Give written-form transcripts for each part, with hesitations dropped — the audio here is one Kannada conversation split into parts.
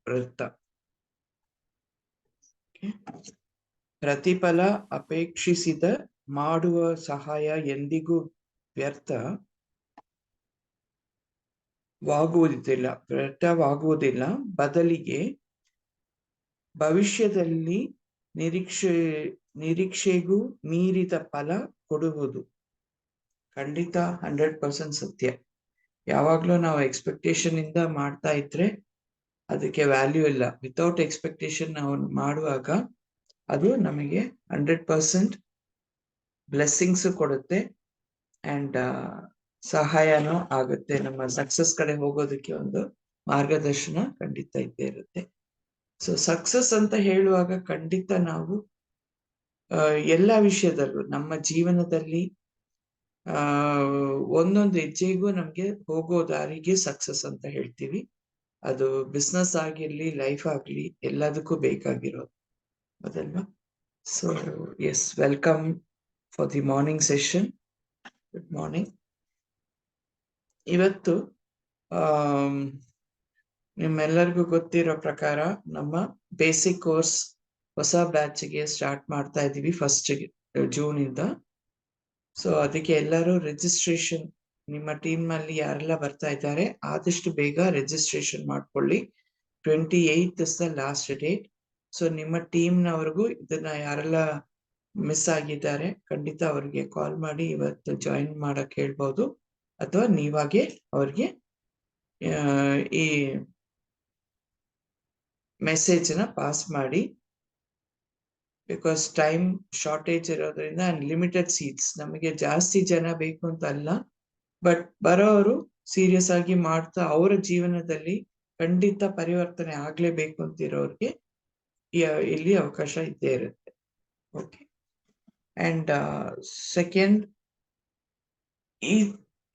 ವೃತ್ತ. ಪ್ರತಿಫಲ ಅಪೇಕ್ಷಿಸಿದ ಮಾಡುವ ಸಹಾಯ ಎಂದಿಗೂ ವ್ಯರ್ಥವಾಗುವುದಿಲ್ಲ. ಬದಲಿಗೆ ಭವಿಷ್ಯದಲ್ಲಿ ನಿರೀಕ್ಷೆಗೂ ಮೀರಿದ ಫಲ ಕೊಡುವುದು. ಖಂಡಿತ 100% ಸತ್ಯ. ಯಾವಾಗ್ಲೂ ನಾವು ಎಕ್ಸ್ಪೆಕ್ಟೇಷನ್ ಇಂದ ಮಾಡ್ತಾ ಇದ್ರೆ ಅದಕ್ಕೆ ವ್ಯಾಲ್ಯೂ ಇಲ್ಲ. ವಿತೌಟ್ ಎಕ್ಸ್ಪೆಕ್ಟೇಷನ್ ನಾವು ಮಾಡುವಾಗ ಅದು ನಮಗೆ 100% ಬ್ಲೆಸ್ಸಿಂಗ್ಸ್ ಕೊಡುತ್ತೆ ಅಂಡ್ ಸಹಾಯನೂ ಆಗುತ್ತೆ. ನಮ್ಮ ಸಕ್ಸಸ್ ಕಡೆ ಹೋಗೋದಕ್ಕೆ ಒಂದು ಮಾರ್ಗದರ್ಶನ ಖಂಡಿತ ಇದ್ದೇ ಇರುತ್ತೆ. ಸೊ ಸಕ್ಸಸ್ ಅಂತ ಹೇಳುವಾಗ ಖಂಡಿತ ನಾವು ಎಲ್ಲ ವಿಷಯದಲ್ಲೂ ನಮ್ಮ ಜೀವನದಲ್ಲಿ ಒಂದೊಂದು ಹೆಜ್ಜೆಗೂ ನಮ್ಗೆ ಹೋಗೋ ದಾರಿಗೆ ಸಕ್ಸಸ್ ಅಂತ ಹೇಳ್ತೀವಿ. ಅದು ಬಿಸ್ನೆಸ್ ಆಗಿರ್ಲಿ, ಲೈಫ್ ಆಗ್ಲಿ, ಎಲ್ಲದಕ್ಕೂ ಬೇಕಾಗಿರೋದು ಅದಲ್ವಾ. So yes, welcome for the morning session. Good morning. ಇವತ್ತು ನಿಮ್ಮೆಲ್ಲರಿಗೂ ಗೊತ್ತಿರೋ ಪ್ರಕಾರ ನಮ್ಮ ಬೇಸಿಕ್ ಕೋರ್ಸ್ ಹೊಸ ಬ್ಯಾಚ್ಗೆ ಸ್ಟಾರ್ಟ್ ಮಾಡ್ತಾ ಇದೀವಿ 1 ಜೂನ್ ಇಂದ. ಸೊ ಅದಕ್ಕೆ ಎಲ್ಲರೂ ರಿಜಿಸ್ಟ್ರೇಷನ್, ನಿಮ್ಮ ಟೀಮ್ ಅಲ್ಲಿ ಯಾರೆಲ್ಲ ಬರ್ತಾ ಇದ್ದಾರೆ ಆದಷ್ಟು ಬೇಗ ರಿಜಿಸ್ಟ್ರೇಷನ್ ಮಾಡ್ಕೊಳ್ಳಿ. 28 is the last date. So ನಿಮ್ಮ ಟೀಮ್ನವ್ರಿಗೂ ಇದನ್ನ ಯಾರೆಲ್ಲ ಮಿಸ್ ಆಗಿದ್ದಾರೆ ಖಂಡಿತ ಅವ್ರಿಗೆ ಕಾಲ್ ಮಾಡಿ ಇವತ್ತು ಜಾಯಿನ್ ಮಾಡಕ್ ಹೇಳ್ಬೋದು, ಅಥವಾ ನೀವಾಗೆ ಅವ್ರಿಗೆ ಈ ಮೆಸೇಜ್ ನ ಪಾಸ್ ಮಾಡಿ. ಬಿಕಾಸ್ ಟೈಮ್ ಶಾರ್ಟೇಜ್ ಇರೋದ್ರಿಂದ ಅಂಡ್ ಲಿಮಿಟೆಡ್ ಸೀಟ್ಸ್, ನಮಗೆ ಜಾಸ್ತಿ ಜನ ಬೇಕು ಅಂತ ಅಲ್ಲ, ಬಟ್ ಬರೋರು ಸೀರಿಯಸ್ ಆಗಿ ಮಾಡ್ತಾ ಅವರ ಜೀವನದಲ್ಲಿ ಖಂಡಿತ ಪರಿವರ್ತನೆ ಆಗ್ಲೇಬೇಕು ಅಂತಿರೋರಿಗೆ ಇಲ್ಲಿ ಅವಕಾಶ ಇದ್ದೇ ಇರುತ್ತೆ. ಓಕೆ. ಅಂಡ್ ಸೆಕೆಂಡ್,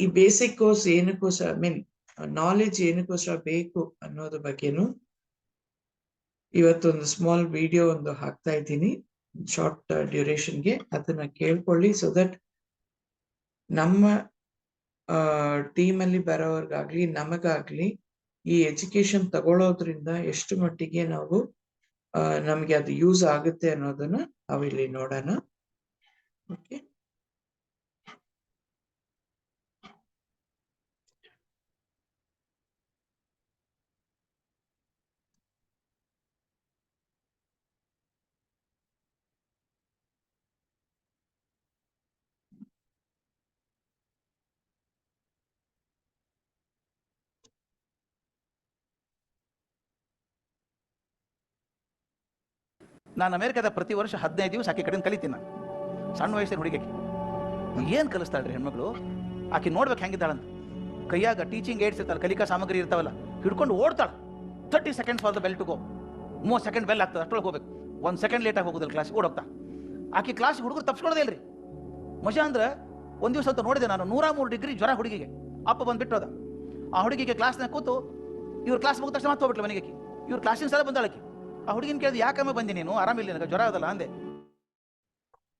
ಈ ಬೇಸಿಕ್ ಕೋರ್ಸ್ ಏನಕ್ಕೋಸ್ಕರ, ನಾಲೆಜ್ ಏನಕ್ಕೋಸ್ಕರ ಬೇಕು ಅನ್ನೋದ್ರ ಬಗ್ಗೆನು ಇವತ್ತೊಂದು ಸ್ಮಾಲ್ ವಿಡಿಯೋ ಒಂದು ಹಾಕ್ತಾ ಇದ್ದೀನಿ, ಶಾರ್ಟ್ ಡ್ಯೂರೇಷನ್ಗೆ. ಅದನ್ನ ಕೇಳ್ಕೊಳ್ಳಿ. ಸೊ ದಟ್ ನಮ್ಮ ಟೀಮಲ್ಲಿ ಬರೋರ್ಗಾಗ್ಲಿ ನಮಗಾಗ್ಲಿ ಈ ಎಜುಕೇಶನ್ ತಗೊಳ್ಳೋದ್ರಿಂದ ಎಷ್ಟು ಮಟ್ಟಿಗೆ ನಾವು ನಮ್ಗೆ ಅದು ಯೂಸ್ ಆಗುತ್ತೆ ಅನ್ನೋದನ್ನ ನಾವಿಲ್ಲಿ ನೋಡೋಣ. ಓಕೆ. ನಾನು ಅಮೆರಿಕದ ಪ್ರತಿ ವರ್ಷ 15 ದಿವಸ ಆಕೆ ಕಡೆಯಿಂದ ಕಲಿತೀನಿ. ನಾನು ಸಣ್ಣ ವಯಸ್ಸಿನ ಹುಡುಗಿ. ಏನು ಕಲಿಸ್ತಾಳ್ರಿ ಹೆಣ್ಮಗಳು, ಆಕೆ ನೋಡ್ಬೇಕು ಹೆಂಗಿದ್ದಾಳಂತ. ಕೈಯಾಗ ಟೀಚಿಂಗ್ ಏಡ್ಸ್ ಇರ್ತಾಳೆ, ಕಲಿಕಾ ಸಾಮಗ್ರಿ ಇರ್ತಾವಲ್ಲ, ಹಿಡ್ಕೊಂಡು ಓಡ್ತಾಳೆ. 30 seconds for the bell to go. 30 second bell ಆಗ್ತದೆ, ಅಷ್ಟೊಳಗೆ ಹೋಗ್ಬೇಕು. 1 ಸೆಕೆಂಡ್ ಲೇಟಾಗಿ ಹೋಗೋದಿಲ್ಲ ಕ್ಲಾಸಿಗೆ, ಓಡೋಗ್ತಾ. ಆಕೆ ಕ್ಲಾಸ್ ಹುಡುಗರು ತಪ್ಪಿಸ್ಕೊಳ್ಳೋದೇ ಇಲ್ರಿ. ಮಜಾ ಅಂದ್ರೆ ಒಂದು ದಿವಸ ಅಂತ ನೋಡಿದೆ ನಾನು, 103 ಡಿಗ್ರಿ ಜ್ವರ ಹುಡುಗಿಗೆ. ಅಪ್ಪ ಬಂದ್ಬಿಟ್ಟು ಹೋದ. ಆ ಹುಡುಗಿಗೆ ಕ್ಲಾಸ್ನಾಗ ಕೂತು ಇವ್ರ ಕ್ಲಾಸ್ ಮುಗಿದ ತಕ್ಷಣ ಮತ್ತೆ ಹೋಗ್ಬಿಟ್ಲು ಮನೆಗೆ. ಇವ್ರ ಕ್ಲಾಸಿನ ಸಲ ಬಂದಾಳಕ್ಕೆ. ಆ ಹುಡುಗಿನ ಕೇಳಿದ, ಯಾಕಮ್ಮ ಬಂದಿ ನೀನು, ಆರಾಮಿಲ್ಲ ನನಗೆ, ಜ್ವರ ಅದಲ್ಲ ಅಂದೆ.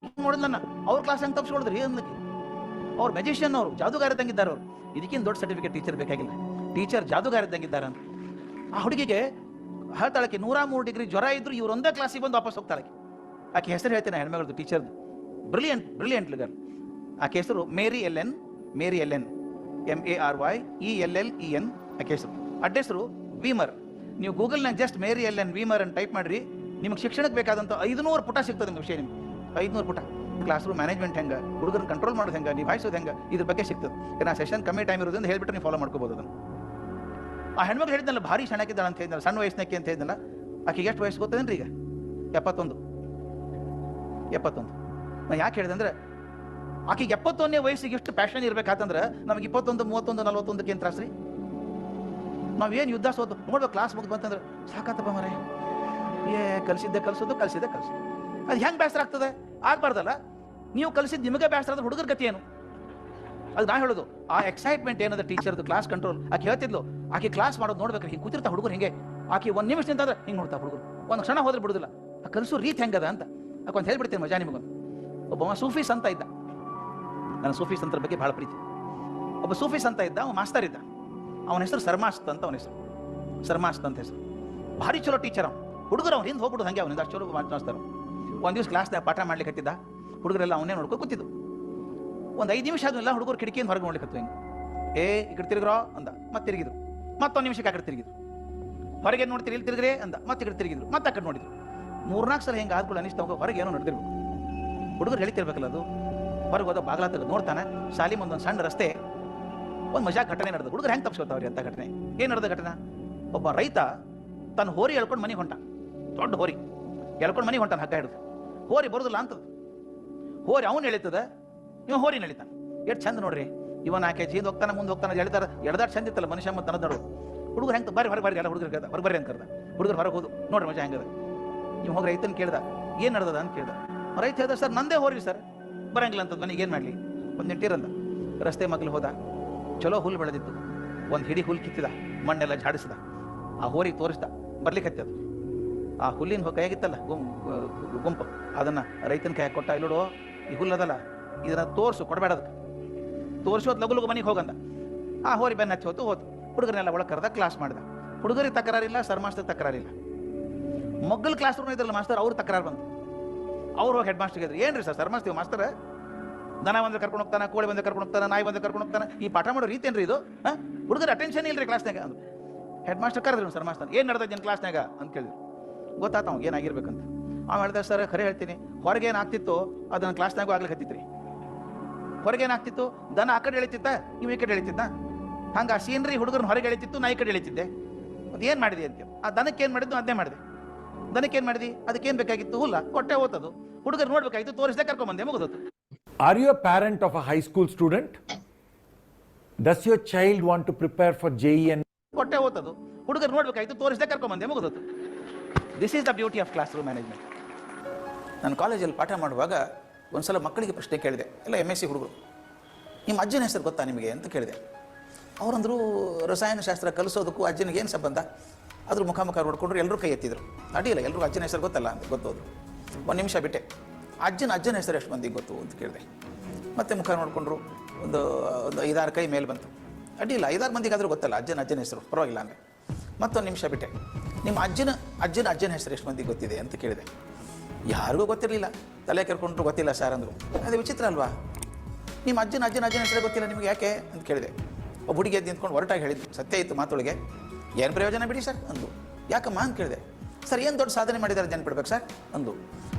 ನೋಡಿದ್ ನನ್ನ ಅವ್ರ ಕ್ಲಾಸ್ ಹೆಂಗೆ ತಪ್ಪಿಸ್ಕೊಳಿದ್ರಿ ಅಂದಕ್ಕೆ. ಅವ್ರು ಮೆಜಿಷಿಯನ್, ಅವರು ಜಾದುಗಾರ ಇದ್ದಂಗಿದ್ದಾರೆ. ಅವರು ಇದಕ್ಕಿಂತ ದೊಡ್ಡ ಸರ್ಟಿಫಿಕೇಟ್ ಟೀಚರ್ ಬೇಕಾಗಿಲ್ಲ, ಟೀಚರ್ ಜಾದುಗಾರ ಇದ್ದಂಗಿದ್ದಾರೆ ಅಂತ. ಆ ಹುಡುಗಿಗೆ ಹೇಳ್ತಾಳಕ್ಕೆ 103 ಡಿಗ್ರಿ ಜ್ವರ ಇದ್ರು ಇವ್ರು ಒಂದೇ ಕ್ಲಾಸಿಗೆ ಬಂದು ವಾಪಸ್ ಹೋಗ್ತಾಳಕ್ಕೆ. ಆಕೆ ಹೆಸರು ಹೇಳ್ತೇನೆ, ಹೆಣ್ಮಗಳದ್ದು ಟೀಚರ್ದು. ಬ್ರಿಲಿಯಂಟ್ ಗರ್. ಆಕೆ ಹೆಸರು ಮೇರಿ ಎಲ್ ಎನ್ MARYELLEN. ಆಕೆ ಹೆಸರು. ಅಡ್ರೆಸರು ವೀಮರ್. ನೀವು ಗೂಗಲ್ನಾಗ ಜಸ್ಟ್ ಮೇರಿ ಎಲ್ ಎನ್ ವೀಮರ್ ಅಂತ ಟೈಪ್ ಮಾಡಿರಿ, ನಿಮಗೆ ಶಿಕ್ಷಣಕ್ಕೆ ಬೇಕಾದಂಥ 500 ಪುಟ ಸಿಗ್ತದೆ. ನಿಮ್ಗೆ ವಿಷಯ ನಿಮ್ಗೆ 500 ಪುಟ. ಕ್ಲಾಸ್ ರೂಮ್ ಮ್ಯಾನೇಜ್ಮೆಂಟ್ ಹೆಂಗೆ, ಹುಡುಗರನ್ನ ಕಂಟ್ರೋಲ್ ಮಾಡೋದು ಹೆಂಗೆ, ನಿಭಾಯಿಸೋದು ಹೆಂಗೆ, ಇದ್ರ ಬಗ್ಗೆ ಸಿಗ್ತದೆ. ಏನ ಸೆಷನ್ ಕಮ್ಮಿ ಟೈಮ್ ಇರೋದ್ರಿಂದ ಹೇಳ್ಬಿಟ್ಟು ನೀವು ಫಾಲೋ ಮಾಡ್ಕೋಬೋದು ಅದನ್ನು. ಆ ಹೆಣ್ಮಕ್ಳು ಹೇಳಿದ್ನಲ್ಲ ಭಾರಿ ಸಣ್ಣಕ್ಕಿದ್ದಾಳೆ ಅಂತ ಹೇಳಿದ್ನಲ್ಲ, ಸಣ್ಣ ವಯಸ್ಸಿನಕ್ಕೆ ಅಂತ ಹೇಳಿದ್ನಲ್ಲ. ಆಕೆಗೆ ಎಷ್ಟು ವಯಸ್ಸು ಗೊತ್ತದೇನ್ರಿ ಈಗ? 71. ನಾನು ಯಾಕೆ ಹೇಳಿದೆ ಅಂದ್ರೆ, ಆಕೆಗೆ 71ನೇ ವಯಸ್ಸಿಗೆ ಎಷ್ಟು ಪ್ಯಾಷನ್ ಇರ್ಬೇಕಾತಂದ್ರೆ ನಮಗೆ 21, 31, 41ಕ್ಕೆ ಏನು ತ್ರಾಸ್ರಿ? ನಾವೇನು ಯುದ್ಧ ಸೋತು ನೋಡ್ಬೇಕು. ಕ್ಲಾಸ್ ಮುಗಿದು ಬಂತಂದ್ರೆ ಸಾಕಾತಪ್ಪ ಮರೆ, ಕಲಿಸಿದ್ದೆ ಕಲಿಸೋದು. ಅದು ಹೆಂಗೆ ಬೇಸರ ಆಗ್ತದೆ? ಆಗ್ಬಾರ್ದಲ್ಲ. ನೀವು ಕಲಿಸಿದ್ದು ನಿಮಗೆ ಬೇಸರ ಆದ್ರೆ ಹುಡುಗರ ಗತಿ ಏನು? ಅದು ನಾ ಹೇಳೋದು. ಆ ಎಕ್ಸೈಟ್ಮೆಂಟ್ ಏನದ ಟೀಚರ್ದು, ಕ್ಲಾಸ್ ಕಂಟ್ರೋಲ್. ಆಕೆ ಹೇಳ್ತಿದ್ಲು, ಆಕೆ ಕ್ಲಾಸ್ ಮಾಡೋದು ನೋಡ್ಬೇಕು, ಹಿಂಗೆ ಕೂತಿರ್ತಾ ಹುಡುಗರು ಹಿಂಗೆ. ಆಕೆ 1 ನಿಮಿಷ ನಿಂತಾದ್ರೆ ಹಿಂಗೆ ನೋಡ್ತಾ ಹುಡುಗರು, ಒಂದು ಕ್ಷಣ ಹೋದ್ರೆ ಬಿಡುದಿಲ್ಲ. ಆ ಕಲಿಸೋ ರೀತಿ ಹೆಂಗದ ಅಂತ ಆಕೆ ಒಂದು ಹೇಳ್ಬಿಡ್ತೀನಿ ಮಜಾ ನಿಮಗೊಂದು. ಒಬ್ಬ ಸೂಫಿ ಸಂತ ಇದ್ದ. ನನ್ನ ಸೂಫಿ ಸಂತರ ಬಗ್ಗೆ ಭಾಳ ಪ್ರೀತಿ. ಒಬ್ಬ ಸೂಫಿ ಸಂತ ಇದ್ದ, ಅವ ಮಾಸ್ತರ್ ಇದ್ದ. ಅವನ ಹೆಸರು ಸರ್ಮಾಸ್ತ್ ಅಂತ. ಅವನ ಹೆಸರು ಸರ್ಮಾಸ್ತ್ ಅಂತ ಹೆಸರು. ಭಾರಿ ಚಲೋ ಟೀಚರ್ ಅವ್ನು. ಹುಡುಗರು ಅವ್ನು ಹಿಂದೆ ಹೋಗ್ಬಿಡು ಹಂಗೆ ಅವನಿಂದ ಅಷ್ಟು ಚಲೋ ಮಾತಾಡ್ತಾರೆ. ಒಂದು ದಿವಸ ಕ್ಲಾಸ್ನಾಗ ಪಾಠ ಮಾಡ್ಲಿಕ್ಕೆ ಹತ್ತಿದ್ದ, ಹುಡುಗರೆಲ್ಲ ಅವನೇ ನೋಡ್ಕೊಂಡು ಕೂತಿದ್ದು. ಒಂದು 5 ನಿಮಿಷ ಆದ್ಮೇಲೆ ಹುಡುಗರು ಕಿಟಕಿಯಿಂದ ಹೊರಗೆ ನೋಡ್ಲಿಕ್ಕೆ ಹಿಂಗೆ ಈ ಕಡೆ ತಿರುಗ್ರೋ ಅಂದ, ಮತ್ತೆ ತಿರುಗಿದ್ರು. ಮತ್ತೊಂದು ನಿಮಿಷಕ್ಕೆ ಆ ಕಡೆ ತಿರುಗಿದ್ರು. ಹೊರಗೆ ನೋಡ್ತೀರಿ ಇಲ್ಲಿ ತಿರುಗ್ರೆ ಅಂದ, ಮತ್ತೆ ಈ ಕಡೆ ತಿರುಗಿದ್ರು, ಮತ್ತೆ ಆ ಕಡೆ ನೋಡಿದ್ರು. 3-4 ಸಲ ಹೆಂಗೆ ಆದ್ಕೊಳ್ಳಿ ಅನಿಸ್ತಾ ಹೊರಗೆ ಏನೋ ನಡೆದಿರ್ಬೇಕು. ಹುಡುಗರು ಹೇಳ್ತಿರ್ಬೇಕಲ್ಲ ಅದು. ಹೊರಗೆ ಹೋದ ಬಾಗ್ಲ ತೆಗೆದು ನೋಡ್ತಾನೆ, ಶಾಲಿ ಮುಂದೊಂದು ಸಣ್ಣ ರಸ್ತೆ, ಒಂದು ಮಜಾ ಘಟನೆ ನಡೆದು. ಹುಡುಗರು ಹೆಂಗೆ ತಪ್ಪಿಸ್ಕೊತಾವ್ರಿ ಅಂತ ಘಟನೆ? ಏನು ನಡೆದ ಘಟನೆ? ಒಬ್ಬ ರೈತ ತನ್ನ ಹೋರಿ ಎಳ್ಕೊಂಡು ಮನೆಗೆ ಹೊಂಟ. ದೊಡ್ಡ ಹೋರಿ ಎಳ್ಕೊಂಡು ಮನೆಗೆ ಹೊಂಟಾನ, ಹಗ್ಗ ಹಿಡಿದು. ಹೋರಿ ಬರೋದಿಲ್ಲ ಅಂತದ. ಹೋರಿ ಅವ್ನು ಎಳಿತದ, ಇವ ಹೋರಿ ಎಳಿತಾನೆ. ಎಷ್ಟು ಚಂದ ನೋಡ್ರಿ, ಇವ 4 kg ಹಿಂದೆ ಹೋಗ್ತಾನೆ, ಮುಂದೆ ಹೋಗ್ತಾನೆ, ಎಳ್ತಾರ. ಎಳ್ದಾಡ್ ಚಂದ ಇತ್ತಲ್ಲ ಮನುಷ್ಯ ಮತ್ತು ತನದ ನೋಡು. ಹುಡುಗರು ಹೆಂಗೆ ಬರ್ರಿ ಹೊರಗೆ ಬರ್ರಿ, ಎಲ್ಲ ಹುಡುಗರು ಕೇಳ್ದ, ಹೊರಗೆ ಬರ್ರಿ ಅಂತ ಕರ್ದ. ಹುಡುಗರು ಹೊರಗೆ ಹೋದು, ನೋಡ್ರಿ ಮಜಾ ಹೆಂಗದ. ನೀವು ಹೋಗಿ ರೈತನ ಕೇಳ್ದ, ಏನು ನಡೆದದ ಅಂತ ಕೇಳ್ದ. ರೈತ ಹೇಳ್ದ, ಸರ್ ನಂದೇ ಹೋರಿ ಸರ್, ಬರಂಗಿಲ್ಲ ಅಂತದ್ ಮನೆಗೆ ಏನು ಮಾಡಲಿ, ಒಂದು ನೆಟ್ಟಿರಂದ. ರಸ್ತೆ ಮಗ್ಲು ಹೋದ, ಚಲೋ ಹುಲ್ಲು ಬೆಳೆದಿತ್ತು. ಒಂದು ಹಿಡಿ ಹುಲ್ಲು ಕಿತ್ತಿದ, ಮಣ್ಣೆಲ್ಲ ಝಾಡಿಸಿದ, ಆ ಹೋರಿಗೆ ತೋರಿಸ್ದ, ಬರ್ಲಿಕ್ಕೆ ಹತ್ತದ. ಆ ಹುಲ್ಲಿನ ಕೈಯಾಗಿತ್ತಲ್ಲ ಗುಂಪು, ಅದನ್ನ ರೈತನ ಕೈ ಕೊಟ್ಟ. ಇಲ್ಲೋಡು, ಈ ಹುಲ್ಲದಲ್ಲ, ಇದನ್ನ ತೋರಿಸು, ಕೊಡಬೇಡ ಅದಕ್ಕೆ, ತೋರಿಸೋದು ಲಗು ಲಗು ಮನೆಗೆ ಹೋಗಂದ. ಆ ಹೋರಿ ಬೆನ್ನ ಹಚ್ಚಿ ಹೋತು. ಹುಡುಗರನ್ನೆಲ್ಲ ಒಳಗೆ ಕರೆದ, ಕ್ಲಾಸ್ ಮಾಡಿದ. ಹುಡುಗರಿಗೆ ತಕರಾರಿಲ್ಲ, ಸರ್ ಮಾಸ್ಟರ್ ತಕರಾರಿಲ್ಲ. ಮಗ್ಗಲ್ ಕ್ಲಾಸ್ ರೂಮ್ ಇದ್ರಲ್ಲ ಮಾಸ್ಟರ್, ಅವ್ರು ತಕರಾರು ಬಂತು. ಅವ್ರು ಹೋಗಿ ಹೆಡ್ ಮಾಸ್ಟರ್ಗೆ ಇದ್ರು, ಏನ್ರಿ ಸರ್ ಮಾಸ್ತೀವಿ ಮಾಸ್ಟರ್, ದನ ಬಂದ್ರೆ ಕರ್ಕೊಂಡು ಹೋಗ್ತಾನೆ, ಕೋಳಿ ಬಂದ್ರೆ ಕರ್ಕೊಂಡು ಹೋಗ್ತಾನೆ, ನಾಯಿ ಬಂದ್ರೆ ಕರ್ಕೊಂಡು ಹೋಗ್ತಾನೆ, ಈ ಪಾಠ ಮಾಡೋ ರೀತಿ ಏನ್ರಿ ಇದು? ಹುಡುಗರ ಅಟೆನ್ಷನ್ ಇಲ್ರಿ ಕ್ಲಾಸ್ನಾಗ ಅಂದ್ರು. ಹೆಡ್ ಮಾಸ್ಟರ್ ಕರೆದ್ರು, ಸರ್ ಮಾಸ್ಟರ್ ಏನು ನಡೆದ ಕ್ಲಾಸ್ನಾಗ ಅಂತ ಕೇಳಿದ್ರು. ಗೊತ್ತಾತ ಅವ್ನು ಏನಾಗಿರ್ಬೇಕಂತ. ಅವ್ನು ಹೇಳ್ದೆ, ಸರ್ ಖರೆ ಹೇಳ್ತೀನಿ, ಹೊರಗೆ ಏನಾಗ್ತಿತ್ತು ಅದನ್ನ ಕ್ಲಾಸ್ನಾಗೂ ಆಗ್ಲಿಕ್ಕೆ ಹತ್ತಿತ್ರಿ. ಹೊರಗೆ ಏನಾಗ್ತಿತ್ತು, ದನ ಆ ಕಡೆ ಎಳಿತಿತ್ತ, ನೀವು ಈ ಕಡೆ ಎಳಿತಿದ್ದ. ಹಂಗೆ ಆ ಸೀನ್ರಿ ಹುಡುಗರನ್ನ ಹೊರಗೆ ಎಳಿತಿತ್ತು, ನಾ ಈ ಕಡೆ ಎಳಿತಿದ್ದೆ. ಅದು ಏನು ಮಾಡಿದೆ ಅಂತ. ಆ ದನಕ್ಕೆ ಏನು ಮಾಡಿದ್ದು ಅದನ್ನೇ ಮಾಡಿದೆ. ದನಕ್ಕೆ ಏನು ಮಾಡಿದಿ, ಅದಕ್ಕೇನು ಬೇಕಾಗಿತ್ತು, ಹುಲ್ಲ ಕೊಟ್ಟೆ ಹೋತದು. ಹುಡುಗರು ನೋಡ್ಬೇಕಾಗಿತ್ತು, ತೋರಿಸ್ದೆ ಕರ್ಕೊಂಬಂದೆ, ಮುಗಿದೋತು. Are you a parent of a high school student? Does your child want to prepare for JEE and ಕೊಟ್ಟೆ ಹೋತದು. ಹುಡುಗರು ನೋಡ್ಬೇಕಾಯ್ತು, ತೋರಿಸ್ದೆ ಕರ್ಕೊಂಬಂದೆ, ಮುಗಿದೋತು. This is the beauty of classroom management. ನಾನು ಕಾಲೇಜಲ್ಲಿ ಪಾಠ ಮಾಡುವಾಗ ಒಂದ್ಸಲ ಮಕ್ಕಳಿಗೆ ಪ್ರಶ್ನೆ ಕೇಳಿದೆ, ಎಲ್ಲ MSc ಹುಡುಗರು, ನಿಮ್ಮ ಅಜ್ಜನ ಹೆಸರು ಗೊತ್ತಾ ನಿಮಗೆ ಅಂತ ಕೇಳಿದೆ. ಅವರಂದ್ರು, ರಸಾಯನಶಾಸ್ತ್ರ ಕಲಿಸೋದಕ್ಕೂ ಅಜ್ಜನಿಗೆ ಏನು ಸಂಬಂಧ? ಅದ್ರ ಮುಖ ನೋಡ್ಕೊಂಡ್ರು, ಎಲ್ಲರೂ ಕೈ ಎತ್ತಿದ್ರು. ಅಡ್ಡಿಲ್ಲ, ಎಲ್ಲರೂ ಅಜ್ಜನ ಹೆಸರು ಗೊತ್ತಲ್ಲ ಅಂತ ಗೊತ್ತೋದ್ರು. 1 ನಿಮಿಷ ಬಿಟ್ಟೆ, ಅಜ್ಜನ ಹೆಸರು ಎಷ್ಟು ಮಂದಿಗೆ ಗೊತ್ತು ಅಂತ ಕೇಳಿದೆ. ಮತ್ತೆ ಮುಖ ನೋಡಿಕೊಂಡ್ರು, ಒಂದು 5-6 ಕೈ ಮೇಲೆ ಬಂತು. ಅಡ್ಡಿಲ್ಲ, 5-6 ಮಂದಿಗಾದರೂ ಗೊತ್ತಲ್ಲ ಅಜ್ಜನ ಹೆಸರು, ಪರವಾಗಿಲ್ಲ ಅಂದರೆ. ಮತ್ತೊಂದು ನಿಮಿಷ ಬಿಟ್ಟೆ, ನಿಮ್ಮ ಅಜ್ಜನ ಹೆಸರು ಎಷ್ಟು ಮಂದಿಗೆ ಗೊತ್ತಿದೆ ಅಂತ ಕೇಳಿದೆ. ಯಾರಿಗೂ ಗೊತ್ತಿರಲಿಲ್ಲ, ತಲೆ ಕೆರ್ಕೊಂಡ್ರು, ಗೊತ್ತಿಲ್ಲ ಸರ್ ಅಂದರು. ಅದೇ ವಿಚಿತ್ರ ಅಲ್ವಾ, ನಿಮ್ಮ ಅಜ್ಜನ ಹೆಸರೇ ಗೊತ್ತಿಲ್ಲ ನಿಮಗೆ, ಯಾಕೆ ಅಂತ ಕೇಳಿದೆ. ಒಬ್ಬ ಹುಡುಗಿ ಎದ್ದು ನಿಂತ್ಕೊಂಡು ಹೊರಟಾಗಿ ಹೇಳಿದ್ದು, ಸತ್ಯ ಇತ್ತು ಮಾತೊಳಗೆ. ಏನು ಪ್ರಯೋಜನ ಬಿಡಿ ಸರ್ ಅಂದು. ಯಾಕಮ್ಮ ಅಂತ ಕೇಳಿದೆ. ಸರ್ ಏನು ದೊಡ್ಡ ಸಾಧನೆ ಮಾಡಿದ್ದಾರೆ ನೆನ್ಪಿಡ್ಬೇಕು ಸರ್ ಅಂದು.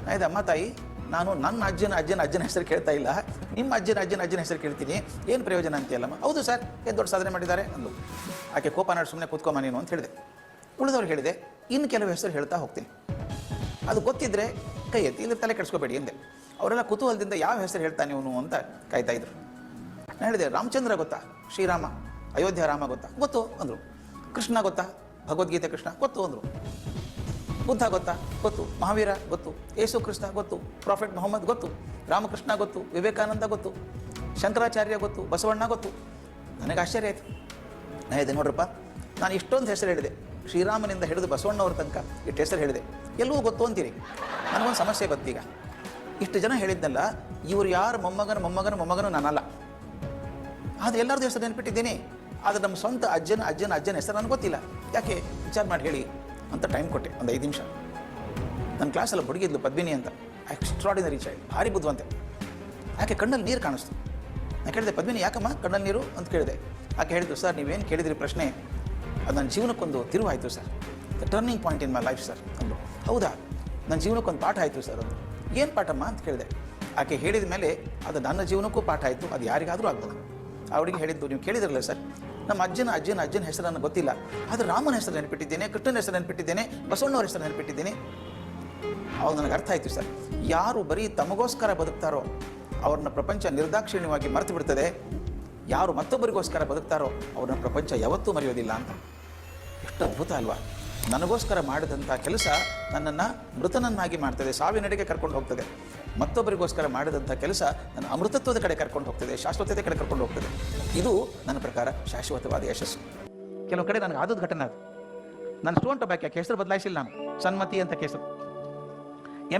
ಆಯ್ತು ಅಮ್ಮ ತಾಯಿ, ನಾನು ನನ್ನ ಅಜ್ಜನ ಹೆಸರು ಕೇಳ್ತಾ ಇಲ್ಲ, ನಿಮ್ಮ ಅಜ್ಜನ ಹೆಸರು ಕೇಳ್ತೀನಿ, ಏನು ಪ್ರಯೋಜನ ಅಂತೀಯಲ್ಲಮ್ಮ. ಹೌದು ಸರ್, ಏನು ದೊಡ್ಡ ಸಾಧನೆ ಮಾಡಿದ್ದಾರೆ ಅಂದು. ಆಕೆ ಕೋಪ ನಾಡು, ಸುಮ್ಮನೆ ಕೂತ್ಕೊಮ್ಮ ನೀನು ಅಂತ ಹೇಳಿದೆ. ಉಳಿದವ್ರು ಹೇಳಿದೆ, ಇನ್ನು ಕೆಲವು ಹೆಸರು ಹೇಳ್ತಾ ಹೋಗ್ತೀನಿ, ಅದು ಗೊತ್ತಿದ್ರೆ ಕೈ ಎತ್ತಿ, ಇಲ್ಲಿ ತಲೆ ಕೆಡಿಸ್ಕೋಬೇಡಿ ಎಂದೆ. ಅವರೆಲ್ಲ ಕುತೂಹಲದಿಂದ ಯಾವ ಹೆಸರು ಹೇಳ್ತಾನೆ ಇವನು ಅಂತ ಕಾಯ್ತಾ ಇದ್ರು. ನಾನು ಹೇಳಿದೆ, ರಾಮಚಂದ್ರ ಗೊತ್ತಾ, ಶ್ರೀರಾಮ, ಅಯೋಧ್ಯ ರಾಮ ಗೊತ್ತಾ, ಗೊತ್ತು ಅಂದರು. ಕೃಷ್ಣ ಗೊತ್ತಾ, ಭಗವದ್ಗೀತೆ ಕೃಷ್ಣ ಗೊತ್ತು ಅಂದರು. ಬುದ್ಧ ಗೊತ್ತಾ, ಗೊತ್ತು. ಮಹಾವೀರ ಗೊತ್ತು. ಯೇಸು ಕ್ರಿಸ್ತ ಗೊತ್ತು. ಪ್ರಾಫೆಟ್ ಮೊಹಮ್ಮದ್ ಗೊತ್ತು. ರಾಮಕೃಷ್ಣ ಗೊತ್ತು. ವಿವೇಕಾನಂದ ಗೊತ್ತು. ಶಂಕರಾಚಾರ್ಯ ಗೊತ್ತು. ಬಸವಣ್ಣ ಗೊತ್ತು. ನನಗೆ ಆಶ್ಚರ್ಯ ಆಯಿತು. ನಾನು ಹೇಳಿದೆ, ನೋಡ್ರಪ್ಪ, ನಾನು ಇಷ್ಟೊಂದು ಹೆಸರು ಹೇಳಿದೆ, ಶ್ರೀರಾಮನಿಂದ ಹಿಡಿದು ಬಸವಣ್ಣವ್ರ ತನಕ ಇಷ್ಟು ಹೆಸರು ಹೇಳಿದೆ, ಎಲ್ಲವೂ ಗೊತ್ತು ಅಂತೀರಿ. ನನಗೊಂದು ಸಮಸ್ಯೆ ಗೊತ್ತೀಗ, ಇಷ್ಟು ಜನ ಹೇಳಿದ್ನಲ್ಲ, ಇವರು ಯಾರು ಮೊಮ್ಮಗನು ನಾನಲ್ಲ. ಆದರೆ ಎಲ್ಲರದ್ದು ಹೆಸರು ನೆನ್ಪಿಟ್ಟಿದ್ದೀನಿ, ಆದರೆ ನಮ್ಮ ಸ್ವಂತ ಅಜ್ಜನ ಹೆಸರು ನನಗೆ ಗೊತ್ತಿಲ್ಲ. ಯಾಕೆ, ವಿಚಾರ ಮಾಡಿ ಹೇಳಿ ಅಂತ ಟೈಮ್ ಕೊಟ್ಟೆ. ಒಂದು 5 ನಿಮಿಷ. ನನ್ನ ಕ್ಲಾಸಲ್ಲಿ ಹುಡುಗಿದ್ಲು ಪದ್ಮಿನಿ ಅಂತ, ಎಕ್ಸ್ಟ್ರಾಡಿನರಿ ಚೈಲ್ಡ್, ಭಾರಿ ಬುದ್ಧಿವಂತೆ. ಆಕೆ ಕಣ್ಣಲ್ಲಿ ನೀರು ಕಾಣಿಸ್ತು. ನಾನು ಕೇಳಿದೆ, ಪದ್ಮಿನಿ ಯಾಕಮ್ಮ ಕಣ್ಣಲ್ಲಿ ನೀರು ಅಂತ ಕೇಳಿದೆ. ಆಕೆ ಹೇಳಿದ್ರು, ಸರ್ ನೀವೇನು ಕೇಳಿದ್ರಿ ಪ್ರಶ್ನೆ, ಅದು ನನ್ನ ಜೀವನಕ್ಕೊಂದು ತಿರುವು ಆಯಿತು sir, the turning point in my life sir ಅಂದರು. ಹೌದಾ, ನನ್ನ ಜೀವನಕ್ಕೊಂದು ಪಾಠ ಆಯಿತು ಸರ್ ಅಂದರು. ಏನು ಪಾಠಮ್ಮ ಅಂತ ಕೇಳಿದೆ. ಆಕೆ ಹೇಳಿದ ಮೇಲೆ ಅದು ನನ್ನ ಜೀವನಕ್ಕೂ ಪಾಠ ಆಯಿತು, ಅದು ಯಾರಿಗಾದರೂ ಆಗ್ಬೋದು. ಅವಳಿಗೆ ಹೇಳಿದ್ದು, ನೀವು ಕೇಳಿದ್ರಲ್ಲ ಸರ್, ನಮ್ಮ ಅಜ್ಜನ ಹೆಸರು ನನಗೆ ಗೊತ್ತಿಲ್ಲ, ಆದರೆ ರಾಮನ ಹೆಸರು ನೆನಪಿಟ್ಟಿದ್ದೇನೆ, ಕೃಷ್ಣನ ಹೆಸರು ನೆನಪಿಟ್ಟಿದ್ದೇನೆ, ಬಸವಣ್ಣವ್ರ ಹೆಸರು ನೆನಪಿಟ್ಟಿದ್ದೇನೆ. ಅವಾಗ ನನಗೆ ಅರ್ಥ ಆಯಿತು ಸರ್, ಯಾರು ಬರೀ ತಮಗೋಸ್ಕರ ಬದುಕ್ತಾರೋ ಅವ್ರನ್ನ ಪ್ರಪಂಚ ನಿರ್ದಾಕ್ಷಿಣ್ಯವಾಗಿ ಮರೆತು ಬಿಡ್ತದೆ, ಯಾರು ಮತ್ತೊಬ್ಬರಿಗೋಸ್ಕರ ಬದುಕ್ತಾರೋ ಅವ್ರನ್ನ ಪ್ರಪಂಚ ಯಾವತ್ತೂ ಮರೆಯೋದಿಲ್ಲ ಅಂತ. ಎಷ್ಟು ಅದ್ಭುತ ಅಲ್ವಾ. ನನಗೋಸ್ಕರ ಮಾಡಿದಂಥ ಕೆಲಸ ನನ್ನನ್ನು ಮೃತನನ್ನಾಗಿ ಮಾಡ್ತದೆ, ಸಾವಿನೆಡೆಗೆ ಕರ್ಕೊಂಡು ಹೋಗ್ತದೆ. ಮತ್ತೊಬ್ಬರಿಗೋಸ್ಕರ ಮಾಡಿದಂಥ ಕೆಲಸ ನನ್ನ ಅಮೃತತ್ವದ ಕಡೆ ಕರ್ಕೊಂಡು ಹೋಗ್ತದೆ, ಶಾಶ್ವತತೆ ಕಡೆ ಕರ್ಕೊಂಡು ಹೋಗ್ತದೆ. ಇದು ನನ್ನ ಪ್ರಕಾರ ಶಾಶ್ವತವಾದ ಯಶಸ್ಸು. ಕೆಲವು ಕಡೆ ನನಗೆ ಆದದ್ದು ಘಟನೆ ಅದು. ನನ್ನ ಸ್ಟೂಡೆಂಟ್ ಒಬ್ಬಾಕೆ ಹೆಸರು ಬದಲಾಯಿಸಿಲ್ಲ ನಾನು, ಸನ್ಮತಿ ಅಂತ ಹೆಸರು.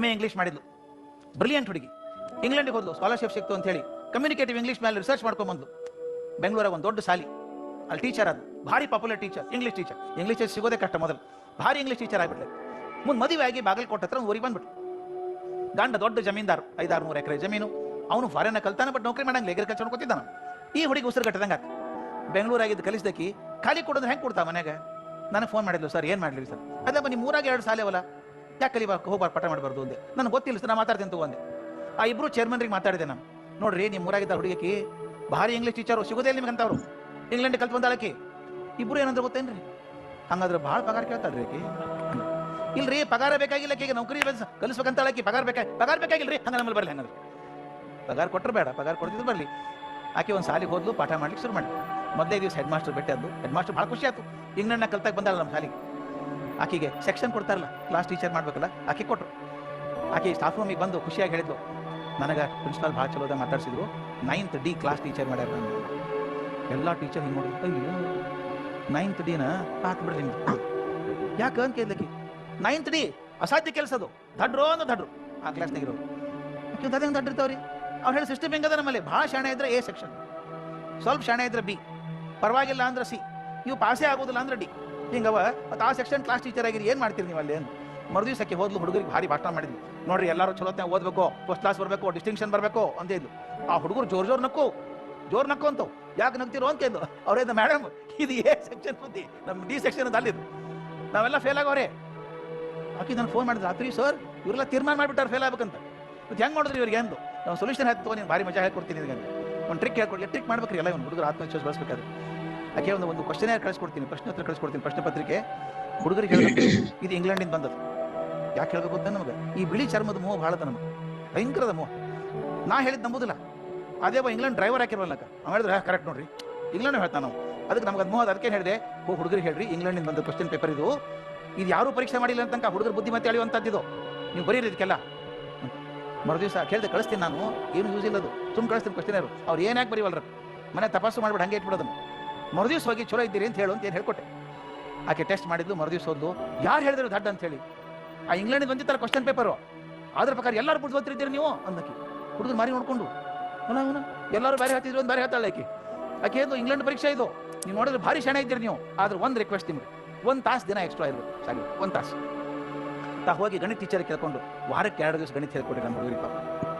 MA ಇಂಗ್ಲೀಷ್ ಮಾಡಿದ್ಲು, ಬ್ರಿಲಿಯಂಟ್ ಹುಡುಗಿ. ಇಂಗ್ಲೆಂಡಿಗೆ ಹೋದ್ಲು, ಸ್ಕಾಲರ್ಶಿಪ್ ಸಿಕ್ತು ಅಂತ ಹೇಳಿ ಕಮ್ಯುನಿಕೇಟಿವ್ ಇಂಗ್ಲೀಷ್ ಮೇಲೆ ರಿಸರ್ಚ್ ಮಾಡ್ಕೊಂಬಂದು ಬೆಂಗಳೂರಾಗ ಒಂದು ದೊಡ್ಡ ಶಾಲಿ, ಅಲ್ಲಿ ಟೀಚರ್ ಅದು, ಭಾರಿ popular teacher, English teacher. English ಸಿಗೋದೇ ಕಷ್ಟ ಮೊದಲು. ಭಾರಿ ಇಂಗ್ಲೀಷ್ ಟೀಚರ್ ಆಗಿಬಿಟ್ಲೆ. ಮುಂದೆ ಮದುವೆ ಆಗಿ ಬಾಗಲಕೋಟೆ ಹತ್ರ ಊರಿಗೆ ಬಂದ್ಬಿಟ್ಟು. ಗಂಡ ದೊಡ್ಡ ಜಮೀನ್ದಾರ್, 500-600 ಎಕರೆ ಜಮೀನು. ಅವನು ಫಾರಿನ್ ಕಲ್ತಾನೆ, ಬಟ್ ನೌಕರಿ ಮಾಡಂಗಿಲ್ಲ, ಅಗ್ರಿಕಲ್ಚರ್ ಕೊಟ್ಟಿದ್ದಾನ. ಈ ಹುಡುಗಿ ಉಸಿರು ಕಟ್ಟದಂಗ ಬೆಂಗಳೂರಾಗಿದ್ದು ಕಲಿಸ್ದಕ್ಕಿ ಖಾಲಿ ಕೊಡೋದ್ರೆ ಹೆಂಗೆ ಕೊಡ್ತಾ ಮನೆಗೆ. ನನಗೆ ಫೋನ್ ಮಾಡಿದ್ಲು, ಸರ್ ಏನು ಮಾಡಲಿ ಸರ್. ಅದಪ್ಪ ನಿಮ್ಮ ಊರಾಗ 2 ಸಾಲೇವಲ್ಲ, ಯಾಕೆ ಕಲಿಬಾರ್ದು, ಹೋಗ್ಬಾರ್ದು, ಪಾಠ ಮಾಡಬಾರ್ದು ಅಂದೆ. ನನಗೆ ಗೊತ್ತಿಲ್ಲ ಸರ್, ನಾನು ಮಾತಾಡ್ತೀನಿ ತಗೊಂಡೆ. ಆ ಇಬ್ಬರು ಚೇರ್ಮನ್ರಿಗೆ ಮಾತಾಡಿದೆ ನಾನು, ನೋಡ್ರಿ ನಿಮ್ಮ ಊರಾಗಿದ್ದ ಹುಡುಗಿ ಭಾರಿ ಇಂಗ್ಲೀಷ್ ಟೀಚರು ಸಿಗೋದೇ ನಿಮ್ಗೆ ಅಂತವ್ರು, ಇಂಗ್ಲೆಂಡ್ ಕಲ್ತು ಬಂದಾಳಕಿ. ಇಬ್ರು ಏನಂದ್ರೆ ಗೊತ್ತೇನ್ರಿ, ಹಂಗಾದ್ರೆ ಭಾಳ ಪಗಾರ ಕೇಳ್ತಾಳ್ರಿ ಆಕಿ. ಇಲ್ರಿ ಪಗಾರ ಬೇಕಾಗಿಲ್ಲ, ಈಗ ನೌಕರಿ ಕಲಿಸ್ಬೇಕಂತ ಆಕಿ ಪಗಾರ ಬೇಕಾಗಿಲ್ರಿ. ಹಂಗ ನಮ್ಮಲ್ಲಿ ಬರಲಿ, ಹಂಗಂದ್ರೆ ಪಗಾರ ಕೊಟ್ಟರು ಬೇಡ, ಪಗಾರ ಕೊಡ್ತಿದ್ರು ಬರಲಿ. ಆಕೆ ಒಂದು ಸಾಲಿಗೆ ಹೋದ್ಲು, ಪಾಠ ಮಾಡ್ಲಿಕ್ಕೆ ಶುರು ಮಾಡಿ. ಮೊದಲೇ ದಿವಸ ಹೆಡ್ ಮಾಸ್ಟರ್ ಭೇಟಿ ಆದ್ದು. ಹೆಡ್ ಮಾಸ್ಟರ್ ಭಾಳ ಖುಷಿ ಆಯ್ತು, ಇಂಗ್ಲೆಂಡ್ನಾಗ ಕಲ್ತಾಗ ಬಂದಾಳ ನಮ್ಮ ಶಾಲೆಗೆ. ಆಕೆಗೆ ಸೆಕ್ಷನ್ ಕೊಡ್ತಾರಲ್ಲ, ಕ್ಲಾಸ್ ಟೀಚರ್ ಮಾಡ್ಬೇಕಲ್ಲ, ಆಕೆ ಕೊಟ್ಟರು. ಆಕೆ ಸ್ಟಾಫ್ ರೂಮಿಗೆ ಬಂದು ಖುಷಿಯಾಗಿ ಹೇಳಿದ್ಲು, ನನಗೆ ಪ್ರಿನ್ಸಿಪಾಲ್ ಭಾಳ ಚಲೋದ ಮಾತಾಡ್ಸಿದ್ರು, 9th D ಕ್ಲಾಸ್ ಟೀಚರ್ ಮಾಡ್ಯಾರ. ನಾನು ಎಲ್ಲ ಟೀಚರ್ ಹಿಂಗೆ ನೋಡಿ, ಅಯ್ಯೋ 9th D ಹಾಕ್ಬಿಡ್ರಿ ನಿಮ್ಗೆ. ಯಾಕೆ ಅಂತ ಕೇಳ್ದಕ್ಕೆ, 9th D ಅಸಾಧ್ಯ ಕೆಲಸ ಅದು, ದಡ್ರು ಅಂದ್ರೆ ದಡ್ರು ಆ ಕ್ಲಾಸ್ನಾಗಿರೋರು. ಅದಂಗೆ ದಡ್ಡಿರ್ತಾವ್ರಿ. ಅವ್ರು ಹೇಳಿ ಸಿಸ್ಟಮ್ ಹೆಂಗದ ನಮ್ಮಲ್ಲಿ, ಭಾಳ ಶಾಣೆ ಇದ್ರೆ A ಸೆಕ್ಷನ್, ಸ್ವಲ್ಪ ಶಾಣೆ ಇದ್ರೆ B, ಪರವಾಗಿಲ್ಲ ಅಂದ್ರೆ C, ಇವು ಪಾಸೇ ಆಗೋದಿಲ್ಲ ಅಂದ್ರೆ D. ಹಿಂಗವ ಮತ್ತು ಆ ಸೆಕ್ಷನ್ ಕ್ಲಾಸ್ ಟೀಚರ್ ಆಗಿರಿ, ಏನು ಮಾಡ್ತೀರಿ ನೀವು ಅಲ್ಲಿ ಅಂತ. ಮರುದಿವ್ಸಕ್ಕೆ ಹೋದ್ಲು, ಹುಡುಗರಿಗೆ ಭಾರಿ ಭಾಷಣ ಮಾಡಿದ್ವಿ. ನೋಡ್ರಿ ಎಲ್ಲರೂ ಚಲೋತ್ನಾಗ ಓದಬೇಕು, ಫಸ್ಟ್ ಕ್ಲಾಸ್ ಬರಬೇಕು, ಡಿಸ್ಟಿಂಕ್ಷನ್ ಬರಬೇಕು ಅಂತ ಇದ್ಲು. ಆ ಹುಡುಗರು ಜೋರು ನಕ್ಕು ಅಂತವು. ಯಾಕೆ ನಗ್ತಿರೋ ಅಂತ ಇದ್ಲು. ಅವ್ರೇದ ಮೇಡಮ್ ಇದು A ಸೆಕ್ಷನ್ ಬುದ್ಧಿ, ನಮ್ಮ D ಸೆಕ್ಷನ್ ಅದು ಅಲ್ಲಿದ್ದು, ನಾವೆಲ್ಲ ಫೇಲ್ ಆಗೋರೆ. ಆಕಿ ನಾನು ಫೋನ್ ಮಾಡಿದ್ರು ರಾತ್ರಿ, ಸರ್ ಇವರೆಲ್ಲ ತೀರ್ಮಾನ ಮಾಡಿಬಿಟ್ಟಾರೆ ಫೇಲ್ ಆಗ್ಬೇಕಂತ. ಮತ್ತೆ ಹೆಂಗೆ ಮಾಡಿದ್ರಿ ಇವ್ರಿಗೆ ಅಂದು. ನಾವು ಸೊಲ್ಯೂಷನ್ ಹಾಕ್ತೋ, ನೀನು ಭಾರಿ ಮಜಾ ಹೇಳ್ಕೊಡ್ತೀನಿ ಇದಕ್ಕೆ, ಒಂದು ಟ್ರಿಕ್ ಹೇಳ್ಕೊಡ್ಲಿ. ಟ್ರಿಕ್ ಮಾಡ್ಬೇಕ್ರಿ ಎಲ್ಲ, ಒಂದು ಹುಡುಗರು ಆತ್ಮವಿಶ್ವಾಸ ಬೆಳೆಸ್ಬೇಕಾದ್ರೆ. ಆಕೆ ಒಂದು ಕ್ವಶನ್ ಕಳಿಸ್ಕೊಡ್ತೀನಿ, ಪ್ರಶ್ನೆ ಉತ್ತರ ಕಳಿಸ್ಕೊಡ್ತೀನಿ, ಪ್ರಶ್ನೆ ಪತ್ರಿಕೆ. ಹುಡುಗರಿಗೆ ಹೇಳಬೇಕು ಇದು ಇಂಗ್ಲೆಂಡಿಂದ ಬಂದದ್ದು. ಯಾಕೆ ಹೇಳ್ಬೇಕು ಅಂತ ನಮಗೆ ಈ ಬಿಳಿ ಚರ್ಮದ ಮೋಹ ಭಾಳದ, ನಮಗೆ ಭಯಂಕರದ ಮೋಹ. ನಾ ಹೇಳಿದ್ದು ನಂಬುದಿಲ್ಲ, ಅದೇ ಇಂಗ್ಲೆಂಡ್ ಡ್ರೈವರ್ ಹಾಕಿರೋಲ್ಲಕ್ಕ. ಅವ ಹೇಳಿದ್ರೆ ಕರೆಕ್ಟ್ ನೋಡ್ರಿ, ಇಂಗ್ಲೆಂಡ್ ಹೇಳ್ತಾನೆ ನಾವು. ಅದಕ್ಕೆ ನಮ್ಗೆ ಅದು ಮೋಹ. ಅದಕ್ಕೆ ಹೇಳಿದೆ, ಹುಡುಗರಿಗೆ ಹೇಳ್ರಿ ಇಂಗ್ಲೆಂಡಿಂದ ಬಂದ ಕ್ವಶನ್ ಪೇಪರ್ ಇದು ಯಾರೂ ಪರೀಕ್ಷೆ ಮಾಡಿಲ್ಲ ಅಂತ ಹುಡುಗರು ಬುದ್ಧಿಮತ್ತೆ ಅಳಿಯುವಂಥದ್ದು, ನೀವು ಬರೀರಿ ಇದಕ್ಕೆಲ್ಲ. ಮರುದಿವಸ ಕೇಳಿದೆ, ಕಳಿಸ್ತೀನಿ ನಾನು, ಏನು ಯೂಸ್ ಇಲ್ಲ ಅದು, ಸುಮ್ಮನೆ ಕಳಿಸ್ತೀನಿ ಕ್ವಶನ್. ಅವ್ರು ಏನಾಗಿ ಬರೀವಲ್ರ, ಮನೆ ತಪಾಸು ಮಾಡ್ಬಿಟ್ಟು ಹಂಗೆ ಇಟ್ಬಿಡೋದನ್ನು. ಮರುದಿವ್ಸ ಹೋಗಿ ಚಲೋ ಇದ್ದೀರಿ ಅಂತ ಹೇಳು ಅಂತ ಏನು ಹೇಳ್ಕೊಟ್ಟೆ. ಆಕೆ ಟೆಸ್ಟ್ ಮಾಡಿದ್ಲು, ಮರುದಿವ್ಸ ಹೋದ್ಲು. ಯಾರು ಹೇಳಿದ್ರು ದಡ್ಡ ಅಂತ ಹೇಳಿ, ಆ ಇಂಗ್ಲೆಂಡಿಗೆ ಬಂದಿತ್ತಲ್ಲ ಕ್ವಶನ್ ಪೇಪರು, ಅದ್ರ ಪ್ರಕಾರ ಎಲ್ಲರೂ ಬುದ್ಧಿವಂತರಿದ್ದೀರಿ ನೀವು ಅಂದಕ್ಕೆ. ಹುಡುಗರು ಮಾರಿ ನೋಡ್ಕೊಂಡು ಅವನ ಎಲ್ಲರೂ ಬೇರೆ ಹೇಳ್ತಿದ್ರು, ಒಂದು ಬೇರೆ ಹೇಳ್ತಾಳೆ ಆಕೆ. ಆಕೆ ಏನು ಇಂಗ್ಲೆಂಡ್ ಪರೀಕ್ಷೆ ಇದು, ನೀವು ನೋಡಿದ್ರೆ ಭಾರಿ ಶಾಣೆ ಇದ್ದೀರಿ ನೀವು. ಆದ್ರೆ ಒಂದು ರಿಕ್ವೆಸ್ಟ್ ನಿಮಗೆ, 1 ತಾಸು ದಿನ ಎಕ್ಸ್ಟ್ರಾ ಇರಬೇಕು ಸಾಗಿ, 1 ತಾಸು. ಹೋಗಿ ಗಣಿತ ಟೀಚರ್ ಕೇಳ್ಕೊಂಡು ವಾರಕ್ಕೆ 2 ದಿವಸ ಗಣಿತ ಹೇಳ್ಕೊಡ್ರಿ ನಮ್ಮ ಹುಡುಗರಿಗೆ.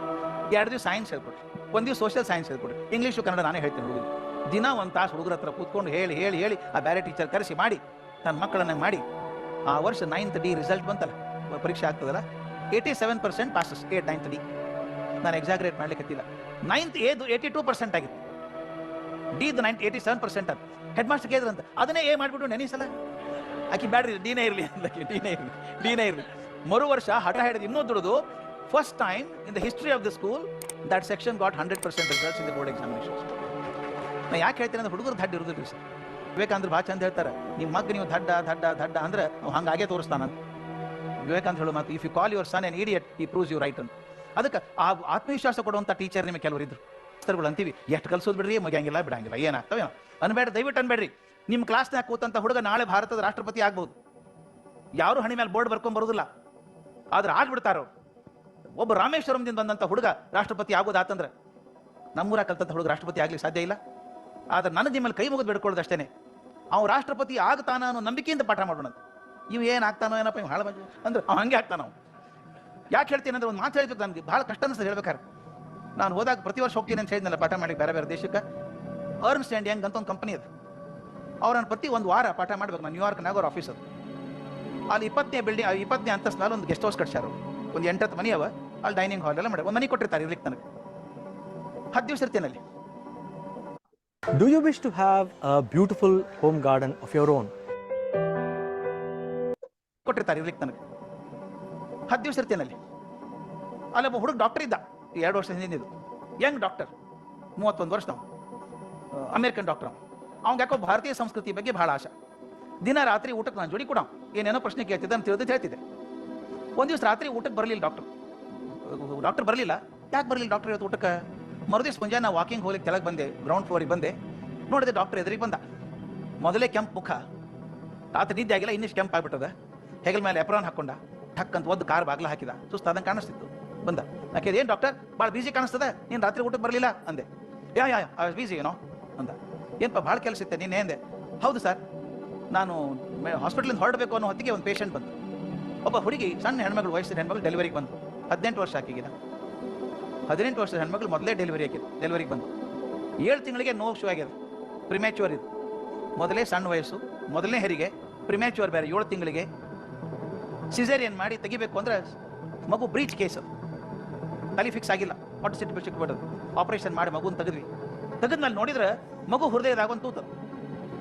2 ದಿವಸ ಸೈನ್ಸ್ ಹೇಳ್ಕೊಡ್ರಿ, 1 ದಿವಸ ಸೋಷಿಯಲ್ ಸೈನ್ಸ್ ಹೇಳ್ಕೊಡ್ರಿ, ಇಂಗ್ಲೀಷು ಕನ್ನಡ ನಾನೇ ಹೇಳ್ತೀನಿ ಹುಡುಗರು. ದಿನ 1 ತಾಸು ಹುಡುಗರ ಹತ್ರ ಕೂತ್ಕೊಂಡು ಹೇಳಿ ಆ ಬೇರೆ ಟೀಚರ್ ಕರೆಸಿ ಮಾಡಿ ತನ್ನ ಮಕ್ಕಳನ್ನ ಮಾಡಿ. ಆ ವರ್ಷ 9th D ರಿಸಲ್ಟ್ ಬಂತಲ್ಲ, ಪರೀಕ್ಷೆ ಆಗ್ತದಲ್ಲ, 87% ಪಾಸಸ್. 9th D ನಾನು ಎಕ್ಸಾಗ್ರೇಟ್ ಮಾಡ್ಲಿಕ್ಕೆ ಹತ್ತಿಲ್ಲ. 9th A 82% ಆಗಿತ್ತು, D 87% ಅದು. ಹೆಡ್ ಮಾಸ್ಟರ್ ಕೇಳಿದ್ರಂತ, ಅದನ್ನೇ A ಮಾಡಿಬಿಟ್ಟು ನೆನೆಸಲ್ಲ. ಆಕಿ ಬ್ಯಾಡ್ರಿ ಡಿನೇ ಇರಲಿ ಅಂದಕ್ಕೆ, ಡಿನೇ ಇರಲಿ. ಮರು ವರ್ಷ ಹಠ ಹಿಡಿದು ಇನ್ನೂ ದುಡಿದು, first time in the history of the school that section got 100% results in the board examinations. ನಾ ಯಾಕೆ ಹೇಳ್ತೀನಿ ಅಂದ್ರೆ, ಹುಡುಗರು ದಡ್ಡ ಇರೋದಿಲ್ಲ ಸರ್. ವಿವೇಕಾನಂದರು ಭಾಳ ಚಂದ ಹೇಳ್ತಾರೆ, ನಿಮ್ಮ ಮಗ ನೀವು ದಡ್ಡ ಅಂದ್ರೆ ಹಂಗಾಗೆ ತೋರಿಸ್ತಾನಂತ. ವಿವೇಕಾನಂದ ಹೇಳೋ ಮಾತು, if you call your son an idiot he proves you right ಅಂತ. ಅದಕ್ಕೆ ಆ ಆತ್ಮವಿಶ್ವಾಸ ಕೊಡುವಂಥ ಟೀಚರ್ ನಿಮಗೆ ಕೆಲವರು ಇದ್ರು. ಮಾಸ್ತರ್ಗಳು ಅಂತೀವಿ, ಎಷ್ಟು ಕಲ್ಸೋದು ಬಿಡ್ರಿ, ಮಗಂಗಿಲ್ಲ ಬಿಡಂಗಿಲ್ಲ, ಏನಾಗ್ತವೆ ಅನ್ಬೇಡ, ದಯವಿಟ್ಟು ಅನ್ಬೇಡ್ರಿ. ನಿಮ್ಮ ಕ್ಲಾಸ್ನಾಗ ಕೂತಂಥ ಹುಡುಗ ನಾಳೆ ಭಾರತದ ರಾಷ್ಟ್ರಪತಿ ಆಗ್ಬೋದು. ಯಾರು ಹಣಿ ಮೇಲೆ ಬೋರ್ಡ್ ಬರ್ಕೊಂಡ್ ಆದ್ರೆ ಆಗ್ಬಿಡ್ತಾರ. ಒಬ್ಬ ರಾಮೇಶ್ವರಂದಿಂದ ಬಂದಂಥ ಹುಡುಗ ರಾಷ್ಟ್ರಪತಿ ಆಗೋದಾತಂದ್ರೆ, ನಮ್ಮೂರ ಕಲ್ತಂಥ ಹುಡುಗ ರಾಷ್ಟ್ರಪತಿ ಆಗ್ಲಿಕ್ಕೆ ಸಾಧ್ಯ ಇಲ್ಲ. ಆದ್ರೆ ನನ್ನ ನಿಮ್ಮಲ್ಲಿ ಕೈ ಮುಗಿದು ಬಿಡ್ಕೊಳ್ಳೋದು ಅಷ್ಟೇ. ಅವ್ನು ರಾಷ್ಟ್ರಪತಿ ಆಗ್ತಾನ ಅನ್ನೋ ನಂಬಿಕೆಯಿಂದ ಪಾಠ ಮಾಡೋಣ. ಇವು ಏನಾಗ್ತಾನೋ ಏನಪ್ಪ, ಇವ್ ಹಾಳ ಅಂದ್ರೆ ಅವ್ ಹಂಗೆ ಆಗ್ತಾನ. ನಾವು ಯಾಕೆ ಹೇಳ್ತೀನಿ ಅಂದ್ರೆ, ಒಂದು ಮಾತು ಹೇಳ್ಬೇಕು, ನನಗೆ ಭಾಳ ಕಷ್ಟ ಅನಿಸ್ತದೆ ಹೇಳ್ಬೇಕಾರೆ. ನಾನು ಹೋದಾಗ ಪ್ರತಿ ವರ್ಷ ಹೋಗ್ತೀನಿ ಅಂತ ಹೇಳಿದ್ನಲ್ಲ ಪಾಠ ಮಾಡಿ ಬೇರೆ ಬೇರೆ ದೇಶಕ್ಕೆ. ಅರ್ನ್ಸ್ಟ್ ಆ್ಯಂಡ್ ಯಂಗ್ ಅಂತ ಒಂದು ಕಂಪನಿ ಅದು. ಅವ್ರನ್ನ ಪ್ರತಿ 1 ವಾರ ಪಾಠ ಮಾಡ್ಬೇಕು. ನಾನು ನ್ಯೂಯಾರ್ಕ್ನಾಗ ಅವ್ರ ಆಫೀಸ್ ಅದು. ಅಲ್ಲಿ 20ನೇ ಬಿಲ್ಡಿಂಗ್, 20ನೇ ಅಂತಸ್ತಿನಲ್ಲಿ ಒಂದು ಗೆಸ್ಟ್ ಹೌಸ್ ಕಟ್ಸ್ಯಾರ. ಒಂದು 8 ಮನೆ ಅವ, ಅಲ್ಲಿ ಡೈನಿಂಗ್ ಹಾಲ್ ಎಲ್ಲ ಮಾಡಿ ಒಂದು ಮನೆ ಕೊಟ್ಟಿರ್ತಾರೆ ಇರ್ಲಿಕ್ಕೆ. ನನಗೆ 10 ದಿವಸ ಇರ್ತೀನಿ ಅಲ್ಲಿ. Do you wish to have a beautiful home garden of your own? ಕೊಟ್ಟಿರ್ತಾರೆ ಇರ್ಲಿಕ್ಕೆ ನನಗೆ. 10 ದಿವಸ ಇರ್ತೀನಿ ಅಲ್ಲಿ. ಅಲ್ಲೊಬ್ಬ ಹುಡುಗ ಡಾಕ್ಟರ್ ಇದ್ದ, 2 ವರ್ಷ ಹಿಂದಿದ್ದು, ಯಂಗ್ ಡಾಕ್ಟರ್, 31 ವರ್ಷ. ನಾವು ಅಮೇರಿಕನ್ ಡಾಕ್ಟರ್. ಅವ್ಗೆ ಯಾಕೋ ಭಾರತೀಯ ಸಂಸ್ಕೃತಿ ಬಗ್ಗೆ ಭಾಳ ಆಶೆ. ದಿನ ರಾತ್ರಿ ಊಟಕ್ಕೆ ನಾನು ಜೋಡಿ ಕೂಡ ಏನೇನೋ ಪ್ರಶ್ನೆ ಕೇಳ್ತಿದ್ದೆ ಅಂತ ತಿಳಿದು ಹೇಳ್ತಿದ್ದೆ. ಒಂದು ದಿವಸ ರಾತ್ರಿ ಊಟಕ್ಕೆ ಬರಲಿಲ್ಲ ಡಾಕ್ಟರ್ ಬರಲಿಲ್ಲ. ಯಾಕೆ ಬರಲಿಲ್ಲ ಡಾಕ್ಟರ್ ಇವತ್ತು ಊಟಕ್ಕೆ? ಮರುದಿವ್ಸ ಮುಂಜಾನೆ ನಾವು ವಾಕಿಂಗ್ ಹೋಗ್ಲಿಕ್ಕೆ ಕೆಳಗೆ ಬಂದೆ, ಗ್ರೌಂಡ್ ಫ್ಲೋರಿಗೆ ಬಂದೆ, ನೋಡಿದೆ ಡಾಕ್ಟರ್ ಎದುರಿಗೆ ಬಂದ. ಮೊದಲೇ ಕೆಂಪು ಮುಖ, ರಾತ್ರಿ ನಿದ್ದೆ ಆಗಿಲ್ಲ, ಇನ್ನಿಷ್ಟು ಕೆಂಪು ಆಗ್ಬಿಟ್ಟದ. ಹೆಗಲ ಮೇಲೆ ಎಪ್ರಾನ್ ಹಾಕೊಂಡ, ಠಕ್ ಅಂತ ಒಂದು ಕಾರ್ ಬಾಗ್ಲ ಹಾಕಿದ, ಸುಸ್ತಾದಂಗೆ ಕಾಣಿಸ್ತಿತ್ತು. ಬಂದ, ಯಾಕೆ ಏನು ಡಾಕ್ಟರ್ ಭಾಳ ಬಿಸಿ ಕಾಣಿಸ್ತದೆ, ನೀನು ರಾತ್ರಿ ಊಟಕ್ಕೆ ಬರಲಿಲ್ಲ ಅಂದೆ. ಯಾ ಐ ವಾಸ್ ಬಿಸಿ ಏನೋ ಅಂದ. ಏನಪ್ಪ ಭಾಳ ಕೆಲಸ ಇತ್ತೆ ನೀನು ಅಂದೆ. ಹೌದು ಸರ್, ನಾನು ಹಾಸ್ಪಿಟ್ಲಿಂದ ಹೊರಡಬೇಕು ಅನ್ನೋ ಹೊತ್ತಿಗೆ ಒಂದು ಪೇಷಂಟ್ ಬಂತು. ಒಬ್ಬ ಹುಡುಗಿ, ಸಣ್ಣ ಹೆಣ್ಮಗಳು, ವಯಸ್ಸಿನ ಹೆಣ್ಮಗಳು ಡೆಲಿವರಿಗೆ ಬಂತು. 18 ವರ್ಷ ಆಕಿಗಿದ. 18 ವರ್ಷದ ಹೆಣ್ಮಗಳು ಮೊದಲೇ ಡೆಲಿವರಿಗೆ ಬಂತು. 7 ತಿಂಗಳಿಗೆ ನೋವು ಶೂ ಆಗ್ಯದ. ಪ್ರಿಮ್ಯಾಚುವರ್ ಇದು. ಮೊದಲೇ ಸಣ್ಣ ವಯಸ್ಸು, ಮೊದಲನೇ ಹೆರಿಗೆ, ಪ್ರಿಮ್ಯಾಚುವರ್ ಬೇರೆ. 7 ತಿಂಗಳಿಗೆ ಸಿಸೇರಿಯನ್ ಮಾಡಿ ತೆಗಿಬೇಕು ಅಂದ್ರೆ ಮಗು ಬ್ರೀಚ್ ಕೇಸ್, ತಲೆ ಫಿಕ್ಸ್ ಆಗಿಲ್ಲ, ಹೊಟ್ಟೆ ಸಿಕ್ಬಿಡೋದು. ಆಪರೇಷನ್ ಮಾಡಿ ಮಗುನ ತೆಗೆದ್ವಿ. ತೆಗೆದ್ಮೇಲೆ ನೋಡಿದ್ರೆ ಮಗು ಹೃದಯದಾಗ ತೂತ,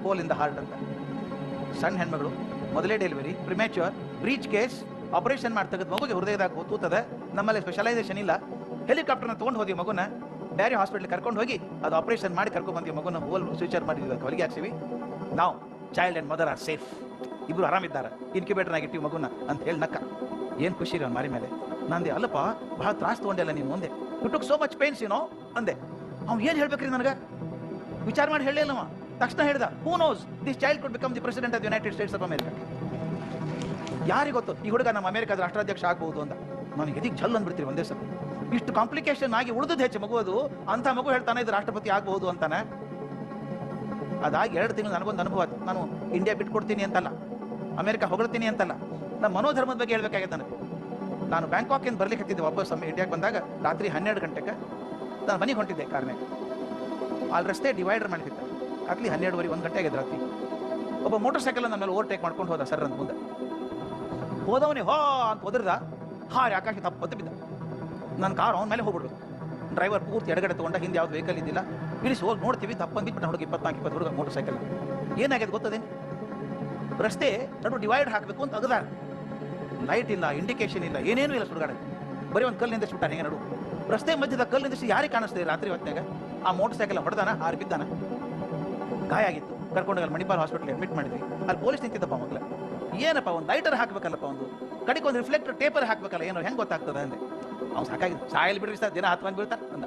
ಹೋಲ್ ಇನ್ ದ ಹಾರ್ಟ್ ಅಂತ. ಸಣ್ಣ ಹೆಣ್ಮಗಳು, ಮೊದಲೇ ಡೆಲಿವರಿ, ಪ್ರಿಮ್ಯಾಚುವರ್, ಬ್ರೀಚ್ ಕೇಸ್, ಆಪರೇಷನ್ ಮಾಡಿ ತೆಗೆದು ಮಗುಗೆ ಹೃದಯದಾಗ ತೂತದೆ. ನಮ್ಮಲ್ಲಿ ಸ್ಪೆಷಲೈಸೇಷನ್ ಇಲ್ಲ. ಹೆಲಿಕಾಪ್ಟರ್ನ ತೊಗೊಂಡು ಹೋದ್ವಿ ಮಗುನ, ಬೇರೆ ಹಾಸ್ಪಿಟ್ಲ್ ಕರ್ಕೊಂಡು ಹೋಗಿ ಅದು ಆಪರೇಷನ್ ಮಾಡಿ ಕರ್ಕೊಂಡು ಬಂದ್ವಿ ಮಗುನ. ಹೋಲ್ ಸ್ವಿಚರ್ ಮಾಡಿ ಹೊಲಿಗೆ ಹಾಕ್ಸಿವಿ. ನಾವು child and mother are safe, ಇಬ್ರು ಆರಾಮಿದ್ದಾರೆ, ಇನ್ಕ್ಯುಬೇಟರ್ ಆಗಿಟ್ಟಿವಿ ಮಗುನ ಅಂತ ಹೇಳಿ ನಕ್ಕ. ಏನು ಖುಷಿ ರೀ ಮಾರಿ ಮೇಲೆ. ನಂದೆ, ಅಲ್ಲಪ್ಪ ಭಾಳ ತ್ರಾಸ ತೊಗೊಂಡೆಲ್ಲ ನೀನು ಮುಂದೆ, you took so much pains ಏನೋ ಅಂದೆ. ಅವ್ನು ಏನು ಹೇಳ್ಬೇಕ್ರಿ ನನಗೆ, ವಿಚಾರ ಮಾಡಿ ಹೇಳಿಲ್ಲವ. ತಕ್ಷಣ ಹೇಳ್ದ, who knows this child could become the president of United States of America. ಯಾರಿಗೆ ಗೊತ್ತು ಈ ಹುಡುಗ ನಮ್ಮ ಅಮೆರಿಕದ ರಾಷ್ಟ್ರಾಧ್ಯಕ್ಷ ಆಗ್ಬಹುದು ಅಂತ. ನನಗೆ ಎದಿಗೆ ಛಲ್ ಅಂದ್ಬಿಡ್ತೀವಿ ಒಂದೇ ಸಲ. ಇಷ್ಟು ಕಾಂಪ್ಲಿಕೇಶನ್ ಆಗಿ ಉಳಿದದ್ದು ಹೆಚ್ಚು ಮಗು, ಅದು ಅಂಥ ಮಗು ಹೇಳ್ತಾನೆ ಇದು ರಾಷ್ಟ್ರಪತಿ ಆಗಬಹುದು ಅಂತಾನೆ. ಅದಾಗಿ 2 ತಿಂಗಳು ನನಗೊಂದು ಅನುಭವ ಆಯ್ತು. ನಾನು ಇಂಡಿಯಾ ಬಿಟ್ಕೊಡ್ತೀನಿ ಅಂತಲ್ಲ, ಅಮೆರಿಕ ಹೊಗಳ್ತೀನಿ ಅಂತಲ್ಲ, ನಮ್ಮ ಮನೋಧರ್ಮದ ಬಗ್ಗೆ ಹೇಳ್ಬೇಕಾಗಿದೆ ನನಗೆ. ನಾನು ಬ್ಯಾಂಕಾಕಿಂದ ಬರ್ಲಿಕ್ಕೆ ಹತ್ತಿದ್ದೆ, ವಾಪಸ್ ಇಂಡಿಯಾಗೆ ಬಂದಾಗ ರಾತ್ರಿ 12 ಗಂಟೆಗೆ ನಾನು ಮನೆಗೆ ಹೊಂಟಿದ್ದೆ ಕಾರ್ನಾಗ. ಅಲ್ಲಿ ರಸ್ತೆ ಡಿವೈಡರ್ ಮಾಡಿದ್ದೆ, ಆಗ್ಲಿ 12:30 1 ಗಂಟೆ ಆಗಿದ್ದು ರಾತ್ರಿ. ಒಬ್ಬ ಮೋಟರ್ ಸೈಕಲ್ ನನ್ನ ಮೇಲೆ ಓವರ್ಟೇಕ್ ಮಾಡ್ಕೊಂಡು ಹೋದ ಸರ್ ಅಂತ ಮುಂದೆ. ಹೋದವನೇ ಹೋ ಅಂತ ಒದರ್ದ, ಹಾರಿ ಆಕಾಶ ತಪ್ಪತ್ತು ಬಿದ್ದ. ನನ್ನ ಕಾರ್ ಅವನ ಮೇಲೆ ಹೋಗ್ಬಿಡ್ಬೇಕು. ಡ್ರೈವರ್ ಪೂರ್ತಿ ಎಡಗಡೆ ತೊಗೊಂಡ, ಹಿಂದೆ ಯಾವ್ದು ವೆಹಿಕಲ್ ಇದ್ದಿಲ್ಲ. ಇಳಿಸಿ ಹೋಗಿ ನೋಡ್ತೀವಿ, ತಪ್ಪಂದು ಬಿಟ್ಟು ಹುಡುಗ 24-20 ಹುಡುಗ ಮೋಟರ್ ಸೈಕಲ್. ಏನಾಗಿದೆ ಗೊತ್ತದೇನು, ರಸ್ತೆ ನಡು ಡಿವೈಡ್ ಹಾಕಬೇಕು ಅಂತ ಅಗದಾರ, ಲೈಟ್ ಇಲ್ಲ, ಇಂಡಿಕೇಶನ್ ಇಲ್ಲ, ಏನೇನೂ ಇಲ್ಲ ಸುಡುಗಾಡೆ. ಬರೀ ಒಂದು ಕಲ್ಲಿಂದ ಸುಟ್ಟಾನೆ ಹಿಂಗೆ ನಡು ರಸ್ತೆ ಮಧ್ಯದ ಕಲ್ಲಿಂದ ಯಾರಿಗೆ ಕಾಣಿಸ್ತದೆ ರಾತ್ರಿ ಹೊತ್ತಿನಾಗ. ಆ ಮೋಟರ್ ಸೈಕಲ್ ಹೊಡೆದಾನ, ಹಾರಿ ಬಿದ್ದಾನ, ಗಾಯ ಆಗಿತ್ತು. ಕರ್ಕೊಂಡೋಗಿ ಮಣಿಪಾಲ್ ಹಾಸ್ಪಿಟಲ್ ಅಡ್ಮಿಟ್ ಮಾಡಿದ್ವಿ. ಅಲ್ಲಿ ಪೊಲೀಸ್ ನಿಂತಿದ್ದಪ್ಪ ಮಕ್ಕಳ. ಏನಪ್ಪ ಒಂದು ಲೈಟರ್ ಹಾಕ್ಬೇಕಲ್ಲಪ್ಪ, ಒಂದು ಕಡೆಗೆ ಒಂದು ರಿಫ್ಲೆಕ್ಟರ್ ಟೇಪರ್ ಹಾಕ್ಬೇಕಲ್ಲ, ಏನೋ ಹೆಂಗೆ ಗೊತ್ತಾಗ್ತದೆ ಅಂದೆ. ಅವ್ನು ಸಾಕಾಗಿ ಸಾಯಲ್ ಬಿಡ್ರಿ ಸರ್, ದಿನ 10 ಮಂದಿ ಬೀಳ್ತಾರೆ ಅಂದ.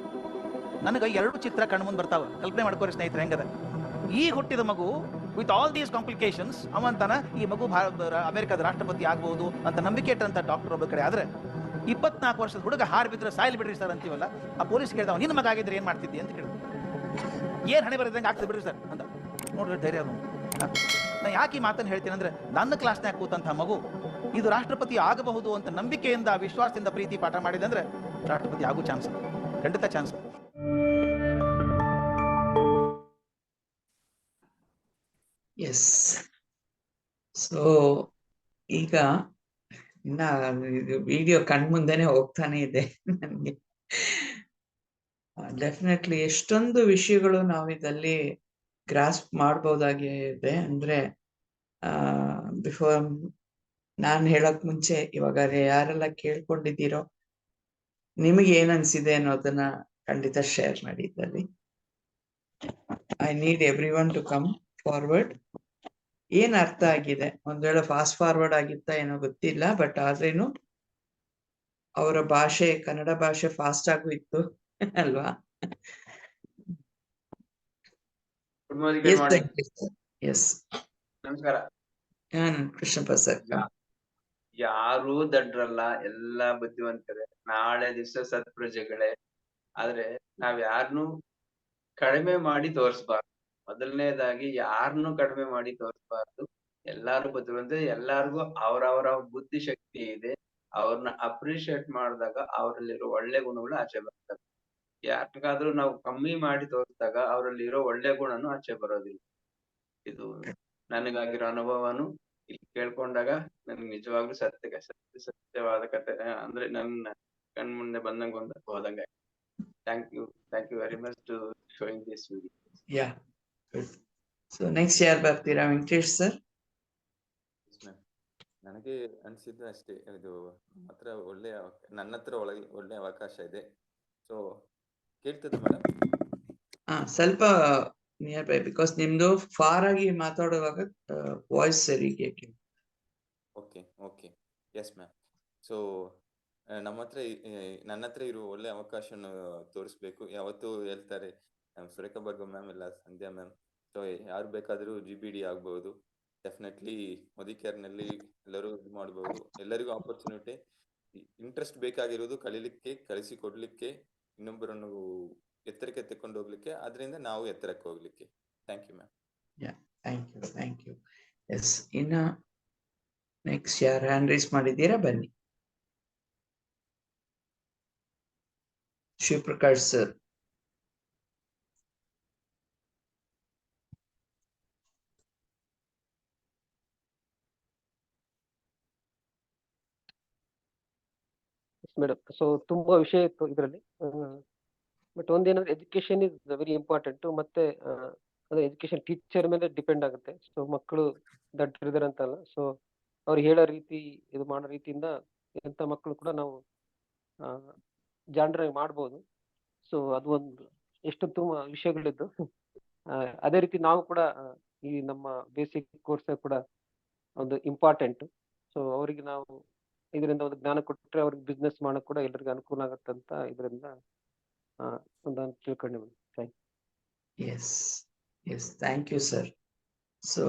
ನನಗೆ 2 ಚಿತ್ರ ಕಣ್ಣು ಮುಂದೆ ಬರ್ತಾವೆ, ಕಲ್ಪನೆ ಮಾಡ್ಕೋರಿ ಸ್ನೇಹಿತರೆ ಹೆಂಗದ. ಈಗ ಹುಟ್ಟಿದ ಮಗು ವಿತ್ ಆಲ್ ದೀಸ್ ಕಾಂಪ್ಲಿಕೇಶನ್ಸ್, ಅವಂತಾನ ಈ ಮಗು ಅಮೆರಿಕದ ರಾಷ್ಟ್ರಪತಿ ಆಗ್ಬಹುದು ಅಂತ ನಂಬಿಕೆ ಇಟ್ಟಂತ ಡಾಕ್ಟರ್ ಒಬ್ಬ ಕಡೆ. ಆದ್ರೆ 24 ವರ್ಷದ ಹುಡುಗ ಹಾರ್ ಬಿದ್ರೆ ಸಾಯಲ್ ಬಿಡ್ರಿ ಸರ್ ಅಂತೀವಲ್ಲ. ಆ ಪೊಲೀಸ್ ಕೇಳ್ದವ, ನಿನ್ನ ಮಗ ಆಗಿದ್ರೆ ಏನ್ ಮಾಡ್ತಿದ್ದಿ ಅಂತ ಕೇಳಿದ್ರು. ಏನ್ ಹಣೆ ಬರದಂಗೆ ಆಗ್ತದೆ ಬಿಡ್ರಿ ಸರ್ ಅಂತ. ನೋಡ್ರಿ ಧೈರ್ಯ ಅದು. ನಾ ಯಾಕೆ ಈ ಮಾತನ್ನು ಹೇಳ್ತೀನಿ ಅಂದ್ರೆ, ನನ್ನ ಕ್ಲಾಸ್ನಾಗ ಕೂತಂತಹ ಮಗು ಇದು ರಾಷ್ಟ್ರಪತಿ ಆಗಬಹುದು ಅಂತ ನಂಬಿಕೆಯಿಂದ, ವಿಶ್ವಾಸದಿಂದ ಪ್ರೀತಿ ಪಾಠ ಮಾಡಿದೆ ಅಂದ್ರೆ ರಾಷ್ಟ್ರಪತಿ ಆಗೋ ಚಾನ್ಸ್, ಖಂಡಿತ ಚಾನ್ಸ್. ಎಸ್. ಸೊ ಈಗ ಇನ್ನ ವಿಡಿಯೋ ಕಣ್ಮುಂದೆನೆ ಹೋಗ್ತಾನೆ ಇದೆ ನನಗೆ. ಡೆಫಿನೆಟ್ಲಿ ಎಷ್ಟೊಂದು ವಿಷಯಗಳು ನಾವು ಇದರಲ್ಲಿ ಗ್ರಾಸ್ಪ್ ಮಾಡಬಹುದಾಗಿದೆ. ಅಂದ್ರೆ ಬಿಫೋರ್ ನಾನು ಹೇಳಕ್ ಮುಂಚೆ ಇವಾಗ ಯಾರೆಲ್ಲ ಕೇಳ್ಕೊಂಡಿದ್ದೀರೋ ನಿಮಗೆ ಏನ್ ಅನ್ಸಿದೆ ಅನ್ನೋದನ್ನ ಖಂಡಿತ ಶೇರ್ ಮಾಡಿ ಇದರಲ್ಲಿ. I need everyone to come forward. ಏನ್ ಅರ್ಥ ಆಗಿದೆ, ಒಂದ್ ವೇಳೆ ಫಾಸ್ಟ್ ಫಾರ್ವರ್ಡ್ ಆಗಿತ್ತಾ ಏನೋ ಗೊತ್ತಿಲ್ಲ, ಬಟ್ ಆದ್ರೇನು ಅವರ ಭಾಷೆ, ಕನ್ನಡ ಭಾಷೆ ಫಾಸ್ಟ್ ಆಗೂ ಇತ್ತು ಅಲ್ವಾ? ಎಸ್, ನಮಸ್ಕಾರ. ಕೃಷ್ಣಪ್ಪ ಸರ್. ಯಾರೂ ದಡ್ರಲ್ಲ, ಎಲ್ಲಾ ಬುದ್ಧಿವಂತರೇ. ನಾಳೆ ದಿವಸ ಸತ್ಪ್ರಜೆಗಳೇ. ಆದ್ರೆ ನಾವ್ ಯಾರನ್ನು ಕಡಿಮೆ ಮಾಡಿ ತೋರಿಸ್ಬಾರ್ದು. ಮೊದಲನೇದಾಗಿ ಯಾರನ್ನು ಕಡಿಮೆ ಮಾಡಿ ತೋರಿಸ್ಬಾರ್ದು. ಎಲ್ಲಾರು ಬುದ್ಧಿವಂತ, ಎಲ್ಲಾರ್ಗು ಅವ್ರವರ ಬುದ್ಧಿಶಕ್ತಿ ಇದೆ. ಅವ್ರನ್ನ ಅಪ್ರಿಶಿಯೇಟ್ ಮಾಡಿದಾಗ ಅವರಲ್ಲಿರೋ ಒಳ್ಳೆ ಗುಣಗಳು ಆಚೆ ಬರ್ತವೆ. ಯಾರಿಗಾದ್ರೂ ನಾವು ಕಮ್ಮಿ ಮಾಡಿ ತೋರಿಸಿದಾಗ ಅವರಲ್ಲಿರೋ ಒಳ್ಳೆ ಗುಣನು ಆಚೆ ಬರೋದಿಲ್ಲ. ಇದು ನನಗಾಗಿರೋ ಅನುಭವನು ಇಲ್ಲಿ ಕೇಳ್ಕೊಂಡಾಗ ನನ್ಗೆ ನಿಜವಾಗ್ಲೂ ಸತ್ಯವಾದ ಕತೆ, ಅಂದ್ರೆ ನನ್ನ ಕಣ್ ಮುಂದೆ ಬಂದಂಗ ಹೋದಂಗ. Thank you very much to showing this video. Yeah, so next ಯಾರು ಬರ್ತೀರಾ? ವೆಂಕಟೇಶ್ ಸರ್. ನನಗೆ ಅನ್ಸಿದ್ದು ಅಷ್ಟೇ, ಇದು ಮಾತ್ರ ನನ್ನ ಹತ್ರ ಒಳ್ಳೆ ಅವಕಾಶ ಇದೆ. ಸೊ ಕೇಳ್ತದೆ ಮೇಡಮ್? ಸ್ವಲ್ಪ ನಿಯರ್ ಬೈ, ಬಿಕಾಸ್ ನಿಮ್ದು ಫಾರ್ ಆಗಿ ಮಾತಾಡುವಾಗ ವಾಯ್ಸ್ ಸರಿ ಕೇಳಿ. Okay yes ma'am. ಸೊ ನನ್ನ ಹತ್ರ ಇರೋ ಒಳ್ಳೆ ಅವಕಾಶನ ತೋರಿಸ್ಬೇಕು. ಯಾವತ್ತೂ ಹೇಳ್ತಾರೆ ಸುರೇಖಾ ಭಾರ್ಗವ್ ಮ್ಯಾಮ್ ಇಲ್ಲ ಸಂಧ್ಯಾ ಮ್ಯಾಮ್, ಸೊ ಯಾರು ಬೇಕಾದರೂ GBD ಆಗ್ಬಹುದು. ಡೆಫಿನೆಟ್ಲಿ ಮೋದಿಕೇರ್ನಲ್ಲಿ ಎಲ್ಲರೂ ಇದು ಮಾಡ್ಬೋದು. ಎಲ್ಲರಿಗೂ ಆಪರ್ಚುನಿಟಿ, ಇಂಟ್ರೆಸ್ಟ್ ಬೇಕಾಗಿರೋದು ಕಲೀಲಿಕ್ಕೆ, ಕಲಿಸಿಕೊಡ್ಲಿಕ್ಕೆ, ಇನ್ನೊಬ್ಬರನ್ನು ಎತ್ತರಕ್ಕೆ ತೆಕ್ಕೊಂಡು ಹೋಗ್ಲಿಕ್ಕೆ, ಅದರಿಂದ ನಾವು ಎತ್ತರಕ್ಕೆ ಹೋಗ್ಲಿಕ್ಕೆ. Thank you ma'am. Thank you. Yes, ಇನ್ನ ನೆಕ್ಸ್ಟ್ ಯಾರು ಹ್ಯಾಂಡ್ ರೈಸ್ ಮಾಡಿದ್ದೀರಾ? ಬನ್ನಿ. ಶಿವಪ್ರಕಾಶ್ ಸರ್. ಮೇಡಮ್, ಸೊ ತುಂಬಾ ವಿಷಯ ಇತ್ತು ಇದರಲ್ಲಿ. ಬಟ್ ಒಂದೇನಂದ್ರೆ ಎಜುಕೇಶನ್ ಇಸ್ ವೆರಿ ಇಂಪಾರ್ಟೆಂಟ್. ಮತ್ತೆ ಅದು ಎಜುಕೇಶನ್ ಟೀಚರ್ ಮೇಲೆ ಡಿಪೆಂಡ್ ಆಗುತ್ತೆ. ಸೊ ಮಕ್ಕಳು ದಡ್ಡರಿದ್ದಾರೆ ಅಂತಲ್ಲ, ಸೊ ಅವ್ರು ಹೇಳೋ ರೀತಿ, ಇದು ಮಾಡೋ ರೀತಿಯಿಂದ ಎಂತ ಮಕ್ಕಳು ಕೂಡ ನಾವು ಜಾಣರಾಗಿ ಮಾಡ್ಬೋದು. ಸೊ ಅದು ಒಂದು ಎಷ್ಟು ತುಂಬಾ ವಿಷಯಗಳಿದ್ದು. ಅದೇ ರೀತಿ ನಾವು ಕೂಡ ಈ ನಮ್ಮ ಬೇಸಿಕ್ ಕೋರ್ಸ್ ಕೂಡ ಒಂದು ಇಂಪಾರ್ಟೆಂಟ್. ಸೊ ಅವರಿಗೆ ನಾವು ಇದರಿಂದ ಒಂದು ಜ್ಞಾನ ಕೊಟ್ಟರೆ ಅವ್ರಿಗೆ ಬಿಸ್ನೆಸ್ ಮಾಡಕ್ ಕೂಡ ಎಲ್ಲರಿಗೂ ಅನುಕೂಲ ಆಗತ್ತಂತ ಇದರಿಂದ ಒಂದು ತಿಳ್ಕೊಂಡೆ. Thank you. Yes, thank you sir. So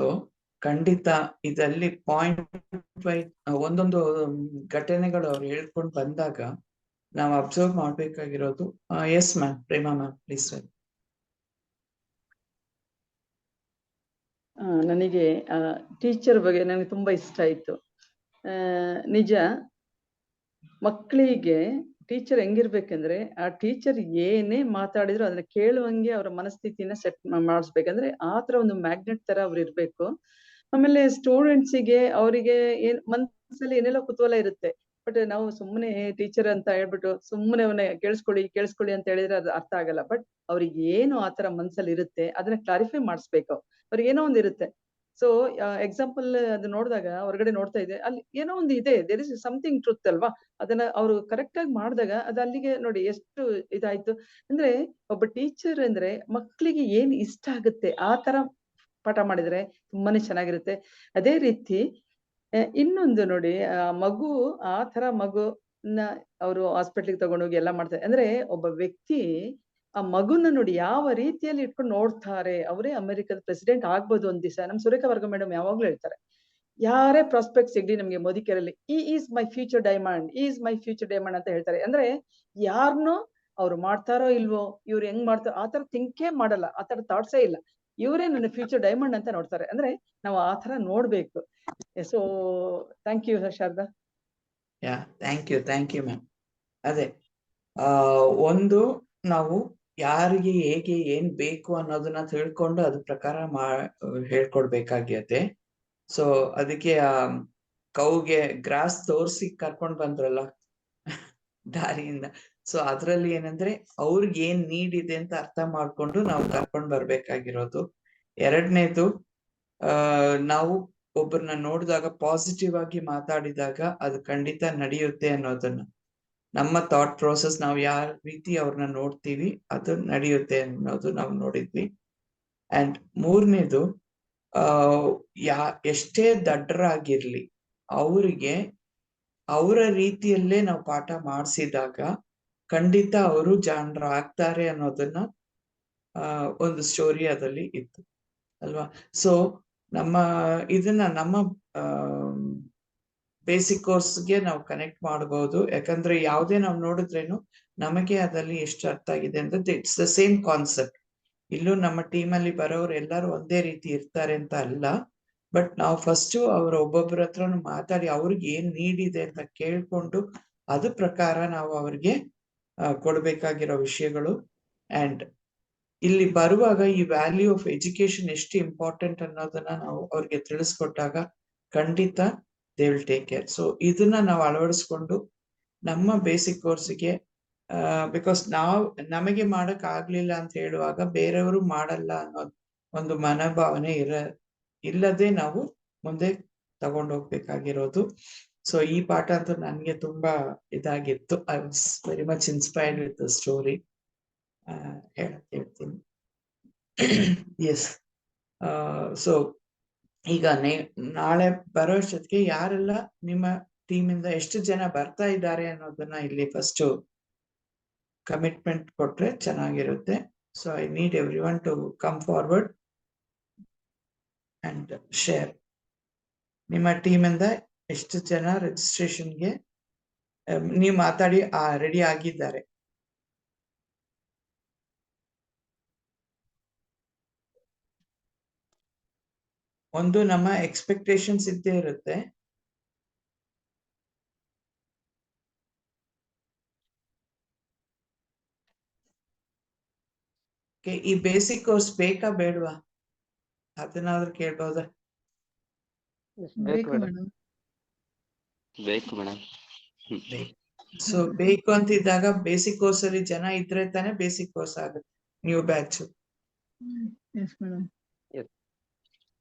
ಖಂಡಿತ ಇದರಲ್ಲಿ ಪಾಯಿಂಟ್ ಒಂದೊಂದು ಘಟನೆಗಳು ಅವ್ರು ಹೇಳ್ಕೊಂಡು ಬಂದಾಗ ನಾವು ಅಬ್ಸರ್ವ್ ಮಾಡ್ಬೇಕಾಗಿರೋದು. Yes ma'am, Prema ma'am, please sir. ನನಗೆ ಟೀಚರ್ ಬಗ್ಗೆ ನನಗೆ ತುಂಬಾ ಇಷ್ಟ ಆಯ್ತು. ನಿಜ, ಮಕ್ಕಳಿಗೆ ಟೀಚರ್ ಹೆಂಗಿರ್ಬೇಕಂದ್ರೆ ಆ ಟೀಚರ್ ಏನೇ ಮಾತಾಡಿದ್ರು ಅದನ್ನ ಕೇಳುವಂಗೆ ಅವರ ಮನಸ್ಥಿತಿನ ಸೆಟ್ ಮಾಡಿಸ್ಬೇಕಂದ್ರೆ ಆ ತರ ಒಂದು ಮ್ಯಾಗ್ನೆಟ್ ತರ ಅವ್ರು ಇರ್ಬೇಕು. ಆಮೇಲೆ ಸ್ಟೂಡೆಂಟ್ಸಿಗೆ ಅವರಿಗೆ ಮನಸ್ಸಲ್ಲಿ ಏನೆಲ್ಲ ಕುತೂಹಲ ಇರುತ್ತೆ. ಬಟ್ ನಾವು ಸುಮ್ಮನೆ ಟೀಚರ್ ಅಂತ ಹೇಳ್ಬಿಟ್ಟು ಸುಮ್ಮನೆ ಅವನ್ನ ಕೇಳಿಸ್ಕೊಳ್ಳಿ ಅಂತ ಹೇಳಿದ್ರೆ ಅದು ಅರ್ಥ ಆಗಲ್ಲ. ಬಟ್ ಅವ್ರಿಗೆ ಏನು ಆತರ ಮನ್ಸಲ್ಲಿ ಇರುತ್ತೆ ಅದನ್ನ ಕ್ಲಾರಿಫೈ ಮಾಡಿಸ್ಬೇಕು. ಅವ್ರಿಗೆ ಏನೋ ಒಂದ್ ಇರುತ್ತೆ. ಸೊ ಎಕ್ಸಾಂಪಲ್ ಅದು ನೋಡಿದಾಗ ಹೊರಗಡೆ ನೋಡ್ತಾ ಇದೆ, ಅಲ್ಲಿ ಏನೋ ಒಂದು ಇದೆ, ದೇರ್ ಇಸ್ ಸಮಥಿಂಗ್ ಟ್ರುತ್ ಅಲ್ವಾ. ಅದನ್ನ ಅವರು ಕರೆಕ್ಟ್ ಆಗಿ ಮಾಡಿದಾಗ ಅದು ಅಲ್ಲಿಗೆ ನೋಡಿ ಎಷ್ಟು ಇದಾಯ್ತು. ಅಂದ್ರೆ ಒಬ್ಬ ಟೀಚರ್ ಅಂದ್ರೆ ಮಕ್ಕಳಿಗೆ ಏನ್ ಇಷ್ಟ ಆಗುತ್ತೆ ಆ ತರ ಪಾಠ ಮಾಡಿದ್ರೆ ತುಂಬಾನೇ ಚೆನ್ನಾಗಿರುತ್ತೆ. ಅದೇ ರೀತಿ ಇನ್ನೊಂದು ನೋಡಿ, ಮಗು ಆ ತರ ಮಗುನ ಅವರು ಹಾಸ್ಪಿಟ್ಲಿಗೆ ತಗೊಂಡೋಗಿ ಎಲ್ಲ ಮಾಡ್ತಾರೆ. ಅಂದ್ರೆ ಒಬ್ಬ ವ್ಯಕ್ತಿ ಆ ಮಗುನ ನೋಡಿ ಯಾವ ರೀತಿಯಲ್ಲಿ ಇಟ್ಕೊಂಡು ನೋಡ್ತಾರೆ. ಅವರೇ ಅಮೆರಿಕದ ಪ್ರೆಸಿಡೆಂಟ್ ಆಗ್ಬೋದು ಒಂದ್ ದಿವಸ. ನಮ್ ಸುರೇಖಾ ವರ್ಗ ಮೇಡಮ್ ಯಾವಾಗ್ಲೂ ಹೇಳ್ತಾರೆ, ಯಾರೇ ಪ್ರಾಸ್ಪೆಕ್ಟ್ ಸಿಗ್ಲಿ ನಮ್ಗೆ ಮೋದಿಕೇರಲ್ಲಿ, ಈಸ್ ಮೈ ಫ್ಯೂಚರ್ ಡೈಮಂಡ್ ಅಂತ ಹೇಳ್ತಾರೆ. ಅಂದ್ರೆ ಯಾರನ್ನೋ ಅವ್ರು ಮಾಡ್ತಾರೋ ಇಲ್ವೋ, ಇವ್ರು ಹೆಂಗ್ ಮಾಡ್ತಾರೋ ಆ ತರ ಥಿಂಕೇ ಮಾಡಲ್ಲ, ಆ ತರ ಥಾಟ್ಸೇ ಇಲ್ಲ. ಇವರೇ ನನ್ನ ಫ್ಯೂಚರ್ ಡೈಮಂಡ್ ಅಂತ ನೋಡ್ತಾರೆ. ಅಂದ್ರೆ ನಾವು ಆ ತರ ನೋಡ್ಬೇಕು. So thank you Sharada. Thank you ma'am. ಅದೇ ಒಂದು ನಾವು ಯಾರಿಗೆ ಹೇಗೆ ಏನ್ ಬೇಕು ಅನ್ನೋದನ್ನ ತಿಳ್ಕೊಂಡು ಅದ್ರ ಪ್ರಕಾರ ಹೇಳ್ಕೊಡ್ಬೇಕಾಗ್ಯತೆ. ಸೊ ಅದಕ್ಕೆ ಕೌಗೆ ಗ್ರಾಸ್ ತೋರ್ಸಿ ಕರ್ಕೊಂಡ್ ಬಂದ್ರಲ್ಲ ದಾರಿಯಿಂದ. ಸೊ ಅದ್ರಲ್ಲಿ ಏನಂದ್ರೆ ಅವ್ರಿಗೆ ಏನ್ ನೀಡ್ ಇದೆ ಅಂತ ಅರ್ಥ ಮಾಡ್ಕೊಂಡು ನಾವು ಕರ್ಕೊಂಡ್ ಬರ್ಬೇಕಾಗಿರೋದು. ಎರಡನೇದು, ನಾವು ಒಬ್ಬರನ್ನ ನೋಡಿದಾಗ ಪಾಸಿಟಿವ್ ಆಗಿ ಮಾತಾಡಿದಾಗ ಅದು ಖಂಡಿತ ನಡೆಯುತ್ತೆ ಅನ್ನೋದನ್ನ, ನಮ್ಮ ಥಾಟ್ ಪ್ರೋಸೆಸ್ ನಾವು ಯಾವ ರೀತಿ ಅವ್ರನ್ನ ನೋಡ್ತೀವಿ ಅದು ನಡೆಯುತ್ತೆ ಅನ್ನೋದು ನಾವು ನೋಡಿದ್ವಿ. ಅಂಡ್ ಮೂರನೇದು, ಎಷ್ಟೇ ದಡ್ಡರಾಗಿರ್ಲಿ ಅವರಿಗೆ ಅವರ ರೀತಿಯಲ್ಲೇ ನಾವು ಪಾಠ ಮಾಡಿಸಿದಾಗ ಖಂಡಿತ ಅವರು ಜಾಣರ ಆಗ್ತಾರೆ ಅನ್ನೋದನ್ನ ಒಂದು ಸ್ಟೋರಿ ಅದಲ್ಲಿ ಇತ್ತು ಅಲ್ವಾ. ಸೊ ಇದನ್ನ ನಮ್ಮ ಬೇಸಿಕ್ ಕೋರ್ಸ್ಗೆ ನಾವು ಕನೆಕ್ಟ್ ಮಾಡಬಹುದು. ಯಾಕಂದ್ರೆ ಯಾವುದೇ ನಾವು ನೋಡಿದ್ರೇನು ನಮಗೆ ಅದಲ್ಲಿ ಎಷ್ಟು ಅರ್ಥ ಆಗಿದೆ ಅಂದ್ರೆ ಇಟ್ಸ್ ದ ಸೇಮ್ ಕಾನ್ಸೆಪ್ಟ್. ಇಲ್ಲೂ ನಮ್ಮ ಟೀಮಲ್ಲಿ ಬರೋರು ಎಲ್ಲರೂ ಒಂದೇ ರೀತಿ ಇರ್ತಾರೆ ಅಂತ ಅಲ್ಲ. ಬಟ್ ನಾವು ಫಸ್ಟ್ ಅವ್ರ ಒಬ್ಬೊಬ್ಬರ ಹತ್ರನು ಮಾತಾಡಿ ಅವ್ರಿಗೆ ಏನ್ ನೀಡ್ ಇದೆ ಅಂತ ಕೇಳ್ಕೊಂಡು ಅದ್ರ ಪ್ರಕಾರ ನಾವು ಅವ್ರಿಗೆ ಕೊಡ್ಬೇಕಾಗಿರೋ ವಿಷಯಗಳು. ಅಂಡ್ ಇಲ್ಲಿ ಬರುವಾಗ ಈ ವ್ಯಾಲ್ಯೂ ಆಫ್ ಎಜುಕೇಶನ್ ಎಷ್ಟು ಇಂಪಾರ್ಟೆಂಟ್ ಅನ್ನೋದನ್ನ ನಾವು ಅವ್ರಿಗೆ ತಿಳಿಸ್ಕೊಟ್ಟಾಗ ಖಂಡಿತ they will take care. So ಇದನ್ನ ನಾವು ಅಳವಡಿಸ್ಕೊಂಡು ನಮ್ಮ ಬೇಸಿಕ್ ಕೋರ್ಸ್ಗೆ, ಬಿಕಾಸ್ ನಮಗೆ ಮಾಡಕ್ ಆಗ್ಲಿಲ್ಲ ಅಂತ ಹೇಳುವಾಗ ಬೇರೆಯವರು ಮಾಡಲ್ಲ ಅನ್ನೋ ಒಂದು ಮನೋಭಾವನೆ ಇಲ್ಲದೆ ನಾವು ಮುಂದೆ ತಗೊಂಡೋಗ್ಬೇಕಾಗಿರೋದು. ಸೊ ಈ ಪಾಠ ಅಂತೂ ನನ್ಗೆ ತುಂಬಾ ಇದಾಗಿತ್ತು. I was very much inspired with the story. ಹೇಳ್ತೀನಿ. ಎಸ್, ಸೊ ಈಗ ನಾಳೆ ಬರೋ ಅಷ್ಟೊತ್ತಿಗೆ ಯಾರೆಲ್ಲ ನಿಮ್ಮ ಟೀಮಿಂದ ಎಷ್ಟು ಜನ ಬರ್ತಾ ಇದ್ದಾರೆ ಅನ್ನೋದನ್ನ ಇಲ್ಲಿ ಫಸ್ಟ್ ಕಮಿಟ್ಮೆಂಟ್ ಕೊಟ್ರೆ ಚೆನ್ನಾಗಿರುತ್ತೆ. So I need everyone to come forward and share. ನಿಮ್ಮ ಟೀಮಿಂದ ಎಷ್ಟು ಜನ ರಿಜಿಸ್ಟ್ರೇಷನ್ಗೆ ನೀವು ಮಾತಾಡಿ ರೆಡಿ ಆಗಿದ್ದಾರೆ? ಒಂದು ನಮ್ಮ ಎಕ್ಸ್ಪೆಕ್ಟೇಷನ್ಸ್ ಇದ್ದೇ ಇರುತ್ತೆ. ಈ ಬೇಸಿಕ್ ಕೋರ್ಸ್ ಬೇಕಾ ಬೇಡವಾ ಅದನ್ನಾದ್ರೂ ಕೇಳ್ಬೋದಾ? ಬೇಕು ಮೇಡಮ್. ಬೇಕು ಮೇಡಮ್. ಸೊ ಬೇಕು ಅಂತಿದ್ದಾಗ ಬೇಸಿಕ್ ಕೋರ್ಸ್ ಅಲ್ಲಿ ಜನ ಇದ್ರೆ ತಾನೇ ಬೇಸಿಕ್ ಕೋರ್ಸ್ ಆಗುತ್ತೆ, ನ್ಯೂ ಬ್ಯಾಚ್. Yes madam.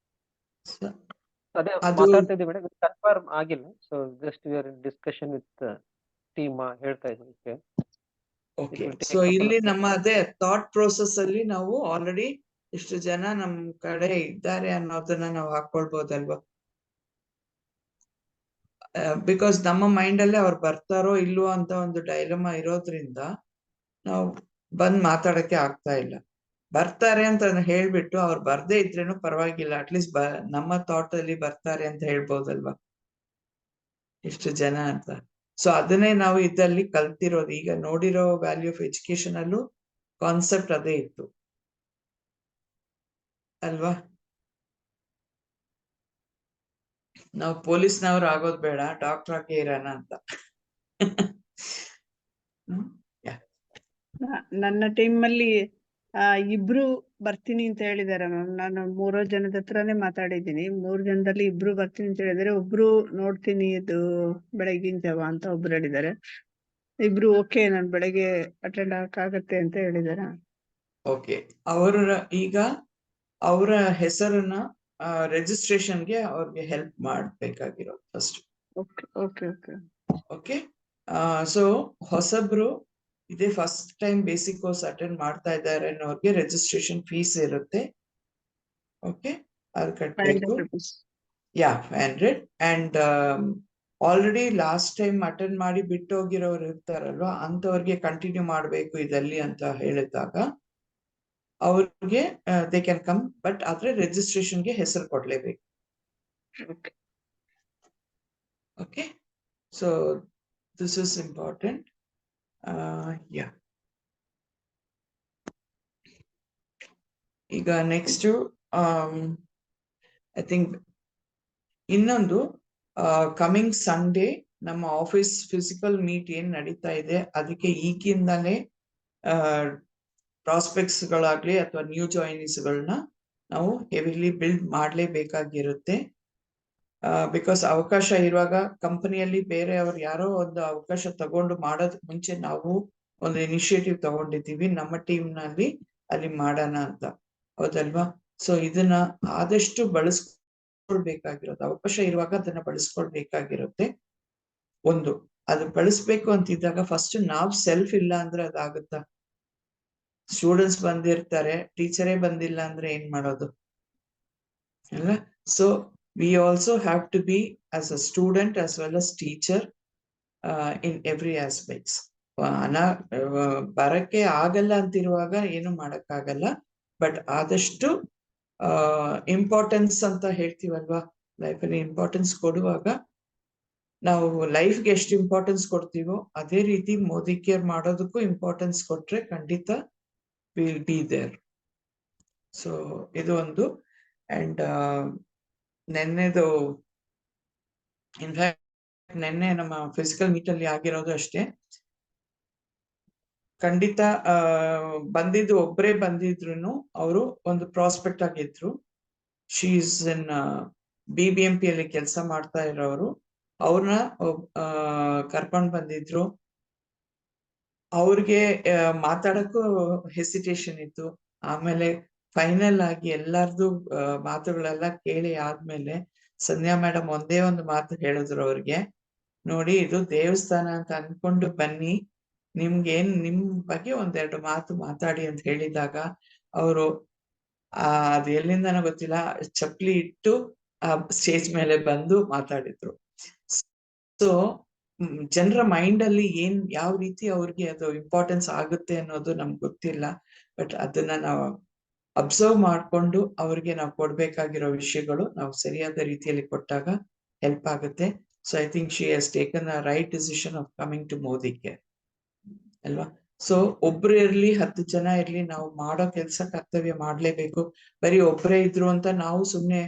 ಅದೇ ಅದು ಮಾತಾಡ್ತಾ ಇದ್ದೀವಿ ಮೇಡಮ್, ಕನ್ಫರ್ಮ್ ಆಗಿಲ್ಲ. So just we are in discussion with team ಹೇಳ್ತಾ ಇದ್ದೀವಿ. ಓಕೆ. ಸೊ ಇಲ್ಲಿ ನಮ್ಮ ಅದೇ ಥಾಟ್ ಪ್ರೋಸೆಸ್ ಅಲ್ಲಿ ನಾವು ಆಲ್ರೆಡಿ ಇಷ್ಟು ಜನ ನಮ್ ಕಡೆ ಇದ್ದಾರೆ ಅನ್ನೋದನ್ನ ನಾವು ಹಾಕೊಳ್ಬೋದಲ್ವಾ? ಬಿಕಾಸ್ ನಮ್ಮ ಮೈಂಡ್ ಅಲ್ಲೇ ಅವ್ರು ಬರ್ತಾರೋ ಇಲ್ವೋ ಅಂತ ಒಂದು ಡೈಲಮಾ ಇರೋದ್ರಿಂದ ನಾವು ಬಂದ್ ಮಾತಾಡಕ್ಕೆ ಆಗ್ತಾ ಇಲ್ಲ. ಬರ್ತಾರೆ ಅಂತ ಹೇಳ್ಬಿಟ್ಟು ಅವ್ರು ಬರ್ದೇ ಇದ್ರೇನು ಪರವಾಗಿಲ್ಲ, ಅಟ್ಲೀಸ್ಟ್ ನಮ್ಮ ಥಾಟ್ ಅಲ್ಲಿ ಬರ್ತಾರೆ ಅಂತ ಹೇಳ್ಬೋದಲ್ವಾ ಇಷ್ಟು ಜನ ಅಂತ. ಸೊ ಅದನ್ನೇ ನಾವು ಇದಲ್ಲಿ ಕಲ್ತಿರೋದು. ಈಗ ನೋಡಿರೋ ವ್ಯಾಲ್ಯೂ ಆಫ್ ಎಜುಕೇಶನ್ ಅಲ್ಲೂ ಕಾನ್ಸೆಪ್ಟ್ ಅದೇ ಇತ್ತು ಅಲ್ವಾ? ನಾವು ಪೊಲೀಸ್ನವ್ರು ಆಗೋದ್ ಬೇಡ, ಡಾಕ್ಟರ್ ಆಗಿ ಇರೋಣ ಅಂತ. ನನ್ನ ಟೀಮ್ ಅಲ್ಲಿ ಇಬ್ರು ಬರ್ತೀನಿ ಅಂತ ಹೇಳಿದಾರೆ ಮ್ಯಾಮ್. ನಾನು 3 ಜನದ ಹತ್ರನೇ ಮಾತಾಡಿದ್ದೀನಿ. 3 ಜನದಲ್ಲಿ ಇಬ್ರು ಬರ್ತೀನಿ ಅಂತ ಹೇಳಿದಾರೆ. ಒಬ್ರು ನೋಡ್ತೀನಿ ಇದು ಬೆಳಗಿನ ಜಾವ ಅಂತ ಒಬ್ರು ಹೇಳಿದ್ದಾರೆ. ಇಬ್ರು ಓಕೆ ನಾನು ಬೆಳಗ್ಗೆ ಅಟೆಂಡ್ ಆಗಕ್ಕಾಗತ್ತೆ ಅಂತ ಹೇಳಿದಾರೆ. ಓಕೆ. ಈಗ ಅವರ ಹೆಸರನ್ನ ರಿಜಿಸ್ಟ್ರೇಷನ್ಗೆ ಅವ್ರಿಗೆ ಹೆಲ್ಪ್ ಮಾಡ್ಬೇಕಾಗಿರೋದು first. Okay okay okay okay. So ಹೊಸಬ್ರು ಇದೇ first time basic course attend ಮಾಡ್ತಾ ಇದ್ದಾರೆ ಅನ್ನೋರ್ಗೆ ರಿಜಿಸ್ಟ್ರೇಷನ್ ಫೀಸ್ ಇರುತ್ತೆ. ಓಕೆ, ಅದು ಕಟ್ಟಬೇಕು. Yeah 500. And already last time attend ಮಾಡಿ ಬಿಟ್ಟು ಹೋಗಿರೋರು ಇರ್ತಾರಲ್ವಾ, ಅಂತವ್ರಿಗೆ ಕಂಟಿನ್ಯೂ ಮಾಡ್ಬೇಕು ಇದಲ್ಲಿ ಅಂತ ಹೇಳಿದಾಗ ಅವ್ರಿಗೆ ದೇ ಕ್ಯಾನ್ ಕಮ್, ಬಟ್ ಆದ್ರೆ ರಿಜಿಸ್ಟ್ರೇಷನ್ಗೆ ಹೆಸರು ಕೊಡ್ಲೇಬೇಕು. Okay, so this is important. Yeah, ಈಗ ನೆಕ್ಸ್ಟ್ ಐ ಥಿಂಕ್ ಇನ್ನೊಂದು ಕಮಿಂಗ್ ಸಂಡೇ ನಮ್ಮ ಆಫೀಸ್ ಫಿಸಿಕಲ್ ಮೀಟ್ ಏನ್ ನಡೀತಾ ಇದೆ ಅದಕ್ಕೆ ಈಗಿಂದಾನೇ ಪ್ರಾಸ್ಪೆಕ್ಟ್ಸ್ ಗಳಾಗ್ಲಿ ಅಥವಾ ನ್ಯೂ ಜಾಯಿನೀಸ್ ಗಳನ್ನ ನಾವು ಹೆವಿಲಿ ಬಿಲ್ಡ್ ಮಾಡ್ಲೇಬೇಕಾಗಿರುತ್ತೆ. ಬಿಕಾಸ್ ಅವಕಾಶ ಇರುವಾಗ ಕಂಪನಿಯಲ್ಲಿ ಬೇರೆಯವ್ರು ಯಾರೋ ಒಂದು ಅವಕಾಶ ತಗೊಂಡು ಮಾಡೋದ್ ಮುಂಚೆ ನಾವು ಒಂದು ಇನಿಷಿಯೇಟಿವ್ ತಗೊಂಡಿದ್ದೀವಿ ನಮ್ಮ ಟೀಮ್ ನಲ್ಲಿ ಅಲ್ಲಿ ಮಾಡೋಣ ಅಂತ, ಹೌದಲ್ವಾ? ಸೊ ಇದನ್ನ ಆದಷ್ಟು ಬಳಸ್ಕೊಳ್ಬೇಕಾಗಿರೋದು, ಅವಕಾಶ ಇರುವಾಗ ಅದನ್ನ ಬಳಸ್ಕೊಳ್ಬೇಕಾಗಿರುತ್ತೆ. ಒಂದು ಅದು ಬಳಸ್ಬೇಕು ಅಂತಿದ್ದಾಗ ಫಸ್ಟ್ ನಾವ್ ಸೆಲ್ಫ್ ಇಲ್ಲ ಅಂದ್ರೆ ಅದಾಗುತ್ತಾ? ಸ್ಟೂಡೆಂಟ್ಸ್ ಬಂದಿರ್ತಾರೆ, ಟೀಚರೇ ಬಂದಿಲ್ಲ ಅಂದ್ರೆ ಏನ್ ಮಾಡೋದು ಅಲ್ಲ? So we also have to be as a student as well as teacher in every aspects. ಬರಕ್ಕೆ ಆಗಲ್ಲ ಅಂತಿರುವಾಗ ಏನು ಮಾಡಕ್ಕಾಗಲ್ಲ, ಬಟ್ ಆದಷ್ಟು ಇಂಪಾರ್ಟೆನ್ಸ್ ಅಂತ ಹೇಳ್ತೀವಲ್ವಾ, ಲೈಫಲ್ಲಿ ಇಂಪಾರ್ಟೆನ್ಸ್ ಕೊಡುವಾಗ ನಾವು ಲೈಫ್ಗೆ ಎಷ್ಟು ಇಂಪಾರ್ಟೆನ್ಸ್ ಕೊಡ್ತೀವೋ ಅದೇ ರೀತಿ ಮೋದಿ ಕೇರ್ ಮಾಡೋದಕ್ಕೂ ಇಂಪಾರ್ಟೆನ್ಸ್ ಕೊಟ್ರೆ ಖಂಡಿತ ವಿಲ್ ಬಿ ದೇರ್. ಸೊ ಇದು ಒಂದು. ಅಂಡ್ ನೆನ್ನೆದು ಇನ್ಫ್ಯಾಕ್ಟ್ ನೆನ್ನೆ ನಮ್ಮ ಫಿಸಿಕಲ್ ಮೀಟ್ ಅಲ್ಲಿ ಆಗಿರೋದು ಅಷ್ಟೇ. ಖಂಡಿತ ಬಂದಿದ್ದು ಒಬ್ಬರೇ ಬಂದಿದ್ರು ಅವರು ಒಂದು ಪ್ರಾಸ್ಪೆಕ್ಟ್ ಆಗಿದ್ರು. ಶಿ ಇಸ್ ಇನ್ BBMP ಅಲ್ಲಿ ಕೆಲಸ ಮಾಡ್ತಾ ಇರೋರು. ಅವ್ರನ್ನ ಕರ್ಕೊಂಡ್ ಬಂದಿದ್ರು. ಅವ್ರಿಗೆ ಮಾತಾಡಕ್ಕೂ ಹೆಸಿಟೇಷನ್ ಇತ್ತು. ಆಮೇಲೆ ಫೈನಲ್ ಆಗಿ ಎಲ್ಲಾರ್ದು ಮಾತುಗಳೆಲ್ಲ ಕೇಳಿ ಆದ್ಮೇಲೆ ಸಂಧ್ಯಾ ಮೇಡಮ್ ಒಂದೇ ಒಂದು ಮಾತು ಹೇಳಿದ್ರು ಅವ್ರಿಗೆ, ನೋಡಿ ಇದು ದೇವಸ್ಥಾನ ಅಂತ ಅನ್ಕೊಂಡು ಬನ್ನಿ, ನಿಮ್ಗೇನ್ ನಿಮ್ ಬಗ್ಗೆ ಒಂದೆರಡು ಮಾತು ಮಾತಾಡಿ ಅಂತ ಹೇಳಿದಾಗ ಅವರು ಅದು ಎಲ್ಲಿಂದನೋ ಗೊತ್ತಿಲ್ಲ ಚಪ್ಲಿ ಇಟ್ಟು ಆ ಸ್ಟೇಜ್ ಮೇಲೆ ಬಂದು ಮಾತಾಡಿದ್ರು. ಸೊ ಜನರ ಮೈಂಡ್ ಅಲ್ಲಿ ಯಾವ ರೀತಿ ಅವ್ರಿಗೆ ಅದು ಇಂಪಾರ್ಟೆನ್ಸ್ ಆಗುತ್ತೆ ಅನ್ನೋದು ನಮ್ಗೆ ಗೊತ್ತಿಲ್ಲ, ಬಟ್ ಅದನ್ನ ನಾವು ಅಬ್ಸರ್ವ್ ಮಾಡ್ಕೊಂಡು ಅವ್ರಿಗೆ ನಾವು ಕೊಡ್ಬೇಕಾಗಿರೋ ವಿಷಯಗಳು ನಾವು ಸರಿಯಾದ ರೀತಿಯಲ್ಲಿ ಕೊಟ್ಟಾಗ ಹೆಲ್ಪ್ ಆಗುತ್ತೆ. So I think she has taken a right decision of coming to Modi care ಅಲ್ವಾ? ಸೊ ಒಬ್ರು ಇರ್ಲಿ 10 ಜನ ಇರ್ಲಿ, ನಾವು ಮಾಡೋ ಕೆಲಸ ಕರ್ತವ್ಯ ಮಾಡ್ಲೇಬೇಕು. ಬರೀ ಒಬ್ರೇ ಇದ್ರು ಅಂತ ನಾವು ಸುಮ್ನೆ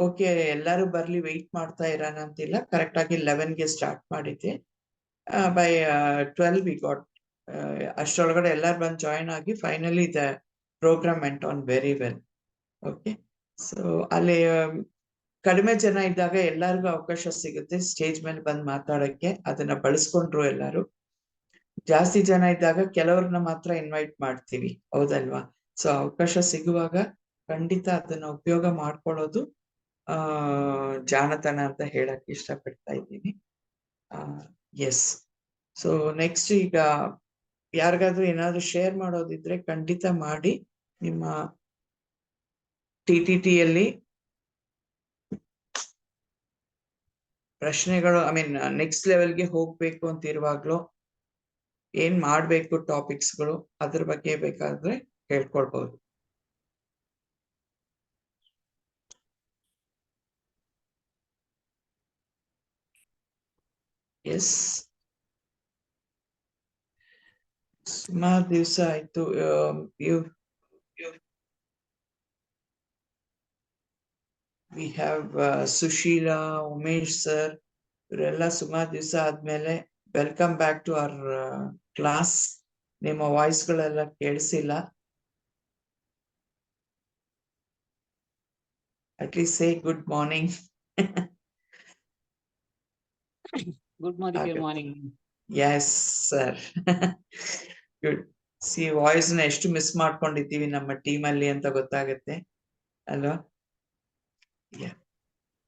ಓಕೆ ಎಲ್ಲರೂ ಬರ್ಲಿ ವೆಯ್ಟ್ ಮಾಡ್ತಾ ಇರೋಣ ಅಂತಿಲ್ಲ, ಕರೆಕ್ಟ್ ಆಗಿ 11ಗೆ ಸ್ಟಾರ್ಟ್ ಮಾಡಿದ್ದೆ. ಬೈ 12 ವಿ ಗಾಟ್, ಅಷ್ಟರೊಳಗಡೆ ಎಲ್ಲರೂ ಬಂದು ಜಾಯಿನ್ ಆಗಿ finally the program went on very well. Okay, so ಅಲ್ಲಿ ಕಡಿಮೆ ಜನ ಇದ್ದಾಗ ಎಲ್ಲರಿಗೂ ಅವಕಾಶ ಸಿಗುತ್ತೆ ಸ್ಟೇಜ್ ಮೇಲೆ ಬಂದು ಮಾತಾಡಕ್ಕೆ, ಅದನ್ನ ಬಳಸ್ಕೊಂಡ್ರು ಎಲ್ಲರೂ. ಜಾಸ್ತಿ ಜನ ಇದ್ದಾಗ ಕೆಲವ್ರನ್ನ ಮಾತ್ರ ಇನ್ವೈಟ್ ಮಾಡ್ತೀವಿ, ಹೌದಲ್ವಾ? ಸೊ ಅವಕಾಶ ಸಿಗುವಾಗ ಖಂಡಿತ ಅದನ್ನ ಉಪಯೋಗ ಮಾಡ್ಕೊಳ್ಳೋದು ಜಾಣತನ ಅಂತ ಹೇಳಕ್ ಇಷ್ಟಪಡ್ತಾ ಇದ್ದೀನಿ. ಎಸ್, ಸೊ ನೆಕ್ಸ್ಟ್ ಈಗ ಯಾರಿಗಾದ್ರೂ ಏನಾದ್ರು ಶೇರ್ ಮಾಡೋದಿದ್ರೆ ಖಂಡಿತ ಮಾಡಿ. ನಿಮ್ಮ TTTಯಲ್ಲಿ ಪ್ರಶ್ನೆಗಳು, ಐ ಮೀನ್ ನೆಕ್ಸ್ಟ್ ಲೆವೆಲ್ಗೆ ಹೋಗ್ಬೇಕು ಅಂತ ಇರುವಾಗ್ಲೂ ಏನ್ ಮಾಡ್ಬೇಕು ಟಾಪಿಕ್ಸ್ಗಳು, ಅದ್ರ ಬಗ್ಗೆ ಬೇಕಾದ್ರೆ ಹೇಳ್ಕೊಳ್ಬಹುದು. ಎಸ್, ಸುಮಾರು ದಿವಸ ಆಯ್ತು. We have Sushila, Umesh sir, ಇವರೆಲ್ಲ ಸುಮಾರು ದಿವಸ ಆದ್ಮೇಲೆ welcome back to our class. ನಿಮ್ಮ ವಾಯ್ಸ್ಗಳೆಲ್ಲ ಕೇಳಿಸಿಲ್ಲ. At least say good morning. Good morning. Yes sir, good. See voice ನ ಎಷ್ಟು ಮಿಸ್ ಮಾಡ್ಕೊಂಡಿದ್ದೀವಿ ನಮ್ಮ ಟೀಮ್ ಅಲ್ಲಿ ಅಂತ ಗೊತ್ತಾಗುತ್ತೆ ಅಲ್ವಾ?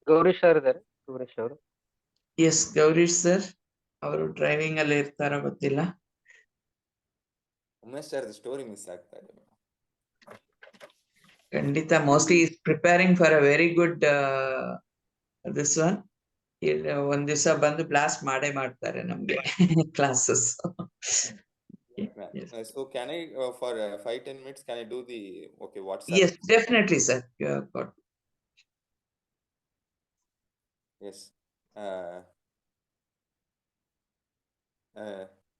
ಗೌರೀಶ್ ಸರ್ ಇದ್ದಾರೆ, ಗೌರೀಶ್ ಅವರು. ಎಸ್, ಗೌರೀಶ್ ಸರ್ ಅವರು ಡ್ರೈವಿಂಗ್ ಅಲ್ಲಿ ಇರ್ತಾರೋ ಗೊತ್ತಿಲ್ಲ. ಉಮೇಶ್ ಸರ್ ಸ್ಟೋರಿ ಮಿಸ್ ಆಗ್ತಾ ಇದೆ. ಖಂಡಿತ mostly is preparing for a very good this one. ಒಂದ್ ದಿವಸ ಬಂದು ಬ್ಲಾಸ್ಟ್ ಮಾಡೇ ಮಾಡ್ತಾರೆ ನಮ್ಗೆ classes. So can I for 5-10 minutes can I do the WhatsApp? Yes, definitely sir. Got. Yes.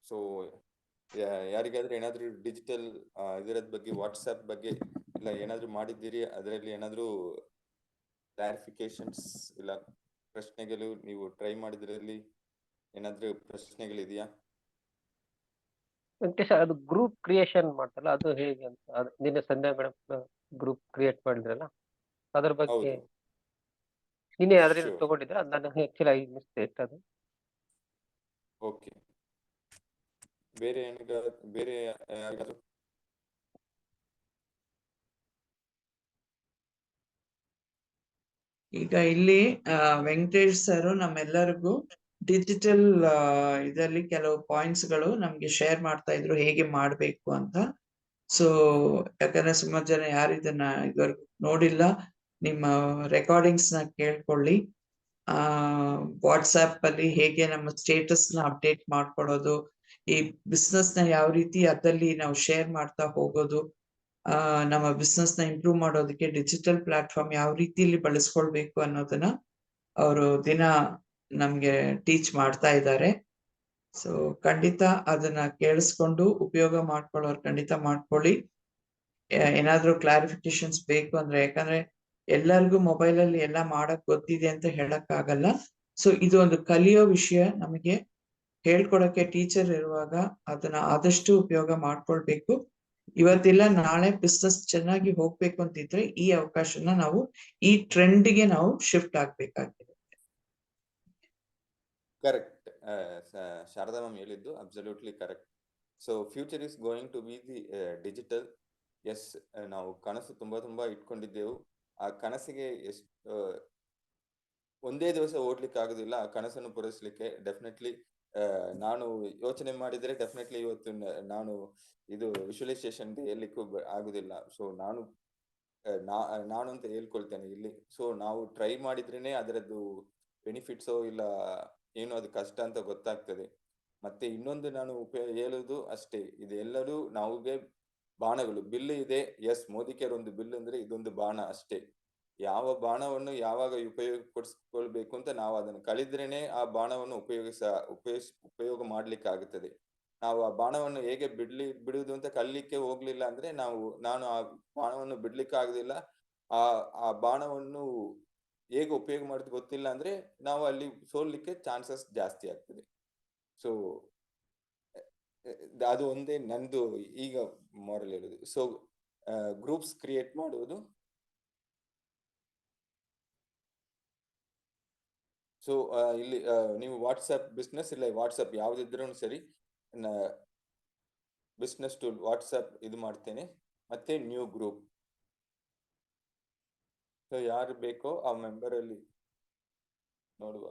So ಯಾರಿಗಾದ್ರೂ ಏನಾದ್ರೂ ಡಿಜಿಟಲ್ ಇದರದ ಬಗ್ಗೆ ವಾಟ್ಸ್ಆಪ್ ಬಗ್ಗೆ ಇಲ್ಲ ಏನಾದ್ರೂ ಮಾಡಿದ್ದೀರಿ, ಅದರಲ್ಲಿ ಏನಾದ್ರೂ ಕ್ಲಾರಿಫಿಕೇಶನ್ಸ್ ಇಲ್ಲ ಪ್ರಶ್ನೆಗಳು ನೀವು ಟ್ರೈ ಮಾಡಿದ್ರಲ್ಲಿ ಏನಾದ್ರೂ ಪ್ರಶ್ನೆಗಳಿದೆಯಾ? ವೆಂಕಟೇಶ್, ಅದು ಗ್ರೂಪ್ ಕ್ರಿಯೇಷನ್ ಮಾಡ್ತಲ್ಲ, ಅದು ಹೇಗೆ ಅಂತ? ಅದು ನಿನ್ನೆ ಸಂಧ್ಯಾ ಮೇಡಮ್ ಗ್ರೂಪ್ ಕ್ರಿಯೇಟ್ ಮಾಡಿದ್ರಲ್ಲ, ಅದ್ರ ಬಗ್ಗೆ ನಿನ್ನೆ ಅದರಿಂದ ತಗೊಂಡಿದ್ರೆ ನಾನು ಆಕ್ಚುಲಿ ಐ ಮಿಸ್ಟೇಕ್ ಅದು. ಓಕೆ, ಬೇರೆ ಬೇರೆ ಯಾರಿಗಾದ್ರೂ? ಈಗ ಇಲ್ಲಿ ವೆಂಕಟೇಶ್ ಸರ್ ನಮ್ಮೆಲ್ಲರಿಗೂ ಡಿಜಿಟಲ್ ಇದರಲ್ಲಿ ಕೆಲವು ಪಾಯಿಂಟ್ಸ್ ಗಳು ನಮ್ಗೆ ಶೇರ್ ಮಾಡ್ತಾ ಇದ್ರು, ಹೇಗೆ ಮಾಡ್ಬೇಕು ಅಂತ. ಸೊ ಯಾಕಂದ್ರೆ ಸುಮಾರು ಜನ ಯಾರು ಇದನ್ನ ಇದುವರೆಗೂ ನೋಡಿಲ್ಲ, ನಿಮ್ಮ ರೆಕಾರ್ಡಿಂಗ್ಸ್ ನ ಕೇಳ್ಕೊಳ್ಳಿ. ವಾಟ್ಸ್ಆಪ್ ಅಲ್ಲಿ ಹೇಗೆ ನಮ್ಮ ಸ್ಟೇಟಸ್ ನ ಅಪ್ಡೇಟ್ ಮಾಡ್ಕೊಳ್ಳೋದು, ಈ ಬಿಸ್ನೆಸ್ ನ ಯಾವ ರೀತಿ ಅದಲ್ಲಿ ನಾವು ಶೇರ್ ಮಾಡ್ತಾ ಹೋಗೋದು, ನಮ್ಮ ಬಿಸ್ನೆಸ್ ನ ಇಂಪ್ರೂವ್ ಮಾಡೋದಕ್ಕೆ ಡಿಜಿಟಲ್ ಪ್ಲಾಟ್ಫಾರ್ಮ್ ಯಾವ ರೀತಿಯಲ್ಲಿ ಬಳಸ್ಕೊಳ್ಬೇಕು ಅನ್ನೋದನ್ನ ಅವರು ದಿನ ನಮ್ಗೆ ಟೀಚ್ ಮಾಡ್ತಾ ಇದ್ದಾರೆ. ಸೊ ಖಂಡಿತ ಅದನ್ನ ಕೇಳಿಸ್ಕೊಂಡು ಉಪಯೋಗ ಮಾಡ್ಕೊಳ್ಳೋರು ಖಂಡಿತ ಮಾಡ್ಕೊಳ್ಳಿ. ಏನಾದ್ರೂ ಕ್ಲಾರಿಫಿಕೇಶನ್ಸ್ ಬೇಕು ಅಂದ್ರೆ, ಯಾಕಂದ್ರೆ ಎಲ್ಲರಿಗೂ ಮೊಬೈಲ್ ಅಲ್ಲಿ ಎಲ್ಲ ಮಾಡಕ್ ಗೊತ್ತಿದೆ ಅಂತ ಹೇಳಕ್ ಆಗಲ್ಲ. ಸೊ ಇದು ಒಂದು ಕಲಿಯೋ ವಿಷಯ, ನಮಗೆ ಹೇಳ್ಕೊಡಕ್ಕೆ ಟೀಚರ್ ಇರುವಾಗ ಅದನ್ನ ಆದಷ್ಟು ಉಪಯೋಗ ಮಾಡ್ಕೊಳ್ಬೇಕು. ಇವತ್ತಿಲ್ಲ ನಾಳೆ ಬಿಸ್ನೆಸ್ ಚೆನ್ನಾಗಿ ಹೋಗ್ಬೇಕು ಅಂತಿದ್ರೆ ಈ ಅವಕಾಶನ ನಾವು ಈ ಟ್ರೆಂಡ್ಗೆ ನಾವು ಶಿಫ್ಟ್ ಆಗ್ಬೇಕಾಗಿದೆ. ಕರೆಕ್ಟ್, ಶಾರದಾ ಮ್ಯಾಮ್ ಹೇಳಿದ್ದು absolutely correct. So future is going to be the digital. Yes, ನಾವು ಕನಸು ತುಂಬಾ ಇಟ್ಕೊಂಡಿದ್ದೆವು. ಆ ಕನಸಿಗೆ ಒಂದೇ ದಿವಸ ಓಡ್ಲಿಕ್ಕೆ ಆಗುದಿಲ್ಲ. ಆ ಕನಸನ್ನು ಪೂರೈಸಲಿಕ್ಕೆ ಡೆಫಿನೆಟ್ಲಿ ನಾನು ಯೋಚನೆ ಮಾಡಿದ್ರೆ ಡೆಫಿನೆಟ್ಲಿ ಇವತ್ತು ನಾನು ಇದು ವಿಜುವಲೈಸೇಷನ್ಗೆ ಹೇಳಲಿಕ್ಕೂ ಆಗುದಿಲ್ಲ. ಸೊ ನಾನು ಅಂತ ಹೇಳ್ಕೊಳ್ತೇನೆ ಇಲ್ಲಿ. ಸೊ ನಾವು ಟ್ರೈ ಮಾಡಿದ್ರೇನೆ ಅದರದ್ದು ಬೆನಿಫಿಟ್ಸೋ ಇಲ್ಲ ಏನು ಅದು ಕಷ್ಟ ಅಂತ ಗೊತ್ತಾಗ್ತದೆ. ಮತ್ತೆ ಇನ್ನೊಂದು ನಾನು ಹೇಳುದು ಅಷ್ಟೇ, ಇದೆಲ್ಲರೂ ನಾವುಗೆ ಬಾಣಗಳು, ಬಿಲ್ ಇದೆ. ಎಸ್, ಮೋದಿಕೇರ್ ಒಂದು ಬಿಲ್ ಅಂದ್ರೆ ಇದೊಂದು ಬಾಣ ಅಷ್ಟೇ. ಯಾವ ಬಾಣವನ್ನು ಯಾವಾಗ ಉಪಯೋಗಪಡಿಸ್ಕೊಳ್ಬೇಕು ಅಂತ ನಾವು ಅದನ್ನು ಕಲಿದ್ರೇನೆ ಆ ಬಾಣವನ್ನು ಉಪಯೋಗ ಮಾಡ್ಲಿಕ್ಕೆ ಆಗುತ್ತದೆ. ನಾವು ಆ ಬಾಣವನ್ನು ಹೇಗೆ ಬಿಡುವುದು ಅಂತ ಕಲಿಲಿಕ್ಕೆ ಹೋಗ್ಲಿಲ್ಲ ಅಂದ್ರೆ ನಾನು ಆ ಬಾಣವನ್ನು ಬಿಡ್ಲಿಕ್ಕೆ ಆಗುದಿಲ್ಲ. ಆ ಬಾಣವನ್ನು ಹೇಗೆ ಉಪಯೋಗ ಮಾಡೋದು ಗೊತ್ತಿಲ್ಲ ಅಂದ್ರೆ ನಾವು ಅಲ್ಲಿ ಸೋಲ್ಲಿಕ್ಕೆ ಚಾನ್ಸಸ್ ಜಾಸ್ತಿ ಆಗ್ತದೆ. ಸೊ ಅದು ಒಂದೇ ನಂದು ಈಗ ಮಾರಲ್ ಹೇಳುದು. ಸೊ ಗ್ರೂಪ್ಸ್ ಕ್ರಿಯೇಟ್ ಮಾಡುವುದು. ಸೊ ಇಲ್ಲಿ ನೀವು ವಾಟ್ಸಪ್ ಬಿಸ್ನೆಸ್ ಇಲ್ಲ ವಾಟ್ಸಪ್ ಯಾವ್ದಿದ್ರೂ ಸರಿ, ಬಿಸ್ನೆಸ್ ಟೂಲ್ ವಾಟ್ಸಪ್ ಇದು ಮಾಡ್ತೇನೆ, ಮತ್ತೆ ನ್ಯೂ ಗ್ರೂಪ್. ಸೊ ಯಾರು ಬೇಕೋ ಆ ಮೆಂಬರ್ ಅಲ್ಲಿ ನೋಡುವ.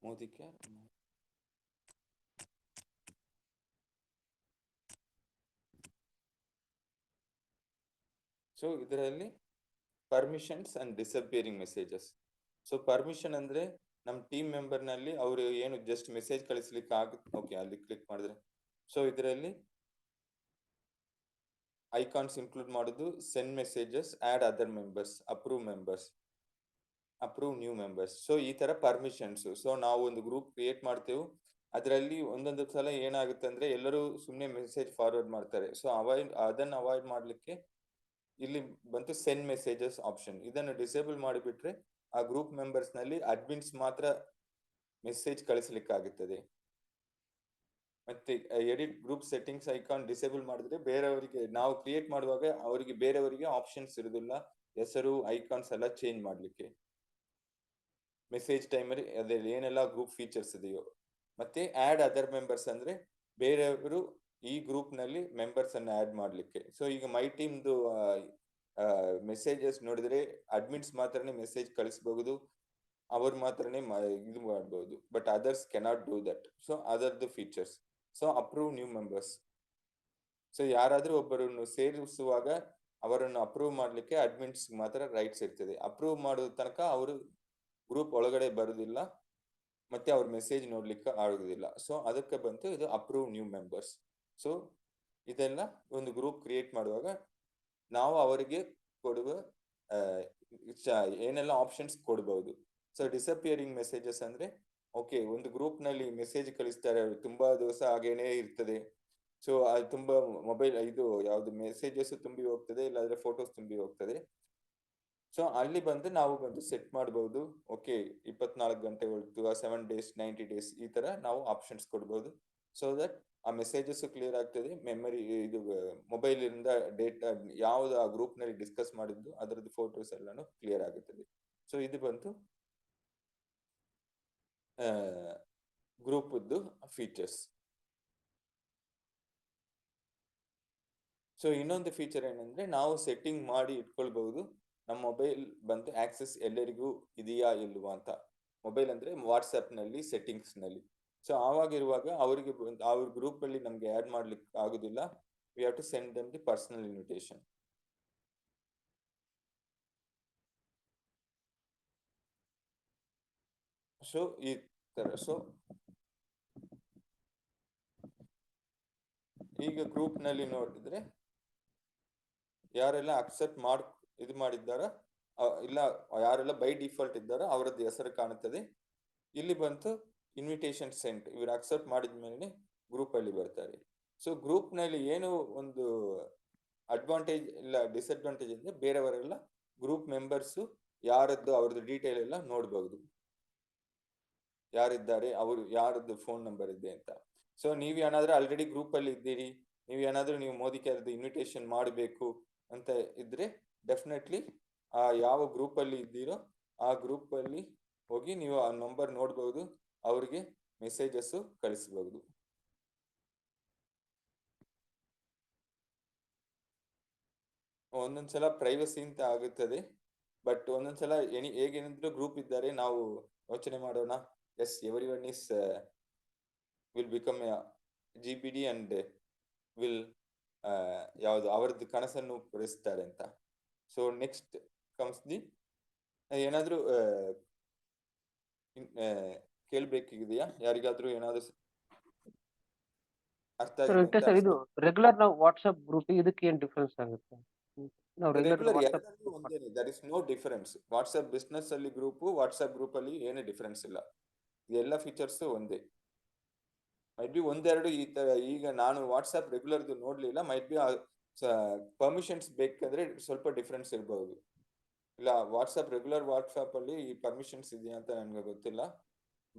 ಮೋದಿ ಕ್ಯಾರ್. ಸೊ ಇದರಲ್ಲಿ permissions and disappearing messages. So permission ಅಂದ್ರೆ ನಮ್ಮ ಟೀಮ್ ಮೆಂಬರ್ ನಲ್ಲಿ ಅವರು ಏನು ಜಸ್ಟ್ ಮೆಸೇಜ್ ಕಳಿಸ್ಲಿಕ್ಕೆ ಆಗುತ್ತೆ, ಓಕೆ ಅಲ್ಲಿ ಕ್ಲಿಕ್ ಮಾಡಿದ್ರೆ. ಸೊ ಇದರಲ್ಲಿ ಐಕಾನ್ಸ್ ಇನ್ಕ್ಲೂಡ್ ಮಾಡೋದು, send messages, add other members, approve members, approve new members. So ಈ ತರ ಪರ್ಮಿಷನ್ಸ್. ಸೊ ನಾವು ಒಂದು ಗ್ರೂಪ್ ಕ್ರಿಯೇಟ್ ಮಾಡ್ತೇವೆ, ಅದರಲ್ಲಿ ಒಂದೊಂದು ಸಲ ಏನಾಗುತ್ತೆ ಅಂದ್ರೆ ಎಲ್ಲರೂ ಸುಮ್ಮನೆ ಮೆಸೇಜ್ ಫಾರ್ವರ್ಡ್ ಮಾಡ್ತಾರೆ. ಸೊ ಅದನ್ನು ಅವಾಯ್ಡ್ ಮಾಡ್ಲಿಕ್ಕೆ ಇಲ್ಲಿ ಬಂತು ಸೆಂಡ್ ಮೆಸೇಜಸ್ ಆಪ್ಷನ್. ಇದನ್ನು ಡಿಸೇಬಲ್ ಮಾಡಿಬಿಟ್ರೆ ಆ ಗ್ರೂಪ್ ಮೆಂಬರ್ಸ್ ನಲ್ಲಿ ಅಡ್ಮಿನ್ಸ್ ಮಾತ್ರ ಮೆಸೇಜ್ ಕಳಿಸ್ಲಿಕ್ಕಾಗುತ್ತದೆ. ಮತ್ತೆ edit group settings icon disable ಮಾಡಿದ್ರೆ ಬೇರೆಯವರಿಗೆ, ನಾವು ಕ್ರಿಯೇಟ್ ಮಾಡುವಾಗ ಅವರಿಗೆ ಬೇರೆಯವರಿಗೆ ಆಪ್ಷನ್ಸ್ ಇರುವುದಿಲ್ಲ, ಹೆಸರು ಐಕಾನ್ಸ್ ಎಲ್ಲ ಚೇಂಜ್ ಮಾಡ್ಲಿಕ್ಕೆ. ಮೆಸೇಜ್ ಟೈಮಲ್ಲಿ ಅದ್ರಲ್ಲಿ ಏನೆಲ್ಲ ಗ್ರೂಪ್ ಫೀಚರ್ಸ್ ಇದೆಯೋ. ಮತ್ತೆ ಆಡ್ ಅದರ್ ಮೆಂಬರ್ಸ್ ಅಂದ್ರೆ ಬೇರೆಯವರು ಈ ಗ್ರೂಪ್ ನಲ್ಲಿ ಮೆಂಬರ್ಸ್ ಅನ್ನು ಆಡ್ ಮಾಡ್ಲಿಕ್ಕೆ. ಸೊ ಈಗ ಮೈ ಟೀಮ್ದು ಮೆಸೇಜಸ್ ನೋಡಿದ್ರೆ ಅಡ್ಮಿನ್ಸ್ ಮಾತ್ರನೇ ಮೆಸೇಜ್ ಕಳಿಸಬಹುದು, ಅವ್ರು ಮಾತ್ರನೇ ಇದು ಮಾಡಬಹುದು, but others cannot do that. So ಅದರ್ದು features. So approve new members. So ಯಾರಾದ್ರೂ ಒಬ್ಬರನ್ನು ಸೇರಿಸುವಾಗ ಅವರನ್ನು ಅಪ್ರೂವ್ ಮಾಡ್ಲಿಕ್ಕೆ ಅಡ್ಮಿನ್ಸ್ ಮಾತ್ರ ರೈಟ್ಸ್ ಇರ್ತದೆ. ಅಪ್ರೂವ್ ಮಾಡೋ ತನಕ ಅವರು ಗ್ರೂಪ್ ಒಳಗಡೆ ಬರುದಿಲ್ಲ, ಮತ್ತೆ ಅವ್ರ ಮೆಸೇಜ್ ನೋಡ್ಲಿಕ್ಕೆ ಆಗುದಿಲ್ಲ. ಸೊ ಅದಕ್ಕೆ ಬಂತು ಇದು ಅಪ್ರೂವ್ ನ್ಯೂ ಮೆಂಬರ್ಸ್. ಸೊ ಇದೆಲ್ಲ ಒಂದು ಗ್ರೂಪ್ ಕ್ರಿಯೇಟ್ ಮಾಡುವಾಗ ನಾವು ಅವರಿಗೆ ಕೊಡುವ ಏನೆಲ್ಲ ಆಪ್ಷನ್ಸ್ ಕೊಡಬಹುದು. ಸೊ ಡಿಸಪಿಯರಿಂಗ್ ಮೆಸೇಜಸ್ ಅಂದ್ರೆ ಓಕೆ, ಒಂದು ಗ್ರೂಪ್ ನಲ್ಲಿ ಮೆಸೇಜ್ ಕಳಿಸ್ತಾರೆ, ತುಂಬಾ ದಿವಸ ಹಾಗೇನೆ ಇರ್ತದೆ. ಸೊ ಅದು ತುಂಬಾ ಮೊಬೈಲ್ ಇದು ಯಾವ್ದು ಮೆಸೇಜಸ್ ತುಂಬಿ ಹೋಗ್ತದೆ, ಇಲ್ಲಾಂದ್ರೆ ಫೋಟೋಸ್ ತುಂಬಿ ಹೋಗ್ತದೆ. ಸೊ ಅಲ್ಲಿ ಬಂದು ನಾವು ಬಂದು ಸೆಟ್ ಮಾಡಬಹುದು. ಓಕೆ 24 ಗಂಟೆ ಹೊರತು 7 days 90 days ಈ ತರ ನಾವು ಆಪ್ಷನ್ಸ್ ಕೊಡ್ಬೋದು. ಸೊ ದಟ್ ಆ ಮೆಸೇಜಸ್ ಕ್ಲಿಯರ್ ಆಗ್ತದೆ, ಮೆಮರಿ ಇದು ಮೊಬೈಲ್ ಇಂದ ಡೇಟಾ ಯಾವ್ದು ಆ ಗ್ರೂಪ್ ನಲ್ಲಿ ಡಿಸ್ಕಸ್ ಮಾಡಿದ್ದು ಅದರದ್ದು ಫೋಟೋಸ್ ಎಲ್ಲಾನು ಕ್ಲಿಯರ್ ಆಗುತ್ತದೆ. ಸೊ ಇದು ಬಂತು ಗ್ರೂಪ್ ಫೀಚರ್ಸ್. ಸೊ ಇನ್ನೊಂದು ಫೀಚರ್ ಏನಂದ್ರೆ ನಾವು ಸೆಟ್ಟಿಂಗ್ ಮಾಡಿ ಇಟ್ಕೊಳ್ಬಹುದು, ನಮ್ಮ ಮೊಬೈಲ್ ಬಂದು ಆಕ್ಸೆಸ್ ಎಲ್ಲರಿಗೂ ಇದೆಯಾ ಇಲ್ವಾ ಅಂತ. ಮೊಬೈಲ್ ಅಂದ್ರೆ ವಾಟ್ಸ್ಆಪ್ ನಲ್ಲಿ ಸೆಟ್ಟಿಂಗ್ಸ್ ನಲ್ಲಿ. ಸೊ ಆವಾಗಿರುವಾಗ ಅವರಿಗೆ ಅವ್ರ ಗ್ರೂಪ್ ಅಲ್ಲಿ ನಮ್ಗೆ ಆಡ್ ಮಾಡ್ಲಿಕ್ಕೆ ಆಗುದಿಲ್ಲ. We have to send them the personal invitation. So ಈ ತರ. ಸೊ ಈಗ ಗ್ರೂಪ್ ನಲ್ಲಿ ನೋಡಿದ್ರೆ ಯಾರೆಲ್ಲ ಅಕ್ಸೆಪ್ಟ್ ಇದು ಮಾಡಿದ್ದಾರ ಇಲ್ಲ, ಯಾರೆಲ್ಲ ಬೈ ಡಿಫಾಲ್ಟ್ ಇದ್ದಾರೋ ಅವರದ್ದು ಹೆಸರು ಕಾಣುತ್ತದೆ. ಇಲ್ಲಿ ಬಂತು ಇನ್ವಿಟೇಷನ್ ಸೆಂಟ್, ಇವರು ಅಕ್ಸೆಪ್ಟ್ ಮಾಡಿದ್ಮೇಲೆ ಗ್ರೂಪ್ ಅಲ್ಲಿ ಬರ್ತಾರೆ. ಸೊ ಗ್ರೂಪ್ ನಲ್ಲಿ ಏನು ಒಂದು ಅಡ್ವಾಂಟೇಜ್ ಇಲ್ಲ ಡಿಸ್ಅಡ್ವಾಂಟೇಜ್ ಅಂದ್ರೆ ಬೇರೆಯವರೆಲ್ಲ ಗ್ರೂಪ್ ಮೆಂಬರ್ಸ್ ಯಾರದ್ದು ಅವ್ರದ್ದು ಡೀಟೇಲ್ ಎಲ್ಲ ನೋಡ್ಬಹುದು, ಯಾರಿದ್ದಾರೆ, ಅವರು ಯಾರದ್ದು ಫೋನ್ ನಂಬರ್ ಇದೆ ಅಂತ. ಸೊ ನೀವ್ ಏನಾದ್ರೂ ಆಲ್ರೆಡಿ ಗ್ರೂಪ್ ಅಲ್ಲಿ ಇದ್ದೀರಿ, ನೀವು ಮೋದಿ ಕೇರ್ದು ಇನ್ವಿಟೇಷನ್ ಮಾಡಬೇಕು ಅಂತ ಇದ್ರೆ ಡೆಫಿನೆಟ್ಲಿ ಆ ಯಾವ ಗ್ರೂಪ್ ಅಲ್ಲಿ ಇದ್ದೀರೋ ಆ ಗ್ರೂಪ್ ಅಲ್ಲಿ ಹೋಗಿ ನೀವು ಆ ನಂಬರ್ ನೋಡ್ಬಹುದು, ಅವ್ರಿಗೆ ಮೆಸೇಜಸ್ ಕಳಿಸಬಹುದು. ಒಂದೊಂದ್ಸಲ ಪ್ರೈವಸಿ ಅಂತ ಆಗುತ್ತದೆ. ಬಟ್ ಒಂದೊಂದ್ಸಲ ಹೇಗೇನಿದ್ರು ಗ್ರೂಪ್ ಇದ್ದಾರೆ, ನಾವು ಯೋಚನೆ ಮಾಡೋಣ, yes everyone is will become GBD and will ಯಾವುದು ಅವರದ್ದು ಕನಸನ್ನು ಪೂರೈಸ್ತಾರೆ ಅಂತ. ಸೊ ನೆಕ್ಸ್ಟ್ ಕಮ್ಸ್ ದಿ ಏನಾದ್ರೂ ಕೇಳ್ಬೇಕಿದೆಯಾ ಯಾರಿಗಾದ್ರೂ ಏನಾದ್ರು ಅರ್ಥ ಸರ್ ಆಗಿದೆ ಅಂತ ವೆಂಕಟೇಶ್ ಸರ್, ಇದು ರೆಗ್ಯುಲರ್ ನಾವು ವಾಟ್ಸ್ಆಪ್ ಗ್ರೂಪ್ ಇದಕ್ಕೆ ಏನ್ ಡಿಫ್ರೆನ್ಸ್ ಆಗುತ್ತೆ? ನಾವು ರೆಗ್ಯುಲರ್ ರೆಗ್ಯುಲರ್ ವಾಟ್ಸ್ಆಪ್ ಎರಡಲ್ಲೂ ಒಂದೇನೆ, there is no difference. WhatsApp business ಅಲ್ಲಿ ಗ್ರೂಪ್, ವಾಟ್ಸ್ಆಪ್ ಗ್ರೂಪ್ ಅಲ್ಲಿ ಏನೇ ಡಿಫರೆನ್ಸ್ ಇಲ್ಲ, ಎಲ್ಲ ಫೀಚರ್ಸ್ ಒಂದೇ. ಮೈಟ್ ಬಿ ಒಂದೆರಡು ಈ ತರ, ಈಗ ನಾನು ವಾಟ್ಸ್ಆಪ್ ರೆಗ್ಯುಲರ್ದು ನೋಡ್ಲಿಲ್ಲ, ಮೈಟ್ ಬಿ ಪರ್ಮಿಷನ್ಸ್ ಬೇಕಂದ್ರೆ ಸ್ವಲ್ಪ ಡಿಫ್ರೆನ್ಸ್ ಇರಬಹುದು. ಇಲ್ಲ ವಾಟ್ಸ್ಆಪ್ ರೆಗ್ಯುಲರ್ ವಾಟ್ಸ್ಆಪ್ ಅಲ್ಲಿ ಈ ಪರ್ಮಿಷನ್ಸ್ ಇದೆಯಾ ಅಂತ ನನ್ಗೆ ಗೊತ್ತಿಲ್ಲ,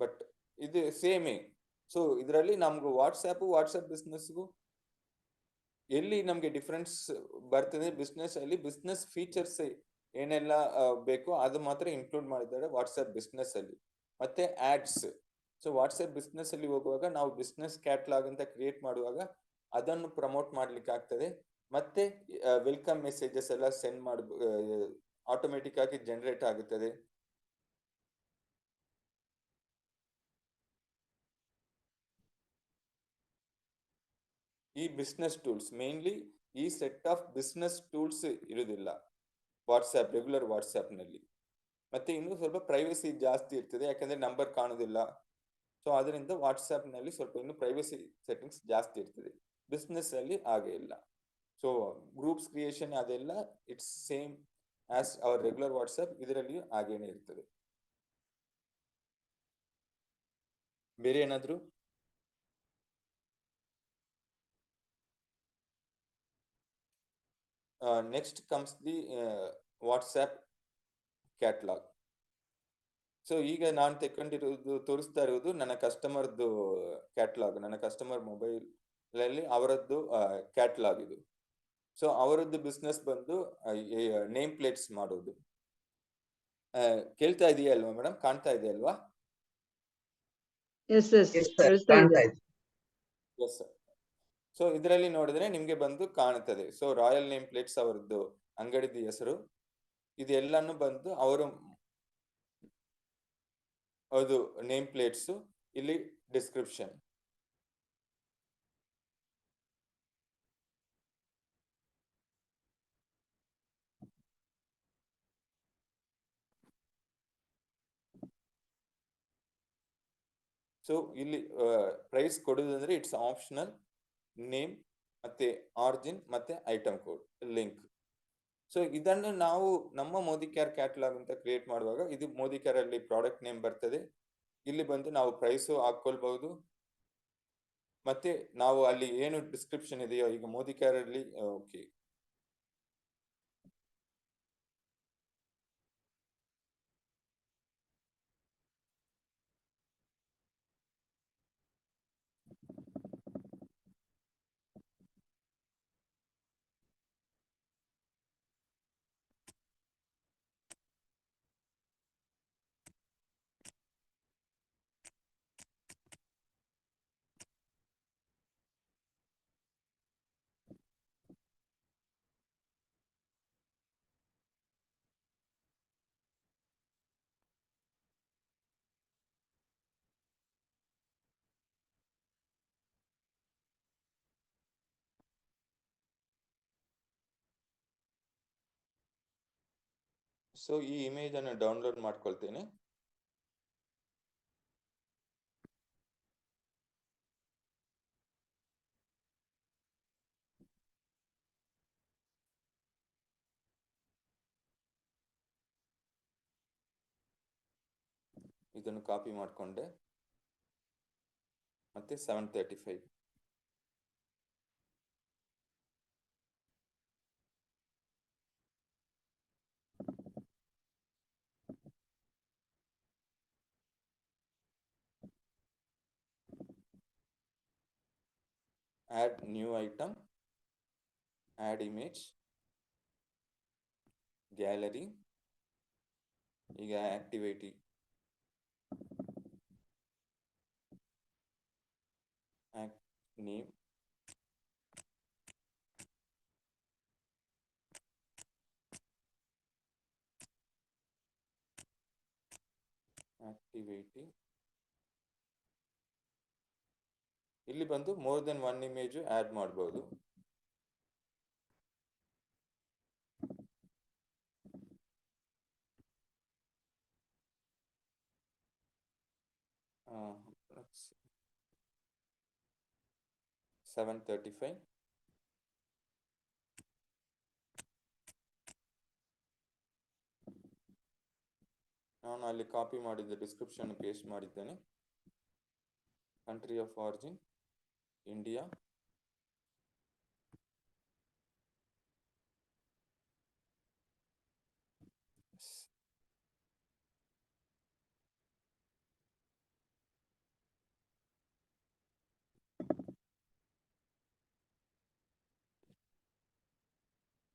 ಬಟ್ ಇದು ಸೇಮೇ. ಸೊ ಇದರಲ್ಲಿ ನಮ್ಗೆ ವಾಟ್ಸ್ಆಪ್ ಬಿಸ್ನೆಸ್ಗೂ ಎಲ್ಲಿ ನಮ್ಗೆ ಡಿಫ್ರೆನ್ಸ್ ಬರ್ತದೆ, ಬಿಸ್ನೆಸ್ ಅಲ್ಲಿ ಬಿಸ್ನೆಸ್ ಫೀಚರ್ಸ್ ಏನೆಲ್ಲ ಬೇಕೋ ಅದು ಮಾತ್ರ ಇನ್ಕ್ಲೂಡ್ ಮಾಡಿದ್ದಾರೆ ವಾಟ್ಸ್ಆಪ್ ಬಿಸ್ನೆಸ್ ಅಲ್ಲಿ. ಮತ್ತೆ ಆಡ್ಸ್, ಸೊ ವಾಟ್ಸ್ಆಪ್ ಬಿಸ್ನೆಸ್ ಅಲ್ಲಿ ಹೋಗುವಾಗ ನಾವು ಬಿಸ್ನೆಸ್ ಕ್ಯಾಟ್ಲಾಗ್ ಅಂತ ಕ್ರಿಯೇಟ್ ಮಾಡುವಾಗ ಅದನ್ನು ಪ್ರಮೋಟ್ ಮಾಡ್ಲಿಕ್ಕೆ ಆಗ್ತದೆ. ಮತ್ತೆ ವೆಲ್ಕಮ್ ಮೆಸೇಜಸ್ ಎಲ್ಲ ಸೆಂಡ್ ಆಟೋಮೆಟಿಕ್ ಆಗಿ ಜನರೇಟ್ ಆಗುತ್ತದೆ. ಈ ಬಿಸ್ನೆಸ್ ಟೂಲ್ಸ್ ಮೇನ್ಲಿ ಈ ಸೆಟ್ ಆಫ್ ಬಿಸ್ನೆಸ್ ಟೂಲ್ಸ್ ಇರುವುದಿಲ್ಲ ರೆಗ್ಯುಲರ್ ವಾಟ್ಸ್ಆಪ್ ನಲ್ಲಿ. ಮತ್ತೆ ಇನ್ನು ಸ್ವಲ್ಪ ಪ್ರೈವಸಿ ಜಾಸ್ತಿ ಇರ್ತದೆ, ಯಾಕಂದ್ರೆ ನಂಬರ್ ಕಾಣುದಿಲ್ಲ. ಸೊ ಅದರಿಂದ ವಾಟ್ಸ್ಆಪ್ ನಲ್ಲಿ ಸ್ವಲ್ಪ ಇನ್ನು ಪ್ರೈವಸಿ ಸೆಟ್ಟಿಂಗ್ಸ್ ಜಾಸ್ತಿ ಇರ್ತದೆ, ಬಿಸ್ನೆಸ್ ಅಲ್ಲಿ ಹಾಗೆ ಇಲ್ಲ. ಸೊ ಗ್ರೂಪ್ಸ್ ಕ್ರಿಯೇಷನ್ ಅದೆಲ್ಲ it's same as our regular WhatsApp, ಇದರಲ್ಲಿಯೂ ಹಾಗೇನೆ ಇರ್ತದೆ. ಬೇರೆ ಏನಾದ್ರು? Next comes the WhatsApp catalogue. So ಈಗ ನಾನು ತೋರಿಸ್ತಾ ಇರುವುದು ನನ್ನ ಕಸ್ಟಮರ್ದು ಕ್ಯಾಟ್ಲಾಗ್, ನನ್ನ ಕಸ್ಟಮರ್ ಮೊಬೈಲ್ ಅಲ್ಲಿ ಅವರದ್ದು ಕ್ಯಾಟ್ಲಾಗ್ ಇದು. ಸೊ ಅವರದ್ದು ಬಿಸ್ನೆಸ್ ಬಂದು ನೇಮ್ ಪ್ಲೇಟ್ಸ್ ಮಾಡೋದು. ಕೇಳ್ತಾ ಇದೆಯಾ ಅಲ್ವಾ ಮೇಡಮ್, ಕಾಣ್ತಾ ಇದೆ ಅಲ್ವಾ? S sir. ಸೊ ಇದರಲ್ಲಿ ನೋಡಿದ್ರೆ ನಿಮ್ಗೆ ಬಂದು ಕಾಣುತ್ತದೆ. ಸೊ ರಾಯಲ್ ನೇಮ್ ಪ್ಲೇಟ್ಸ್ ಅವರದ್ದು ಅಂಗಡಿದ ಹೆಸರು, ಇದೆಲ್ಲಾನು ಬಂದು ಅವರು ಅದು ನೇಮ್ ಪ್ಲೇಟ್ಸ್, ಇಲ್ಲಿ ಡಿಸ್ಕ್ರಿಪ್ಷನ್. ಸೊ ಇಲ್ಲಿ ಪ್ರೈಸ್ ಕೊಡುವುದಂದ್ರೆ ಇಟ್ಸ್ ಆಪ್ಷನಲ್, ನೇಮ್ ಮತ್ತೆ ಆರ್ಜಿನ್ ಮತ್ತೆ ಐಟಮ್ ಕೋಡ್ ಲಿಂಕ್. ಸೊ ಇದನ್ನು ನಾವು ನಮ್ಮ ಮೋದಿ ಕೇರ್ ಕ್ಯಾಟಲಾಗ್ ಅಂತ ಕ್ರಿಯೇಟ್ ಮಾಡುವಾಗ ಇದು ಮೋದಿ ಕೇರ್ ಅಲ್ಲಿ ಪ್ರಾಡಕ್ಟ್ ನೇಮ್ ಬರ್ತದೆ. ಇಲ್ಲಿ ಬಂದು ನಾವು ಪ್ರೈಸು ಹಾಕೊಳ್ಬಹುದು, ಮತ್ತೆ ನಾವು ಅಲ್ಲಿ ಏನು ಡಿಸ್ಕ್ರಿಪ್ಷನ್ ಇದೆಯೋ, ಈಗ ಮೋದಿ ಕೇರ್ ಅಲ್ಲಿ ಓಕೆ ಸೊ ಈ ಇಮೇಜ್ ಅನ್ನು ಡೌನ್ಲೋಡ್ ಮಾಡ್ಕೊಳ್ತೇನೆ. ಇದನ್ನು ಕಾಪಿ ಮಾಡಿಕೊಂಡೆ, ಮತ್ತೆ 735 add new item, add image, gallery, ಈಗ activity, name, activity. ಇಲ್ಲಿ ಬಂದು more than one image add ಮಾಡಬಹುದು. Let's see. 7:35. ನಾನು ಅಲ್ಲಿ ಕಾಪಿ ಮಾಡಿದ್ದ ಡಿಸ್ಕ್ರಿಪ್ಷನ್ ಪೇಸ್ಟ್ ಮಾಡಿದ್ದೇನೆ. Country of origin India.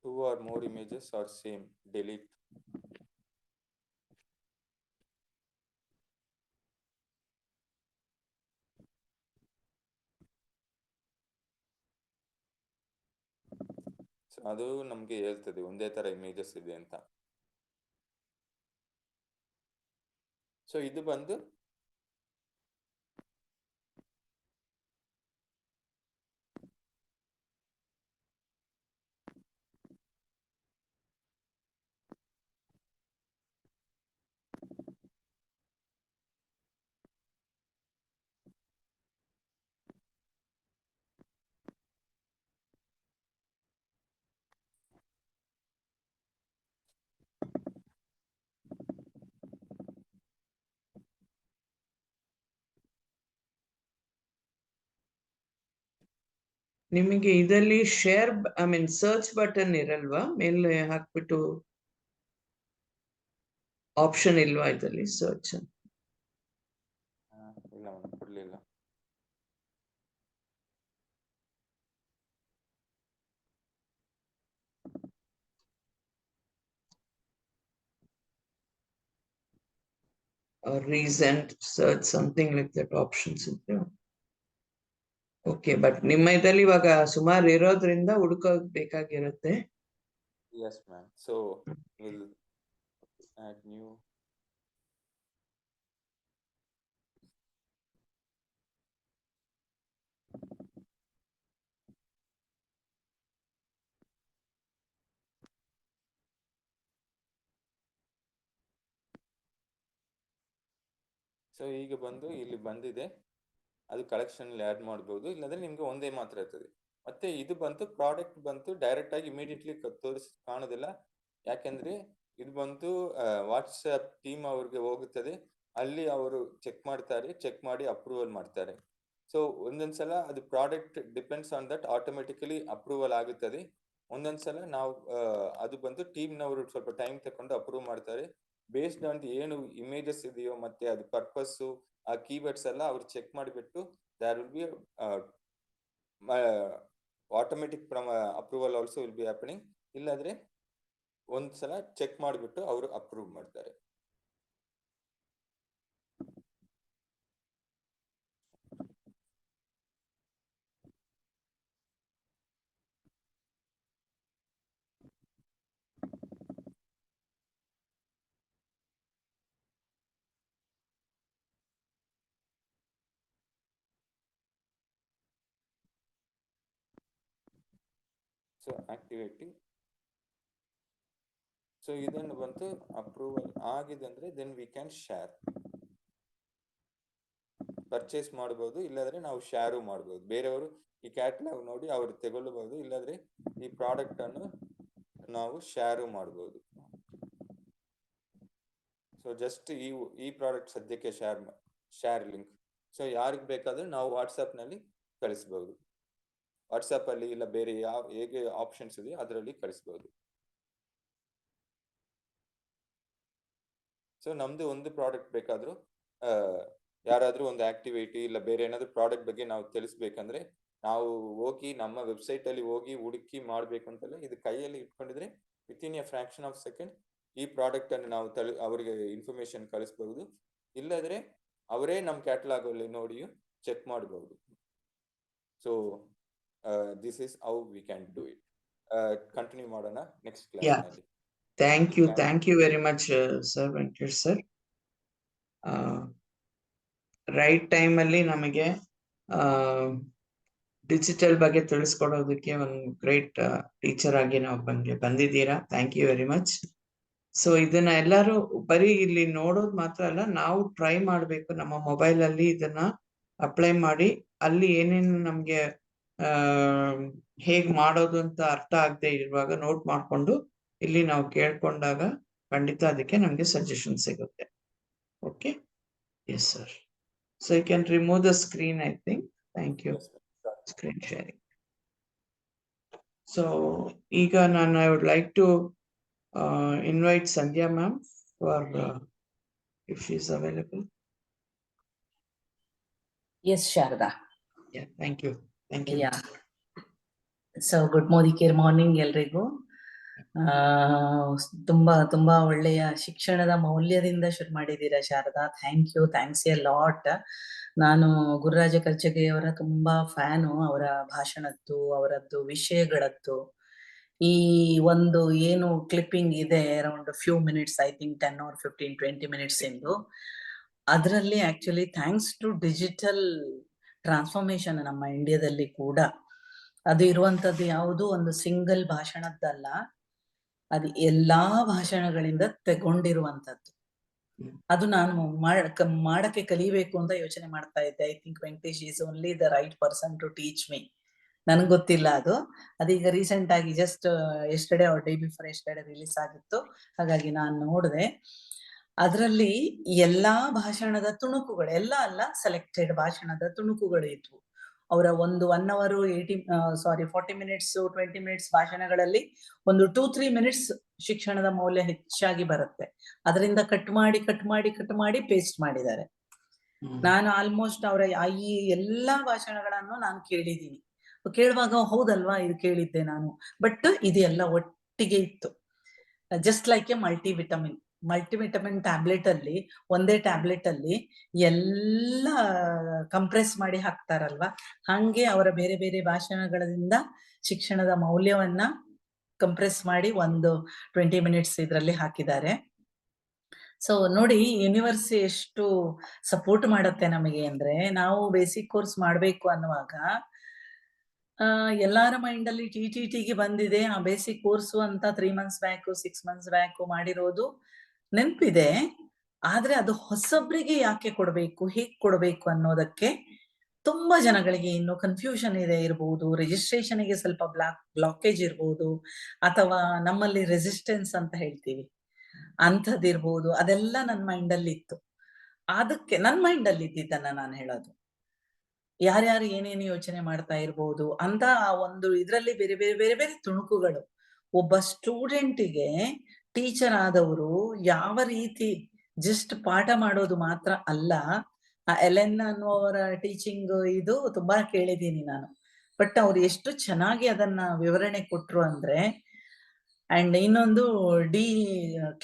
Two or more images are same, delete. So ಅದು ನಮಗೆ ಹೇಳ್ತದೆ ಒಂದೇ ತರ ಇಮೇಜಸ್ ಇದೆ ಅಂತ. ಸೊ ಇದು ಬಂದು ನಿಮಗೆ ಇದರಲ್ಲಿ ಶೇರ್ ಸರ್ಚ್ ಬಟನ್ ಇರಲ್ವಾ? ಮೇಲೆ ಹಾಕ್ಬಿಟ್ಟು ಆಪ್ಷನ್ ಇಲ್ವಾ ಇದರಲ್ಲಿ ಸರ್ಚ್? ಇಲ್ಲ ಕೊಡ್ಲಿಲ್ಲ. Recent search something like that options ಇದೆ. ಓಕೆ, ಬಟ್ ನಿಮ್ಮ ಇದರಲ್ಲಿ ಇವಾಗ ಸುಮಾರು ಇರೋದ್ರಿಂದ ಹುಡುಕಬೇಕಾಗಿರುತ್ತೆ. Yes ma'am. So we'll add new. So ಈಗ ಬಂದು ಇಲ್ಲಿ ಬಂದಿದೆ, ಅದು ಕಲೆಕ್ಷನ್ ಆ್ಯಡ್ ಮಾಡ್ಬೋದು, ಇಲ್ಲಾಂದ್ರೆ ನಿಮ್ಗೆ ಒಂದೇ ಮಾತ್ರ ಇರ್ತದೆ. ಮತ್ತೆ ಇದು ಬಂತು ಪ್ರಾಡಕ್ಟ್ ಬಂತು ಡೈರೆಕ್ಟ್ ಆಗಿ ಇಮಿಡಿಯೇಟ್ಲಿ ಕಾಣೋದಿಲ್ಲ. ಯಾಕೆಂದ್ರೆ ಇದು ಬಂತು ವಾಟ್ಸ್ಆಪ್ ಟೀಮ್ ಅವ್ರಿಗೆ ಹೋಗುತ್ತದೆ, ಅಲ್ಲಿ ಅವರು ಚೆಕ್ ಮಾಡ್ತಾರೆ, ಚೆಕ್ ಮಾಡಿ ಅಪ್ರೂವಲ್ ಮಾಡ್ತಾರೆ. ಸೊ ಒಂದೊಂದ್ಸಲ ಅದು product depends on that automatically approval ಆಗುತ್ತದೆ. ಒಂದೊಂದ್ಸಲ ನಾವು ಅದು ಬಂದು ಟೀಮ್ನವರು ಸ್ವಲ್ಪ ಟೈಮ್ ತಕೊಂಡು ಅಪ್ರೂವ್ ಮಾಡ್ತಾರೆ. ಬೇಸ್ಡ್ ಆನ್ ಏನು ಇಮೇಜಸ್ ಇದೆಯೋ ಮತ್ತೆ ಅದು ಪರ್ಪಸ್ಸು ಆ ಕೀವರ್ಡ್ಸ್ ಎಲ್ಲ ಅವ್ರು ಚೆಕ್ ಮಾಡಿಬಿಟ್ಟು there will be automatic approval also will be happening. ಇಲ್ಲಾಂದ್ರೆ ಒಂದ್ಸಲ ಚೆಕ್ ಮಾಡಿಬಿಟ್ಟು ಅವರು ಅಪ್ರೂವ್ ಮಾಡ್ತಾರೆ. So activating. ಸೊ ಇದನ್ನು ಬಂತು ಅಪ್ರೂವಲ್ ಆಗಿದೆ ಅಂದ್ರೆ then we can share. Purchase ಮಾಡಬಹುದು, ಇಲ್ಲಾಂದ್ರೆ ನಾವು ಶೇರು ಮಾಡಬಹುದು. ಬೇರೆಯವರು ಈ ಕ್ಯಾಟಲಾಗ್ ನೋಡಿ ಅವರು ತಗೊಳ್ಳಬಹುದು, ಇಲ್ಲಾಂದ್ರೆ ಈ ಪ್ರಾಡಕ್ಟ್ ಅನ್ನು ನಾವು ಶೇರು ಮಾಡಬಹುದು. ಸೊ ಜಸ್ಟ್ ಈ ಪ್ರಾಡಕ್ಟ್ ಸದ್ಯಕ್ಕೆ ಶೇರ್ ಲಿಂಕ್. ಸೊ ಯಾರಿಗೆ ಬೇಕಾದ್ರೆ ನಾವು ವಾಟ್ಸ್ಆಪ್ ನಲ್ಲಿ ಕಳಿಸಬಹುದು. ವಾಟ್ಸ್ಆಪ್ ಅಲ್ಲಿ ಇಲ್ಲ ಬೇರೆ ಹೇಗೆ ಆಪ್ಷನ್ಸ್ ಇದೆ ಅದರಲ್ಲಿ ಕಳಿಸಬಹುದು. ಸೊ ನಮ್ದು ಒಂದು ಪ್ರಾಡಕ್ಟ್ ಬೇಕಾದ್ರೂ ಯಾರಾದ್ರೂ ಒಂದು ಆಕ್ಟಿವಿಟಿ ಇಲ್ಲ ಬೇರೆ ಏನಾದ್ರು ಪ್ರಾಡಕ್ಟ್ ಬಗ್ಗೆ ನಾವು ತಿಳಿಸ್ಬೇಕಂದ್ರೆ ನಾವು ಹೋಗಿ ನಮ್ಮ ವೆಬ್ಸೈಟ್ ಅಲ್ಲಿ ಹೋಗಿ ಹುಡುಕಿ ಮಾಡ್ಬೇಕು ಅಂತಲ್ಲ, ಇದು ಕೈಯಲ್ಲಿ ಇಟ್ಕೊಂಡಿದ್ರೆ within a fraction of second ಈ ಪ್ರಾಡಕ್ಟ್ ಅನ್ನು ನಾವು ಅವರಿಗೆ ಇನ್ಫಾರ್ಮೇಶನ್ ಕಳಿಸಬಹುದು. ಇಲ್ಲದ್ರೆ ಅವರೇ ನಮ್ಮ ಕ್ಯಾಟಲಾಗ್ ಅಲ್ಲಿ ನೋಡಿ ಚೆಕ್ ಮಾಡಬಹುದು. So this is how we can do it. Continue ಮಾಡೋಣ ನೆಕ್ಸ್ಟ್ ಕ್ಲಾಸ್ ನಲ್ಲಿ. Thank you very much, sir, Venkatesh sir. Right ಟೈಮಲ್ಲಿ ನಮಗೆ ಡಿಜಿಟಲ್ ಬಗ್ಗೆ ತಿಳಿಸ್ಕೊಡೋದಕ್ಕೆ ಒಂದು ಗ್ರೇಟ್ ಟೀಚರ್ ಆಗಿ ನಾವು ಬಂದಿದ್ದೀರಾ. Thank you very much. So ಇದನ್ನ ಎಲ್ಲರೂ ಬರೀ ಇಲ್ಲಿ ನೋಡೋದು ಮಾತ್ರ ಅಲ್ಲ, ನಾವು ಟ್ರೈ ಮಾಡಬೇಕು ನಮ್ಮ ಮೊಬೈಲ್ ಅಲ್ಲಿ ಇದನ್ನ ಅಪ್ಲೈ ಮಾಡಿ, ಅಲ್ಲಿ ಏನೇನು ನಮ್ಗೆ ಹೇಗ್ ಮಾಡೋದು ಅಂತ ಅರ್ಥ ಆಗದೆ ಇರುವಾಗ ನೋಟ್ ಮಾಡ್ಕೊಂಡು ಇಲ್ಲಿ ನಾವು ಕೇಳ್ಕೊಂಡಾಗ ಖಂಡಿತ ಅದಕ್ಕೆ ನಮ್ಗೆ ಸಜೆಷನ್ ಸಿಗುತ್ತೆ. Okay, yes sir. So you can remove the screen, I think. Thank you. Screen sharing. So ಈಗ ನಾನು I would like to invite Sandhya ma'am for if she is available. Yes, Sharda. Yeah, thank you. Thank you. Yeah. So good morning ಎಲ್ರಿಗೂ. ತುಂಬಾ ಒಳ್ಳೆಯ ಶಿಕ್ಷಣದ ಮೌಲ್ಯದಿಂದ ಶುರು ಮಾಡಿದ್ದೀರಾ ಶಾರದಾ. Thanks A lot. ನಾನು ಗುರುರಾಜ ಕರ್ಜಗಿಯವರ ತುಂಬಾ ಫ್ಯಾನು, ಅವರ ಭಾಷಣದ್ದು, ಅವರದ್ದು ವಿಷಯಗಳದ್ದು. ಈ ಒಂದು ಏನು ಕ್ಲಿಪ್ಪಿಂಗ್ ಇದೆ around few minutes, I think 10 or 15-20 minutes ಇಂದು, ಅದರಲ್ಲಿ actually thanks to digital transformation ನಮ್ಮ ಇಂಡಿಯಾದಲ್ಲಿ ಕೂಡ ಅದು ಇರುವಂತದ್ದು ಯಾವುದು ಒಂದು ಸಿಂಗಲ್ ಭಾಷಣದ್ದಲ್ಲ, ಅದು ಎಲ್ಲಾ ಭಾಷಣಗಳಿಂದ ತಗೊಂಡಿರುವಂತದ್ದು. ಅದು ನಾನು ಮಾಡಕ್ಕೆ ಕಲಿಬೇಕು ಅಂತ ಯೋಚನೆ ಮಾಡ್ತಾ ಇದ್ದೆ. I think Venkatesh is only the right person to teach me. ನನಗೆ ಗೊತ್ತಿಲ್ಲ ಅದು. ಅದೀಗ ರೀಸೆಂಟ್ ಆಗಿ just yesterday or day before yesterday release ಆಗಿತ್ತು, ಹಾಗಾಗಿ ನಾನು ನೋಡಿದೆ. ಅದರಲ್ಲಿ ಎಲ್ಲಾ ಭಾಷಣದ ತುಣುಕುಗಳು, ಎಲ್ಲ ಅಲ್ಲ, ಸೆಲೆಕ್ಟೆಡ್ ಭಾಷಣದ ತುಣುಕುಗಳು ಇದ್ವು. ಅವರ 1 hour 40 minutes 20 minutes ಭಾಷಣಗಳಲ್ಲಿ ಒಂದು 2-3 minutes ಶಿಕ್ಷಣದ ಮೌಲ್ಯ ಹೆಚ್ಚಾಗಿ ಬರುತ್ತೆ. ಅದರಿಂದ ಕಟ್ ಮಾಡಿ ಪೇಸ್ಟ್ ಮಾಡಿದ್ದಾರೆ. ನಾನು ಆಲ್ಮೋಸ್ಟ್ ಅವರ ಈ ಎಲ್ಲಾ ಭಾಷಣಗಳನ್ನು ನಾನು ಕೇಳಿದ್ದೀನಿ. ಕೇಳುವಾಗ ಹೌದಲ್ವಾ, ಇದು ಕೇಳಿದ್ದೆ ನಾನು, ಬಟ್ ಇದೆಲ್ಲ ಒಟ್ಟಿಗೆ ಇತ್ತು. Just like A multivitamin tablet ಅಲ್ಲಿ, ಒಂದೇ ಟ್ಯಾಬ್ಲೆಟ್ ಅಲ್ಲಿ ಎಲ್ಲ ಕಂಪ್ರೆಸ್ ಮಾಡಿ ಹಾಕ್ತಾರಲ್ವಾ, ಹಂಗೆ ಅವರ ಬೇರೆ ಬೇರೆ ಭಾಷಣಗಳಿಂದ ಶಿಕ್ಷಣದ ಮೌಲ್ಯವನ್ನ ಕಂಪ್ರೆಸ್ ಮಾಡಿ ಒಂದು 20 minutes ಇದರಲ್ಲಿ ಹಾಕಿದ್ದಾರೆ. ಸೊ ನೋಡಿ, ಯೂನಿವರ್ಸ್ ಎಷ್ಟು ಸಪೋರ್ಟ್ ಮಾಡುತ್ತೆ ನಮಗೆ ಅಂದ್ರೆ, ನಾವು ಬೇಸಿಕ್ ಕೋರ್ಸ್ ಮಾಡ್ಬೇಕು ಅನ್ನುವಾಗ ಎಲ್ಲಾರ ಮೈಂಡ್ ಅಲ್ಲಿ ಟಿಟಿಗೆ ಬಂದಿದೆ ಆ ಬೇಸಿಕ್ ಕೋರ್ಸು ಅಂತ 3 months ಬ್ಯಾಕ್ 6 months ಬ್ಯಾಕ್ ಮಾಡಿರೋದು ನೆನಪಿದೆ. ಆದ್ರೆ ಅದು ಹೊಸಬ್ರಿಗೆ ಯಾಕೆ ಕೊಡ್ಬೇಕು, ಹೇಗ್ ಕೊಡ್ಬೇಕು ಅನ್ನೋದಕ್ಕೆ ತುಂಬಾ ಜನಗಳಿಗೆ ಇನ್ನು ಕನ್ಫ್ಯೂಷನ್ ಇರ್ಬೋದು. ರಿಜಿಸ್ಟ್ರೇಷನ್ಗೆ ಸ್ವಲ್ಪ ಬ್ಲಾಕೇಜ್ ಇರ್ಬೋದು, ಅಥವಾ ನಮ್ಮಲ್ಲಿ ರೆಸಿಸ್ಟೆನ್ಸ್ ಅಂತ ಹೇಳ್ತೀವಿ ಅಂಥದ್ದಿರ್ಬೋದು. ಅದೆಲ್ಲ ನನ್ನ ಮೈಂಡ್ ಅಲ್ಲಿ ಇತ್ತು. ಅದಕ್ಕೆ ನನ್ನ ಮೈಂಡ್ ಅಲ್ಲಿ ಇದ್ದಿದ್ದನ್ನ ನಾನು ಹೇಳೋದು. ಯಾರ್ಯಾರು ಏನೇನು ಯೋಚನೆ ಮಾಡ್ತಾ ಇರ್ಬೋದು ಅಂತ ಆ ಒಂದು ಇದ್ರಲ್ಲಿ ಬೇರೆ ಬೇರೆ ಬೇರೆ ಬೇರೆ ತುಣುಕುಗಳು. ಒಬ್ಬ ಸ್ಟೂಡೆಂಟಿಗೆ ಟೀಚರ್ ಆದವರು ಯಾವ ರೀತಿ ಜಸ್ಟ್ ಪಾಠ ಮಾಡೋದು ಮಾತ್ರ ಅಲ್ಲ. ಆ ಎಲೆನ್ ಅನ್ನುವವರ ಟೀಚಿಂಗ್ ಇದು ತುಂಬಾ ಕೇಳಿದ್ದೀನಿ ನಾನು, ಬಟ್ ಅವ್ರು ಎಷ್ಟು ಚೆನ್ನಾಗಿ ಅದನ್ನ ವಿವರಣೆ ಕೊಟ್ರು ಅಂದ್ರೆ. ಅಂಡ್ ಇನ್ನೊಂದು ಡಿ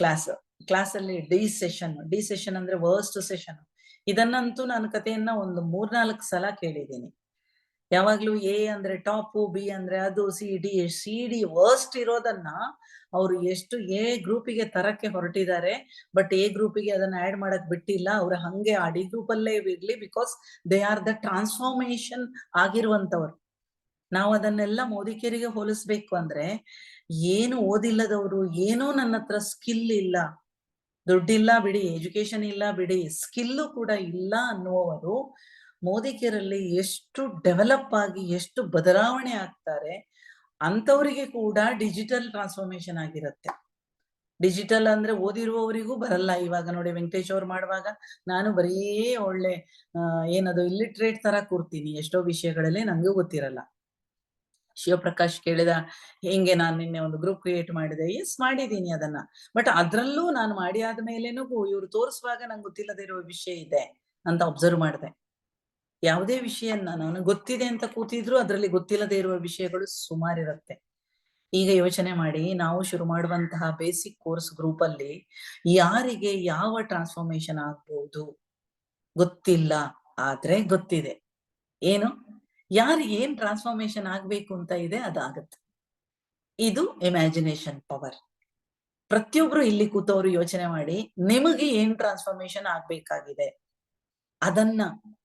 ಕ್ಲಾಸ್ ಅಲ್ಲಿ ಡಿ ಸೆಷನ್ ಅಂದ್ರೆ ವರ್ಸ್ಟ್ ಸೆಷನ್. ಇದನ್ನಂತೂ ನಾನು ಕಥೆಯನ್ನ ಒಂದು 3-4 ಸಲ ಕೇಳಿದ್ದೀನಿ. ಯಾವಾಗ್ಲೂ ಎ ಅಂದ್ರೆ ಟಾಪು, ಬಿ ಅಂದ್ರೆ ಅದು, ಸಿ ಡಿ ವರ್ಸ್ಟ್ ಇರೋದನ್ನ ಅವರು ಎಷ್ಟು ಎ ಗ್ರೂಪಿಗೆ ತರಕ್ಕೆ ಹೊರಟಿದ್ದಾರೆ, ಬಟ್ ಎ ಗ್ರೂಪಿಗೆ ಅದನ್ನ ಆಡ್ ಮಾಡಕ್ ಬಿಟ್ಟಿಲ್ಲ. ಅವ್ರ ಹಂಗೆ ಆ ಡಿ ಗ್ರೂಪ್ ಅಲ್ಲೇ ಇರ್ಲಿ, because they are the transformation ಆಗಿರುವಂತವ್ರು. ನಾವು ಅದನ್ನೆಲ್ಲ ಮೋದಿಕೇರಿಗೆ ಹೋಲಿಸ್ಬೇಕು ಅಂದ್ರೆ, ಏನು ಓದಿಲ್ಲದವರು, ಏನೋ ನನ್ನ ಹತ್ರ ಸ್ಕಿಲ್ ಇಲ್ಲ, ದುಡ್ಡಿಲ್ಲ ಬಿಡಿ, ಎಜುಕೇಶನ್ ಇಲ್ಲ ಬಿಡಿ, ಸ್ಕಿಲ್ಲು ಕೂಡ ಇಲ್ಲ ಅನ್ನುವವರು ಮೋದಿಕೇರಲ್ಲಿ ಎಷ್ಟು ಡೆವಲಪ್ ಆಗಿ ಎಷ್ಟು ಬದಲಾವಣೆ ಆಗ್ತಾರೆ. ಅಂತವರಿಗೆ ಕೂಡ ಡಿಜಿಟಲ್ ಟ್ರಾನ್ಸ್ಫಾರ್ಮೇಶನ್ ಆಗಿರುತ್ತೆ. ಡಿಜಿಟಲ್ ಅಂದ್ರೆ ಓದಿರುವವರಿಗೂ ಬರಲ್ಲ. ಇವಾಗ ನೋಡಿ, ವೆಂಕಟೇಶ್ ಅವ್ರು ಮಾಡುವಾಗ ನಾನು ಬರೀ ಒಳ್ಳೆ ಏನದು ಇಲ್ಲಿಟ್ರೇಟ್ ತರ ಕೂರ್ತೀನಿ, ಎಷ್ಟೋ ವಿಷಯಗಳಲ್ಲಿ ನಂಗೂ ಗೊತ್ತಿರಲ್ಲ. ಶಿವಪ್ರಕಾಶ್ ಕೇಳಿದ ಹಿಂಗೆ ನಾನು ನಿನ್ನೆ ಒಂದು ಗ್ರೂಪ್ ಕ್ರಿಯೇಟ್ ಮಾಡಿದೆ. ಎಸ್, ಮಾಡಿದೀನಿ ಅದನ್ನ, ಬಟ್ ಅದ್ರಲ್ಲೂ ನಾನು ಮಾಡಿ ಆದ್ಮೇಲೆನೂ ಇವ್ರು ತೋರಿಸುವಾಗ ನಂಗೆ ಗೊತ್ತಿಲ್ಲದೆ ಇರೋ ವಿಷಯ ಇದೆ ಅಂತ ಅಬ್ಸರ್ವ್ ಮಾಡಿದೆ. ಯಾವುದೇ ವಿಷಯನ್ನ ನಾನು ಗೊತ್ತಿದೆ ಅಂತ ಕೂತಿದ್ರು ಅದ್ರಲ್ಲಿ ಗೊತ್ತಿಲ್ಲದೆ ಇರುವ ವಿಷಯಗಳು ಸುಮಾರಿರುತ್ತೆ. ಈಗ ಯೋಚನೆ ಮಾಡಿ, ನಾವು ಶುರು ಮಾಡುವಂತಹ ಬೇಸಿಕ್ ಕೋರ್ಸ್ ಗ್ರೂಪ್ ಅಲ್ಲಿ ಯಾರಿಗೆ ಯಾವ ಟ್ರಾನ್ಸ್ಫಾರ್ಮೇಶನ್ ಆಗ್ಬಹುದು ಗೊತ್ತಿಲ್ಲ, ಆದ್ರೆ ಗೊತ್ತಿದೆ ಏನು, ಯಾರಿಗೆ ಏನ್ ಟ್ರಾನ್ಸ್ಫಾರ್ಮೇಶನ್ ಆಗ್ಬೇಕು ಅಂತ ಇದೆ ಅದಾಗತ್ತೆ. ಇದು ಇಮ್ಯಾಜಿನೇಷನ್ ಪವರ್. ಪ್ರತಿಯೊಬ್ರು ಇಲ್ಲಿ ಕೂತವ್ರು ಯೋಚನೆ ಮಾಡಿ, ನಿಮಗೆ ಏನ್ ಟ್ರಾನ್ಸ್ಫಾರ್ಮೇಶನ್ ಆಗ್ಬೇಕಾಗಿದೆ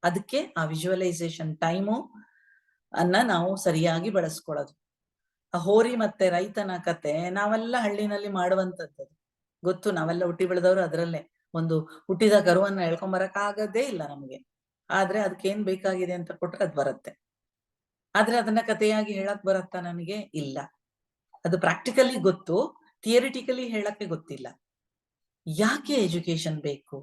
ಅದಕ್ಕೆ ಆ ವಿಜುವಲೈಸೇಷನ್ ಟೈಮು ನಾವು ಸರಿಯಾಗಿ ಬಳಸ್ಕೊಳ್ಳೋದು. ಆ ಹೋರಿ ಮತ್ತೆ ರೈತನ ಕತೆ ನಾವೆಲ್ಲ ಹಳ್ಳಿನಲ್ಲಿ ಮಾಡುವಂತದ್ದು ಗೊತ್ತು. ನಾವೆಲ್ಲ ಹುಟ್ಟಿ ಬೆಳೆದವರು ಅದರಲ್ಲೇ. ಒಂದು ಹುಟ್ಟಿದ ಕರುವನ್ನ ಎಳ್ಕೊಂಬರಕ್ ಆಗದೇ ಇಲ್ಲ ನಮ್ಗೆ. ಆದ್ರೆ ಅದಕ್ಕೇನ್ ಬೇಕಾಗಿದೆ ಅಂತ ಕೊಟ್ರೆ ಅದ್ ಬರುತ್ತೆ. ಆದ್ರೆ ಅದನ್ನ ಕಥೆಯಾಗಿ ಹೇಳಕ್ ಬರತ್ತಾ ನನಗೆ? ಇಲ್ಲ. ಅದು ಪ್ರಾಕ್ಟಿಕಲಿ ಗೊತ್ತು, ಥಿಯರಿಟಿಕಲಿ ಹೇಳಕ್ಕೆ ಗೊತ್ತಿಲ್ಲ. ಯಾಕೆ ಎಜುಕೇಶನ್ ಬೇಕು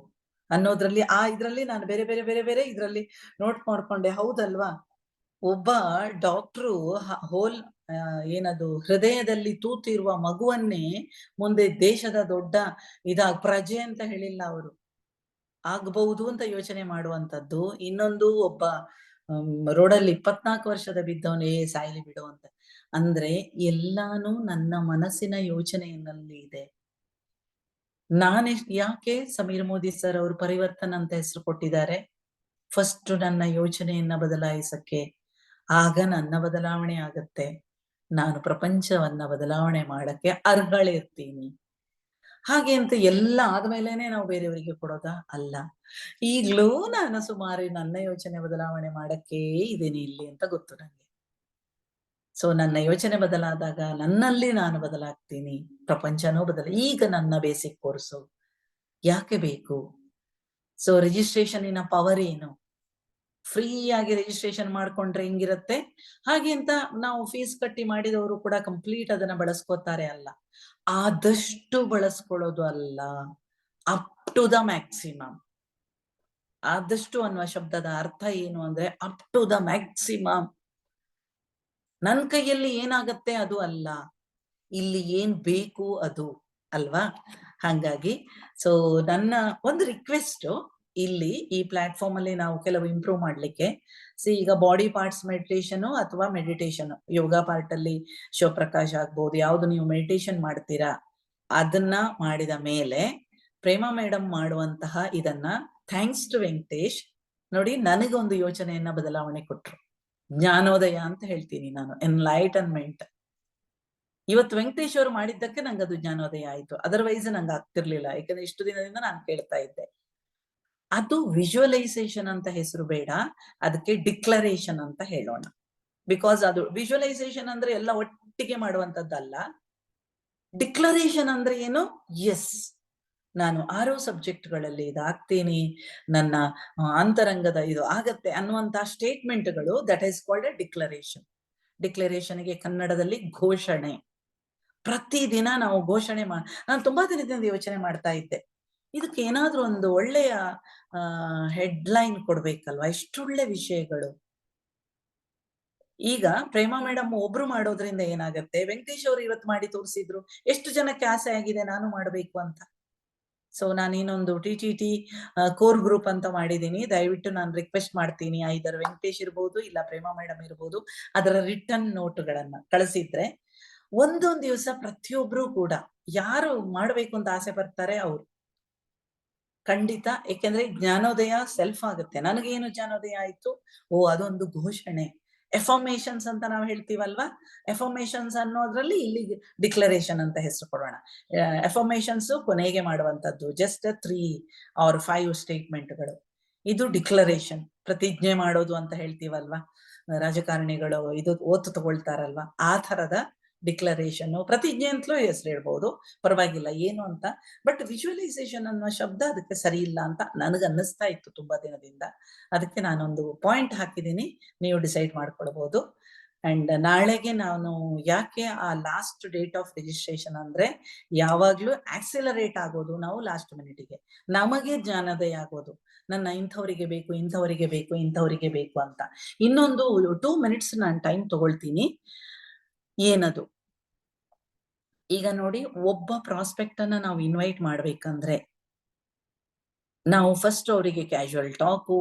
ಅನ್ನೋದ್ರಲ್ಲಿ ಇದ್ರಲ್ಲಿ ನಾನು ಬೇರೆ ಬೇರೆ ಬೇರೆ ಬೇರೆ ಇದ್ರಲ್ಲಿ ನೋಟ್ ಮಾಡ್ಕೊಂಡೆ. ಹೌದಲ್ವಾ? ಒಬ್ಬ ಡಾಕ್ಟ್ರು ಹೋಲ್ ಏನದು ಹೃದಯದಲ್ಲಿ ತೂತಿರುವ ಮಗುವನ್ನೇ ಮುಂದೆ ದೇಶದ ದೊಡ್ಡ ಪ್ರಜೆ ಅಂತ ಹೇಳಿಲ್ಲ ಅವರು, ಆಗ್ಬಹುದು ಅಂತ ಯೋಚನೆ ಮಾಡುವಂತದ್ದು. ಇನ್ನೊಂದು ಒಬ್ಬ ರೋಡಲ್ಲಿ 24 ವರ್ಷದ ಬಿದ್ದವನೇ ಸಾಯ್ಲಿ ಬಿಡು ಅಂತ. ಅಂದ್ರೆ ಎಲ್ಲಾನು ನನ್ನ ಮನಸ್ಸಿನ ಯೋಚನೆಯಲ್ಲಿ ಇದೆ. ಯಾಕೆ ಸಮೀರ್ ಮೋದಿ ಸರ್ ಅವರು ಪರಿವರ್ತನ ಅಂತ ಹೆಸರು ಕೊಟ್ಟಿದ್ದಾರೆ? ಫಸ್ಟ್ ನನ್ನ ಯೋಚನೆಯನ್ನ ಬದಲಾಯಿಸಕ್ಕೆ. ಆಗ ನನ್ನ ಬದಲಾವಣೆ ಆಗತ್ತೆ. ನಾನು ಪ್ರಪಂಚವನ್ನ ಬದಲಾವಣೆ ಮಾಡಕ್ಕೆ ಅರ್ಹಳಿರ್ತೀನಿ. ಹಾಗೆ ಅಂತ ಎಲ್ಲ ಆದ್ಮೇಲೆನೆ ನಾವು ಬೇರೆಯವರಿಗೆ ಕೊಡೋದಾ? ಅಲ್ಲ. ಈಗ್ಲೂ ನಾನು ಸುಮಾರು ನನ್ನ ಯೋಚನೆ ಬದಲಾವಣೆ ಮಾಡಕ್ಕೆ ಇದ್ದೀನಿ ಇಲ್ಲಿ ಅಂತ ಗೊತ್ತು ನಂಗೆ. ಸೊ ನನ್ನ ಯೋಚನೆ ಬದಲಾದಾಗ ನನ್ನಲ್ಲಿ ನಾನು ಬದಲಾಗ್ತೀನಿ, ಪ್ರಪಂಚನೂ ಈಗ ನನ್ನ ಬೇಸಿಕ್ ಕೋರ್ಸು ಯಾಕೆ ಬೇಕು? ಸೊ ರಿಜಿಸ್ಟ್ರೇಷನಿನ ಪವರ್ ಏನು? ಫ್ರೀ ಆಗಿ ರಿಜಿಸ್ಟ್ರೇಷನ್ ಮಾಡ್ಕೊಂಡ್ರೆ ಹೆಂಗಿರುತ್ತೆ? ಹಾಗೆ ಅಂತ ನಾವು ಫೀಸ್ ಕಟ್ಟಿ ಮಾಡಿದವರು ಕೂಡ ಕಂಪ್ಲೀಟ್ ಅದನ್ನ ಬಳಸ್ಕೋತಾರೆ ಅಲ್ಲ. ಆದಷ್ಟು ಬಳಸ್ಕೊಳ್ಳೋದು ಅಲ್ಲ, ಅಪ್ ಟು ದ ಮ್ಯಾಕ್ಸಿಮಮ್. ಆದಷ್ಟು ಅನ್ನುವ ಶಬ್ದದ ಅರ್ಥ ಏನು ಅಂದ್ರೆ ಅಪ್ ಟು ದ ಮ್ಯಾಕ್ಸಿಮಮ್. ನನ್ ಕೈಯಲ್ಲಿ ಏನಾಗತ್ತೆ ಅದು ಅಲ್ಲ, ಇಲ್ಲಿ ಏನ್ ಬೇಕು ಅದು ಅಲ್ವಾ? ಹಾಗಾಗಿ ಸೊ ನನ್ನ ಒಂದು ರಿಕ್ವೆಸ್ಟ್ ಇಲ್ಲಿ ಈ ಪ್ಲಾಟ್ಫಾರ್ಮ್ ಅಲ್ಲಿ ನಾವು ಕೆಲವು ಇಂಪ್ರೂವ್ ಮಾಡ್ಲಿಕ್ಕೆ, ಈಗ ಬಾಡಿ ಪಾರ್ಟ್ಸ್ ಮೆಡಿಟೇಷನ್ ಅಥವಾ ಮೆಡಿಟೇಷನ್ ಯೋಗ ಪಾರ್ಟ್ ಅಲ್ಲಿ ಶಿವಪ್ರಕಾಶ್ ಆಗ್ಬಹುದು, ಯಾವ್ದು ನೀವು ಮೆಡಿಟೇಷನ್ ಮಾಡ್ತೀರಾ ಅದನ್ನ ಮಾಡಿದ ಮೇಲೆ ಪ್ರೇಮಾ ಮೇಡಮ್ ಮಾಡುವಂತಹ ಇದನ್ನ ಥ್ಯಾಂಕ್ಸ್ ಟು ವೆಂಕಟೇಶ್ ನೋಡಿ ನನಗೊಂದು ಯೋಚನೆಯನ್ನ ಬದಲಾವಣೆ ಕೊಟ್ರು. ಜ್ಞಾನೋದಯ ಅಂತ ಹೇಳ್ತೀನಿ ನಾನು, ಎನ್ಲೈಟನ್ಮೆಂಟ್. ಇವತ್ತು ವೆಂಕಟೇಶ್ ಅವರು ಮಾಡಿದ್ದಕ್ಕೆ ನಂಗೆ ಅದು ಜ್ಞಾನೋದಯ ಆಯ್ತು. ಅದರ್ವೈಸ್ ನಂಗೆ ಆಗ್ತಿರ್ಲಿಲ್ಲ, ಯಾಕಂದ್ರೆ ಇಷ್ಟು ದಿನದಿಂದ ನಾನು ಕೇಳ್ತಾ ಇದ್ದೆ. ಅದು ವಿಜುವಲೈಸೇಷನ್ ಅಂತ ಹೆಸರು ಬೇಡ, ಅದಕ್ಕೆ ಡಿಕ್ಲರೇಷನ್ ಅಂತ ಹೇಳೋಣ. ಬಿಕಾಸ್ ಅದು ವಿಜುವಲೈಸೇಷನ್ ಅಂದ್ರೆ ಎಲ್ಲ ಒಟ್ಟಿಗೆ ಮಾಡುವಂತದ್ದಲ್ಲ. ಡಿಕ್ಲರೇಷನ್ ಅಂದ್ರೆ ಏನು? ಎಸ್, ನಾನು 6 ಸಬ್ಜೆಕ್ಟ್ಗಳಲ್ಲಿ ಇದಾಗ್ತೀನಿ, ನನ್ನ ಅಂತರಂಗದ ಇದು ಆಗತ್ತೆ ಅನ್ನುವಂತಹ ಸ್ಟೇಟ್ಮೆಂಟ್ಗಳು, that is called a declaration. ಡಿಕ್ಲರೇಷನ್ಗೆ ಕನ್ನಡದಲ್ಲಿ ಘೋಷಣೆ. ಪ್ರತಿದಿನ ನಾವು ಘೋಷಣೆ ನಾನು ತುಂಬಾ ದಿನದಿಂದ ಯೋಚನೆ ಮಾಡ್ತಾ ಇದ್ದೆ, ಇದಕ್ಕೆ ಏನಾದ್ರೂ ಒಂದು ಒಳ್ಳೆಯ ಹೆಡ್ಲೈನ್ ಕೊಡ್ಬೇಕಲ್ವಾ? ಎಷ್ಟೊಳ್ಳೆ ವಿಷಯಗಳು. ಈಗ ಪ್ರೇಮಾ ಮೇಡಮ್ ಒಬ್ರು ಮಾಡೋದ್ರಿಂದ ಏನಾಗತ್ತೆ? ವೆಂಕಟೇಶ್ ಅವರು ಇವತ್ತು ಮಾಡಿ ತೋರಿಸಿದ್ರು, ಎಷ್ಟು ಜನಕ್ಕೆ ಆಸೆ ಆಗಿದೆ ನಾನು ಮಾಡ್ಬೇಕು ಅಂತ. ಸೊ ನಾನೇನೊಂದು TTT ಕೋರ್ ಗ್ರೂಪ್ ಅಂತ ಮಾಡಿದ್ದೀನಿ. ದಯವಿಟ್ಟು ನಾನು ರಿಕ್ವೆಸ್ಟ್ ಮಾಡ್ತೀನಿ, ಐದರ್ ವೆಂಕಟೇಶ್ ಇರ್ಬೋದು ಇಲ್ಲ ಪ್ರೇಮಾ ಮೇಡಮ್ ಇರ್ಬೋದು, ಅದರ ರಿಟರ್ನ್ ನೋಟ್ಗಳನ್ನ ಕಳಿಸಿದ್ರೆ ಒಂದೊಂದ್ ದಿವಸ ಪ್ರತಿಯೊಬ್ರು ಕೂಡ ಯಾರು ಮಾಡ್ಬೇಕು ಅಂತ ಆಸೆ ಪಡ್ತಾರೆ ಅವ್ರು ಖಂಡಿತ. ಯಾಕೆಂದ್ರೆ ಜ್ಞಾನೋದಯ ಸೆಲ್ಫ್ ಆಗುತ್ತೆ. ನನಗೇನು ಜ್ಞಾನೋದಯ ಆಯ್ತು? ಅದೊಂದು ಘೋಷಣೆ, ಎಫರ್ಮೇಷನ್ಸ್ ಅಂತ ನಾವು ಹೇಳ್ತೀವಲ್ವಾ? ಎಫರ್ಮೇಷನ್ಸ್ ಅನ್ನೋದ್ರಲ್ಲಿ ಇಲ್ಲಿ ಡಿಕ್ಲರೇಷನ್ ಅಂತ ಹೆಸರು ಕೊಡೋಣ. ಎಫರ್ಮೇಷನ್ಸ್ ಕೊನೆಗೆ ಮಾಡುವಂತದ್ದು, ಜಸ್ಟ್ 3 or 5 ಸ್ಟೇಟ್ಮೆಂಟ್ಗಳು. ಇದು ಡಿಕ್ಲರೇಷನ್, ಪ್ರತಿಜ್ಞೆ ಮಾಡೋದು ಅಂತ ಹೇಳ್ತೀವಲ್ವಾ? ರಾಜಕಾರಣಿಗಳು ಇದು ಓತು ತಗೊಳ್ತಾರಲ್ವಾ, ಆ ತರದ ಡಿಕ್ಲರೇಷನ್. ಪ್ರತಿಜ್ಞೆ ಅಂತಲೂ ಹೆಸರು ಹೇಳ್ಬೋದು, ಪರವಾಗಿಲ್ಲ ಏನು ಅಂತ. ಬಟ್ ವಿಜುವಲೈಸೇಷನ್ ಅನ್ನೋ ಶಬ್ದ ಅದಕ್ಕೆ ಸರಿ ಇಲ್ಲ ಅಂತ ನನಗೆ ಅನ್ನಿಸ್ತಾ ಇತ್ತು ತುಂಬಾ ದಿನದಿಂದ. ಅದಕ್ಕೆ ನಾನೊಂದು ಪಾಯಿಂಟ್ ಹಾಕಿದ್ದೀನಿ, ನೀವು ಡಿಸೈಡ್ ಮಾಡ್ಕೊಳ್ಬಹುದು. ಅಂಡ್ ನಾಳೆಗೆ ನಾನು ಯಾಕೆ ಆ ಲಾಸ್ಟ್ ಡೇಟ್ ಆಫ್ ರಿಜಿಸ್ಟ್ರೇಷನ್ ಅಂದ್ರೆ, ಯಾವಾಗ್ಲೂ ಆಕ್ಸಿಲರೇಟ್ ಆಗೋದು ನಾವು ಲಾಸ್ಟ್ ಮಿನಿಟ್ಗೆ, ನಮಗೆ ಜ್ಞಾನೋದಯ ಆಗೋದು ನನ್ನ ಇಂಥವರಿಗೆ ಬೇಕು, ಇಂಥವರಿಗೆ ಬೇಕು, ಇಂಥವರಿಗೆ ಬೇಕು ಅಂತ. ಇನ್ನೊಂದು 2 minutes ನಾನು ಟೈಮ್ ತಗೊಳ್ತೀನಿ. ಏನದು? ಈಗ ನೋಡಿ, ಒಬ್ಬ ಪ್ರಾಸ್ಪೆಕ್ಟ್ ಅನ್ನ ನಾವು ಇನ್ವೈಟ್ ಮಾಡ್ಬೇಕಂದ್ರೆ ನಾವು ಫಸ್ಟ್ ಅವರಿಗೆ ಕ್ಯಾಶುವಲ್ ಟಾಕು,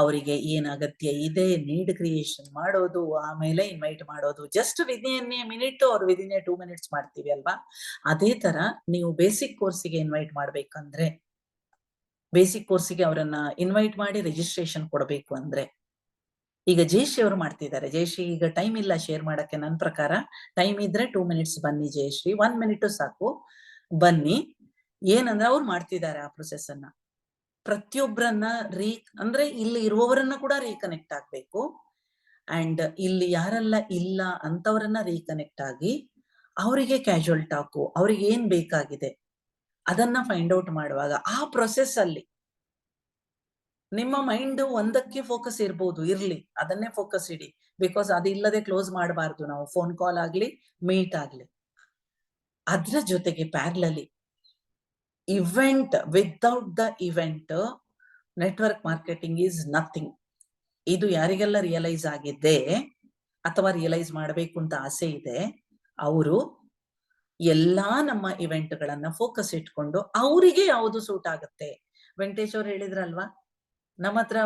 ಅವರಿಗೆ ಏನ್ ಅಗತ್ಯ ಇದೆ, ನೀಡ್ ಕ್ರಿಯೇಷನ್ ಮಾಡೋದು, ಆಮೇಲೆ ಇನ್ವೈಟ್ ಮಾಡೋದು. Just within A minute or within A 2 minutes ಮಾಡ್ತೀವಿ ಅಲ್ವಾ? ಅದೇ ತರ ನೀವು ಬೇಸಿಕ್ ಕೋರ್ಸಿಗೆ ಇನ್ವೈಟ್ ಮಾಡ್ಬೇಕಂದ್ರೆ, ಬೇಸಿಕ್ ಕೋರ್ಸಿಗೆ ಅವರನ್ನ ಇನ್ವೈಟ್ ಮಾಡಿ ರಿಜಿಸ್ಟ್ರೇಷನ್ ಕೊಡಬೇಕು ಅಂದ್ರೆ, ಈಗ ಜಯಶ್ರೀ ಅವರು ಮಾಡ್ತಿದ್ದಾರೆ. ಜಯಶ್ರೀ ಈಗ ಟೈಮ್ ಇಲ್ಲ ಶೇರ್ ಮಾಡಕ್ಕೆ. ನನ್ನ ಪ್ರಕಾರ ಟೈಮ್ ಇದ್ರೆ 2 minutes ಬನ್ನಿ ಜಯಶ್ರೀ, 1 minute ಸಾಕು, ಬನ್ನಿ. ಏನಂದ್ರೆ ಅವ್ರು ಮಾಡ್ತಿದ್ದಾರೆ ಆ ಪ್ರೊಸೆಸ್ ಅನ್ನ. ಪ್ರತಿಯೊಬ್ಬರನ್ನ ಅಂದ್ರೆ ಇಲ್ಲಿ ಇರುವವರನ್ನ ಕೂಡ ರೀಕನೆಕ್ಟ್ ಆಗ್ಬೇಕು. ಅಂಡ್ ಇಲ್ಲಿ ಯಾರೆಲ್ಲ ಇಲ್ಲ ಅಂತವರನ್ನ ರೀಕನೆಕ್ಟ್ ಆಗಿ ಅವರಿಗೆ ಕ್ಯಾಶುವಲ್ ಟಾಕು, ಅವ್ರಿಗೆ ಏನ್ ಬೇಕಾಗಿದೆ ಅದನ್ನ ಫೈಂಡ್ ಔಟ್ ಮಾಡುವಾಗ ಆ ಪ್ರೊಸೆಸ್ ಅಲ್ಲಿ ನಿಮ್ಮ ಮೈಂಡ್ ಒಂದಕ್ಕೆ ಫೋಕಸ್ ಇರ್ಲಿ, ಅದನ್ನೇ ಫೋಕಸ್ ಇಡಿ. ಬಿಕಾಸ್ ಅದಿಲ್ಲದೆ ಕ್ಲೋಸ್ ಮಾಡಬಾರ್ದು ನಾವು, ಫೋನ್ ಕಾಲ್ ಆಗ್ಲಿ ಮೀಟ್ ಆಗ್ಲಿ. ಅದ್ರ ಜೊತೆಗೆ ಪ್ಯಾರಲಲಿ event, without the event network marketing is nothing. ಇದು ಯಾರಿಗೆಲ್ಲ ರಿಯಲೈಸ್ ಆಗಿದೆ ಅಥವಾ ರಿಯಲೈಸ್ ಮಾಡಬೇಕು ಅಂತ ಆಸೆ ಇದೆ, ಅವರು ಎಲ್ಲಾ ನಮ್ಮ ಇವೆಂಟ್ ಗಳನ್ನ ಫೋಕಸ್ ಇಟ್ಕೊಂಡು ಅವರಿಗೆ ಯಾವುದು ಸೂಟ್ ಆಗುತ್ತೆ. ವೆಂಕಟೇಶ್ ಅವ್ರು ಹೇಳಿದ್ರಲ್ವಾ, ನಮ್ಮ ಹತ್ರ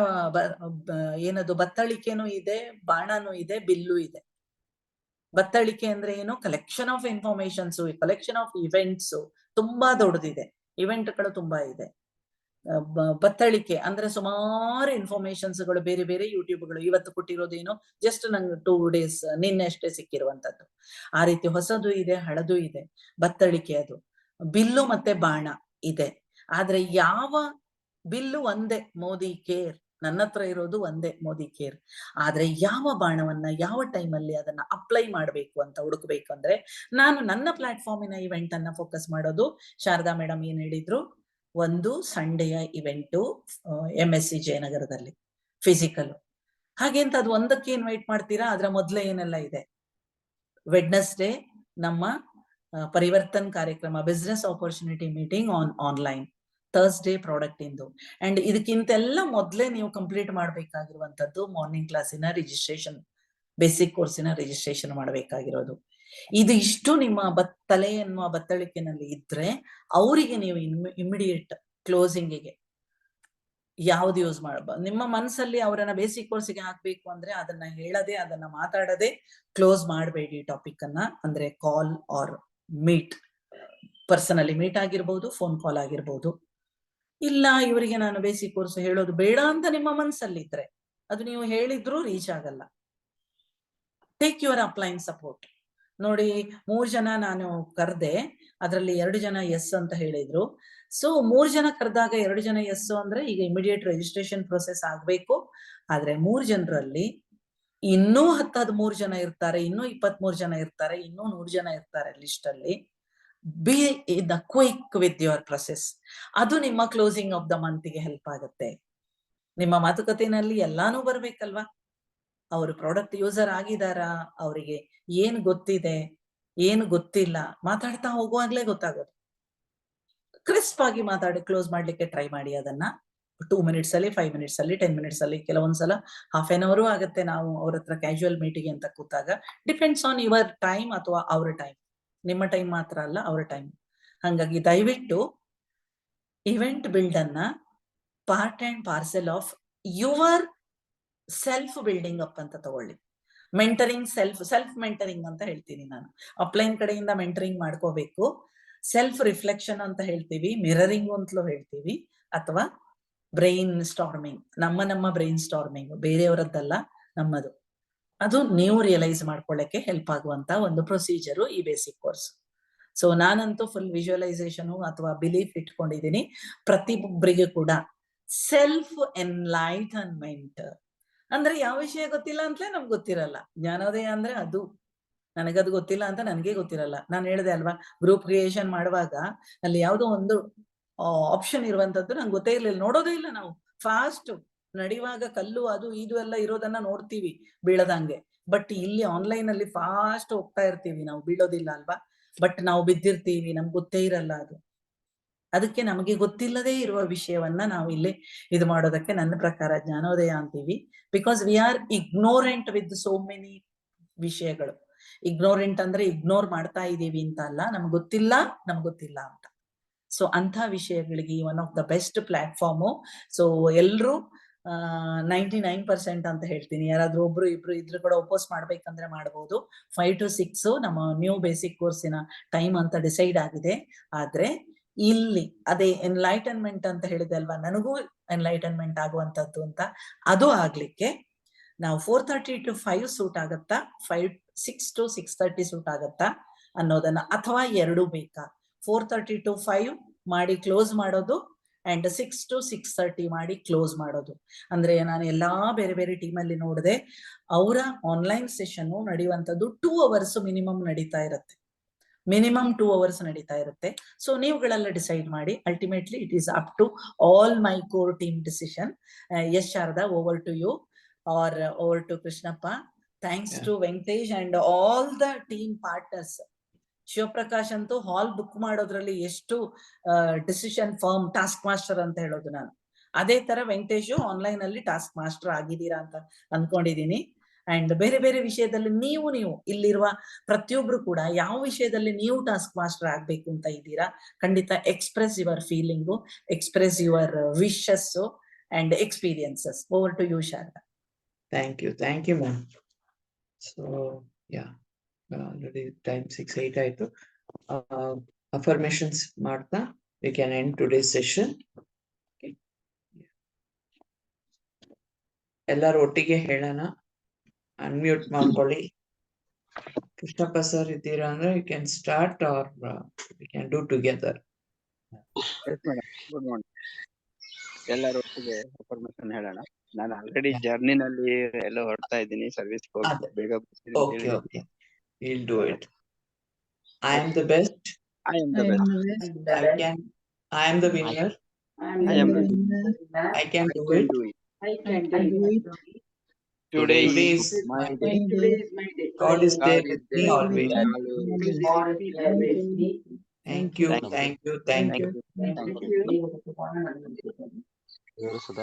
ಏನದು ಬತ್ತಳಿಕೆನೂ ಇದೆ, ಬಾಣನೂ ಇದೆ, ಬಿಲ್ಲು ಇದೆ. ಬತ್ತಳಿಕೆ ಅಂದ್ರೆ ಏನು? Collection of informations, collection of events ತುಂಬಾ ದೊಡ್ಡದಿದೆ, ಇವೆಂಟ್ಗಳು ತುಂಬಾ ಇದೆ. ಬತ್ತಳಿಕೆ ಅಂದ್ರೆ ಸುಮಾರು ಇನ್ಫಾರ್ಮೇಶನ್ಸ್ ಗಳು, ಬೇರೆ ಬೇರೆ ಯೂಟ್ಯೂಬ್ಗಳು. ಇವತ್ತು ಕೊಟ್ಟಿರೋದೇನು ಜಸ್ಟ್ ನಂಗೆ 2 days ನಿನ್ನೆ ಅಷ್ಟೇ ಸಿಕ್ಕಿರುವಂತದ್ದು. ಆ ರೀತಿ ಹೊಸದು ಇದೆ, ಹಳದು ಇದೆ, ಬತ್ತಳಿಕೆ ಅದು. ಬಿಲ್ಲು ಮತ್ತೆ ಬಾಣ ಇದೆ. ಆದ್ರೆ ಯಾವ ಬಿಲ್ಲು ಒಂದೇ, ಮೋದಿ ಕೇರ್. ನನ್ನ ಹತ್ರ ಇರೋದು ಒಂದೇ, ಮೋದಿ ಕೇರ್. ಆದ್ರೆ ಯಾವ ಬಾಣವನ್ನ ಯಾವ ಟೈಮಲ್ಲಿ ಅದನ್ನ ಅಪ್ಲೈ ಮಾಡ್ಬೇಕು ಅಂತ ಹುಡುಕ್ಬೇಕು ಅಂದ್ರೆ ನಾನು ನನ್ನ ಪ್ಲಾಟ್ಫಾರ್ಮಿನ ಇವೆಂಟ್ ಅನ್ನ ಫೋಕಸ್ ಮಾಡೋದು. ಶಾರದಾ ಮೇಡಮ್ ಏನ್ ಹೇಳಿದ್ರು, ಒಂದು ಸಂಡೆಯ ಇವೆಂಟು MSC ಜಯನಗರದಲ್ಲಿ ಫಿಸಿಕಲ್. ಹಾಗೆ ಅಂತ ಅದು ಒಂದಕ್ಕೆ ಇನ್ವೈಟ್ ಮಾಡ್ತೀರಾ? ಅದ್ರ ಮೊದಲೇ ಏನೆಲ್ಲ ಇದೆ? ವೆಡ್ನೆಸ್ಡೇ ನಮ್ಮ ಪರಿವರ್ತನ್ ಕಾರ್ಯಕ್ರಮ, business opportunity meeting online. Thursday product ಇಂದು. ಅಂಡ್ ಇದಕ್ಕಿಂತೆಲ್ಲ ಮೊದಲೇ ನೀವು ಕಂಪ್ಲೀಟ್ ಮಾಡ್ಬೇಕಾಗಿರುವಂತದ್ದು ಮಾರ್ನಿಂಗ್ ಕ್ಲಾಸಿನ ರಿಜಿಸ್ಟ್ರೇಷನ್, ಬೇಸಿಕ್ ಕೋರ್ಸಿನ ರಿಜಿಸ್ಟ್ರೇಷನ್ ಮಾಡಬೇಕಾಗಿರೋದು. ಇದು ಇಷ್ಟು ನಿಮ್ಮ ತಲೆ ಎನ್ನುವ ಬತ್ತಳಿಕೆನಲ್ಲಿ ಇದ್ರೆ ಅವರಿಗೆ ನೀವು ಇಮಿಡಿಯೇಟ್ ಕ್ಲೋಸಿಂಗಿಗೆ ಯಾವ್ದು ಯೂಸ್ ಮಾಡಬಹುದು. ನಿಮ್ಮ ಮನಸ್ಸಲ್ಲಿ ಅವರನ್ನ ಬೇಸಿಕ್ ಕೋರ್ಸಿಗೆ ಹಾಕ್ಬೇಕು ಅಂದ್ರೆ ಅದನ್ನ ಹೇಳದೆ, ಅದನ್ನ ಮಾತಾಡದೆ ಕ್ಲೋಸ್ ಮಾಡಬೇಡಿ ಟಾಪಿಕ್ ಅನ್ನ. ಅಂದ್ರೆ ಕಾಲ್ ಆರ್ ಮೀಟ್, ಪರ್ಸನಲಿ ಮೀಟ್ ಆಗಿರ್ಬೋದು, ಫೋನ್ ಕಾಲ್ ಆಗಿರ್ಬೋದು. ಇಲ್ಲ ಇವರಿಗೆ ನಾನು ಬೇಸಿಕ್ ಕೋರ್ಸ್ ಹೇಳೋದು ಬೇಡ ಅಂತ ನಿಮ್ಮ ಮನಸ್ಸಲ್ಲಿ ಇದ್ರೆ ಅದು ನೀವು ಹೇಳಿದ್ರು ರೀಚ್ ಆಗಲ್ಲ. Take your upline support. ನೋಡಿ, 3 ಜನ ನಾನು ಕರ್ದೆ, ಅದರಲ್ಲಿ 2 ಜನ ಎಸ್ ಅಂತ ಹೇಳಿದ್ರು. ಸೊ 3 ಜನ ಕರೆದಾಗ 2 ಜನ ಎಸ್ ಅಂದ್ರೆ ಈಗ ಇಮಿಡಿಯೇಟ್ ರಿಜಿಸ್ಟ್ರೇಷನ್ ಪ್ರೊಸೆಸ್ ಆಗ್ಬೇಕು. ಆದ್ರೆ 3 ಜನರಲ್ಲಿ ಇನ್ನೂ 13 ಜನ ಇರ್ತಾರೆ, ಇನ್ನೂ 23 ಜನ ಇರ್ತಾರೆ, ಇನ್ನೂ 100 ಜನ ಇರ್ತಾರೆ ಲಿಸ್ಟ್ ಅಲ್ಲಿ. B in the quick with your process. ಅದು ನಿಮ್ಮ ಕ್ಲೋಸಿಂಗ್ ಆಫ್ ದ ಮಂತ್ ಗೆ ಹೆಲ್ಪ್ ಆಗುತ್ತೆ. ನಿಮ್ಮ ಮಾತುಕತೆನಲ್ಲಿ ಎಲ್ಲಾನು ಬರ್ಬೇಕಲ್ವಾ? ಅವರು ಪ್ರಾಡಕ್ಟ್ ಯೂಸರ್ ಆಗಿದಾರಾ, ಅವರಿಗೆ ಏನ್ ಗೊತ್ತಿದೆ, ಏನು ಗೊತ್ತಿಲ್ಲ, ಮಾತಾಡ್ತಾ ಹೋಗುವಾಗ್ಲೇ ಗೊತ್ತಾಗೋದು. ಕ್ರಿಸ್ಪ್ ಆಗಿ ಮಾತಾಡಿ ಕ್ಲೋಸ್ ಮಾಡ್ಲಿಕ್ಕೆ ಟ್ರೈ ಮಾಡಿ. ಅದನ್ನ 2 minutes ಅಲ್ಲಿ, 5 minutes ಅಲ್ಲಿ, 10 minutes ಅಲ್ಲಿ, ಕೆಲವೊಂದ್ಸಲ half an hour ಆಗುತ್ತೆ. ನಾವು ಅವ್ರ ಹತ್ರ ಕ್ಯಾಶುವಲ್ ಮೀಟಿಂಗ್ ಅಂತ ಕೂತಾಗ ಡಿಪೆಂಡ್ಸ್ ಆನ್ ಯುವರ್ ಟೈಮ್ ಅಥವಾ ಅವರ ಟೈಮ್. ನಿಮ್ಮ ಟೈಮ್ ಮಾತ್ರ ಅಲ್ಲ, ಅವರ ಟೈಮ್. ಹಾಗಾಗಿ ದಯವಿಟ್ಟು ಇವೆಂಟ್ ಬಿಲ್ಡ್ ಅನ್ನ part and parcel of your self building up ಅಂತ ತಗೊಳ್ಳಿ. ಮೆಂಟರಿಂಗ್, ಸೆಲ್ಫ್ ಮೆಂಟರಿಂಗ್ ಅಂತ ಹೇಳ್ತೀನಿ ನಾನು. ಅಪ್ಲೈನ್ ಕಡೆಯಿಂದ ಮೆಂಟರಿಂಗ್ ಮಾಡ್ಕೋಬೇಕು. ಸೆಲ್ಫ್ ರಿಫ್ಲೆಕ್ಷನ್ ಅಂತ ಹೇಳ್ತೀವಿ, ಮಿರರಿಂಗ್ ಅಂತಲೂ ಹೇಳ್ತೀವಿ, ಅಥವಾ ಬ್ರೈನ್ ಸ್ಟಾರ್ಮಿಂಗ್. ನಮ್ಮ ಬ್ರೈನ್ ಸ್ಟಾರ್ಮಿಂಗ್, ಬೇರೆಯವರದ್ದಲ್ಲ, ನಮ್ಮದು. ಅದು ನೀವು ರಿಯಲೈಸ್ ಮಾಡ್ಕೊಳ್ಳಕ್ಕೆ ಹೆಲ್ಪ್ ಆಗುವಂತ ಒಂದು ಪ್ರೊಸೀಜರು ಈ ಬೇಸಿಕ್ ಕೋರ್ಸ್. ಸೊ ನಾನಂತೂ ಫುಲ್ ವಿಜುವಲೈಸೇಷನ್ ಅಥವಾ ಬಿಲೀಫ್ ಇಟ್ಕೊಂಡಿದ್ದೀನಿ ಪ್ರತಿಯೊಬ್ಬರಿಗೆ ಕೂಡ. ಸೆಲ್ಫ್ ಎನ್ಲೈಟನ್ಮೆಂಟ್ ಅಂದ್ರೆ ಯಾವ ವಿಷಯ ಗೊತ್ತಿಲ್ಲ ಅಂತಲೇ ನಮ್ಗೆ ಗೊತ್ತಿರಲ್ಲ. ಜ್ಞಾನೋದಯ ಅಂದ್ರೆ ಅದು. ನನಗದು ಗೊತ್ತಿಲ್ಲ ಅಂತ ನನಗೆ ಗೊತ್ತಿರಲ್ಲ. ನಾನು ಹೇಳಿದೆ ಅಲ್ವಾ, ಗ್ರೂಪ್ ಕ್ರಿಯೇಷನ್ ಮಾಡುವಾಗ ಅಲ್ಲಿ ಯಾವುದೋ ಒಂದು ಆಪ್ಷನ್ ಇರುವಂತದ್ದು ನಂಗೆ ಗೊತ್ತೇ ಇರ್ಲಿಲ್ಲ. ನೋಡೋದೇ ಇಲ್ಲ ನಾವು. ಫಾಸ್ಟ್ ನಡೆಯುವಾಗ ಕಲ್ಲು ಅದು ಇದು ಎಲ್ಲ ಇರೋದನ್ನ ನೋಡ್ತೀವಿ ಬೀಳದಂಗೆ. ಬಟ್ ಇಲ್ಲಿ ಆನ್ಲೈನ್ ಅಲ್ಲಿ ಫಾಸ್ಟ್ ಹೋಗ್ತಾ ಇರ್ತೀವಿ, ನಾವು ಬೀಳೋದಿಲ್ಲ ಅಲ್ವಾ. ಬಟ್ ನಾವು ಬಿದ್ದಿರ್ತೀವಿ, ನಮ್ಗೆ ಗೊತ್ತೇ ಇರಲ್ಲ ಅದು. ಅದಕ್ಕೆ ನಮಗೆ ಗೊತ್ತಿಲ್ಲದೆ ಇರುವ ವಿಷಯವನ್ನ ನಾವು ಇಲ್ಲಿ ಇದು ಮಾಡೋದಕ್ಕೆ ನನ್ನ ಪ್ರಕಾರ ಜ್ಞಾನೋದಯ ಅಂತೀವಿ. Because we are ignorant with so many ವಿಷಯಗಳು. ಇಗ್ನೋರೆಂಟ್ ಅಂದ್ರೆ ಇಗ್ನೋರ್ ಮಾಡ್ತಾ ಇದೀವಿ ಅಂತ ಅಲ್ಲ, ನಮ್ಗೆ ಗೊತ್ತಿಲ್ಲ ಅಂತ. ಸೊ ಅಂತ ವಿಷಯಗಳಿಗೆ one of the best platform. So ಎಲ್ರು 99% ಅಂತ ಹೇಳ್ತೀನಿ. ಯಾರಾದ್ರೂ ಒಬ್ರು ಇಬ್ರು ಇದ್ರು ಕೂಡ ಒಪೋಸ್ ಮಾಡ್ಬೇಕಂದ್ರೆ ಮಾಡ್ಬೋದು. 5 to 6 ನಮ್ಮ ನ್ಯೂ ಬೇಸಿಕ್ ಕೋರ್ಸಿನ ಟೈಮ್ ಅಂತ ಡಿಸೈಡ್ ಆಗಿದೆ. ಆದ್ರೆ ಇಲ್ಲಿ ಅದೇ ಎನ್ಲೈಟನ್ಮೆಂಟ್ ಅಂತ ಹೇಳಿದೆ ಅಲ್ವಾ, ನನಗೂ ಎನ್ಲೈಟನ್ಮೆಂಟ್ ಆಗುವಂತದ್ದು ಅಂತ. ಅದು ಆಗ್ಲಿಕ್ಕೆ ನಾವು 4:30 to 5 ಸೂಟ್ ಆಗತ್ತಾ, 6 to 6:30 ಸೂಟ್ ಆಗತ್ತಾ ಅನ್ನೋದನ್ನ, ಅಥವಾ 2 ಬೇಕಾ, 4:30 to 5 ಮಾಡಿ ಕ್ಲೋಸ್ ಮಾಡೋದು ಅಂಡ್ 6 to 6:30 ಮಾಡಿ ಕ್ಲೋಸ್ ಮಾಡೋದು. ಅಂದ್ರೆ ನಾನು ಎಲ್ಲಾ ಬೇರೆ ಬೇರೆ ಟೀಮಲ್ಲಿ ನೋಡಿದೆ, ಅವರ ಆನ್ಲೈನ್ ಸೆಷನ್ ನಡೆಯುವಂಥದ್ದು 2 hours ಮಿನಿಮಮ್ ನಡೀತಾ ಇರುತ್ತೆ. ಮಿನಿಮಮ್ 2 hours ನಡೀತಾ ಇರುತ್ತೆ. ಸೊ ನೀವುಗಳೆಲ್ಲ ಡಿಸೈಡ್ ಮಾಡಿ. Ultimately it is up to all my core team decision. Yes Sharada, over to you or over to Krishnappa. Thanks to Venkatesh and all the team partners. Shivaprakash ಅಂತೂ ಹಾಲ್ ಬುಕ್ ಮಾಡೋದ್ರಲ್ಲಿ ಎಷ್ಟು ಡಿಸಿಷನ್ ಫರ್ಮ್, ಟಾಸ್ಕ್ ಮಾಸ್ಟರ್ ಅಂತ ಹೇಳೋದು ನಾನು. ಅದೇ ತರ ವೆಂಕಟೇಶ್ ಆನ್ಲೈನ್ ಅಲ್ಲಿ ಟಾಸ್ಕ್ ಮಾಸ್ಟರ್ ಆಗಿದ್ದೀರಾ ಅಂತ ಅನ್ಕೊಂಡಿದೀನಿ. ಅಂಡ್ ಬೇರೆ ಬೇರೆ ವಿಷಯದಲ್ಲಿ ನೀವು ಇಲ್ಲಿರುವ ಪ್ರತಿಯೊಬ್ರು ಕೂಡ ಯಾವ ವಿಷಯದಲ್ಲಿ ನೀವು ಟಾಸ್ಕ್ ಮಾಸ್ಟರ್ ಆಗ್ಬೇಕು ಅಂತ ಇದ್ದೀರಾ, ಖಂಡಿತ express your feeling, express your wishes and experiences. Over to you Sharada. Thank you, ma'am. So, yeah, already time 6:08 ಆಯ್ತು. Affirmations ಮಾಡ್ತಾ we can end today's session. Okay. ಎಲ್ಲರೂ ಒಟ್ಟಿಗೆ ಹೇಳೋಣ. ಅನ್ಮ್ಯೂಟ್ ಮಾಡ್ಕೊಳ್ಳಿ. ಕೃಷ್ಣಪ್ಪ ಸರ್ ಇದ್ದೀರಾ ಅಂದ್ರೆ you can start or we can do together. Yes, madam. Good morning. ಎಲ್ಲರೂ ಒಟ್ಟಿಗೆ ಅಫರ್ಮೇಷನ್ ಹೇಳೋಣ. ನಾನು ಆಲ್ರೆಡಿ ಜರ್ನಿನಲ್ಲಿ ಎಲ್ಲ ಹೊರಡ್ತಾ ಇದ್ದೀನಿ, ಸರ್ವಿಸ್ ಬೇಗ ಬರ್ತೀನಿ ಅಂತ Okay, ಹೇಳಿದ್ದೀನಿ. we'll do it. I am the best. I am the best. I am the winner. I am the winner. I can do it. I can do it. Today Today is is my my day. Today is my day. God is there with me always. Always. Thank you. Thank you. Thank you. Thank Thank you. you. Thank you.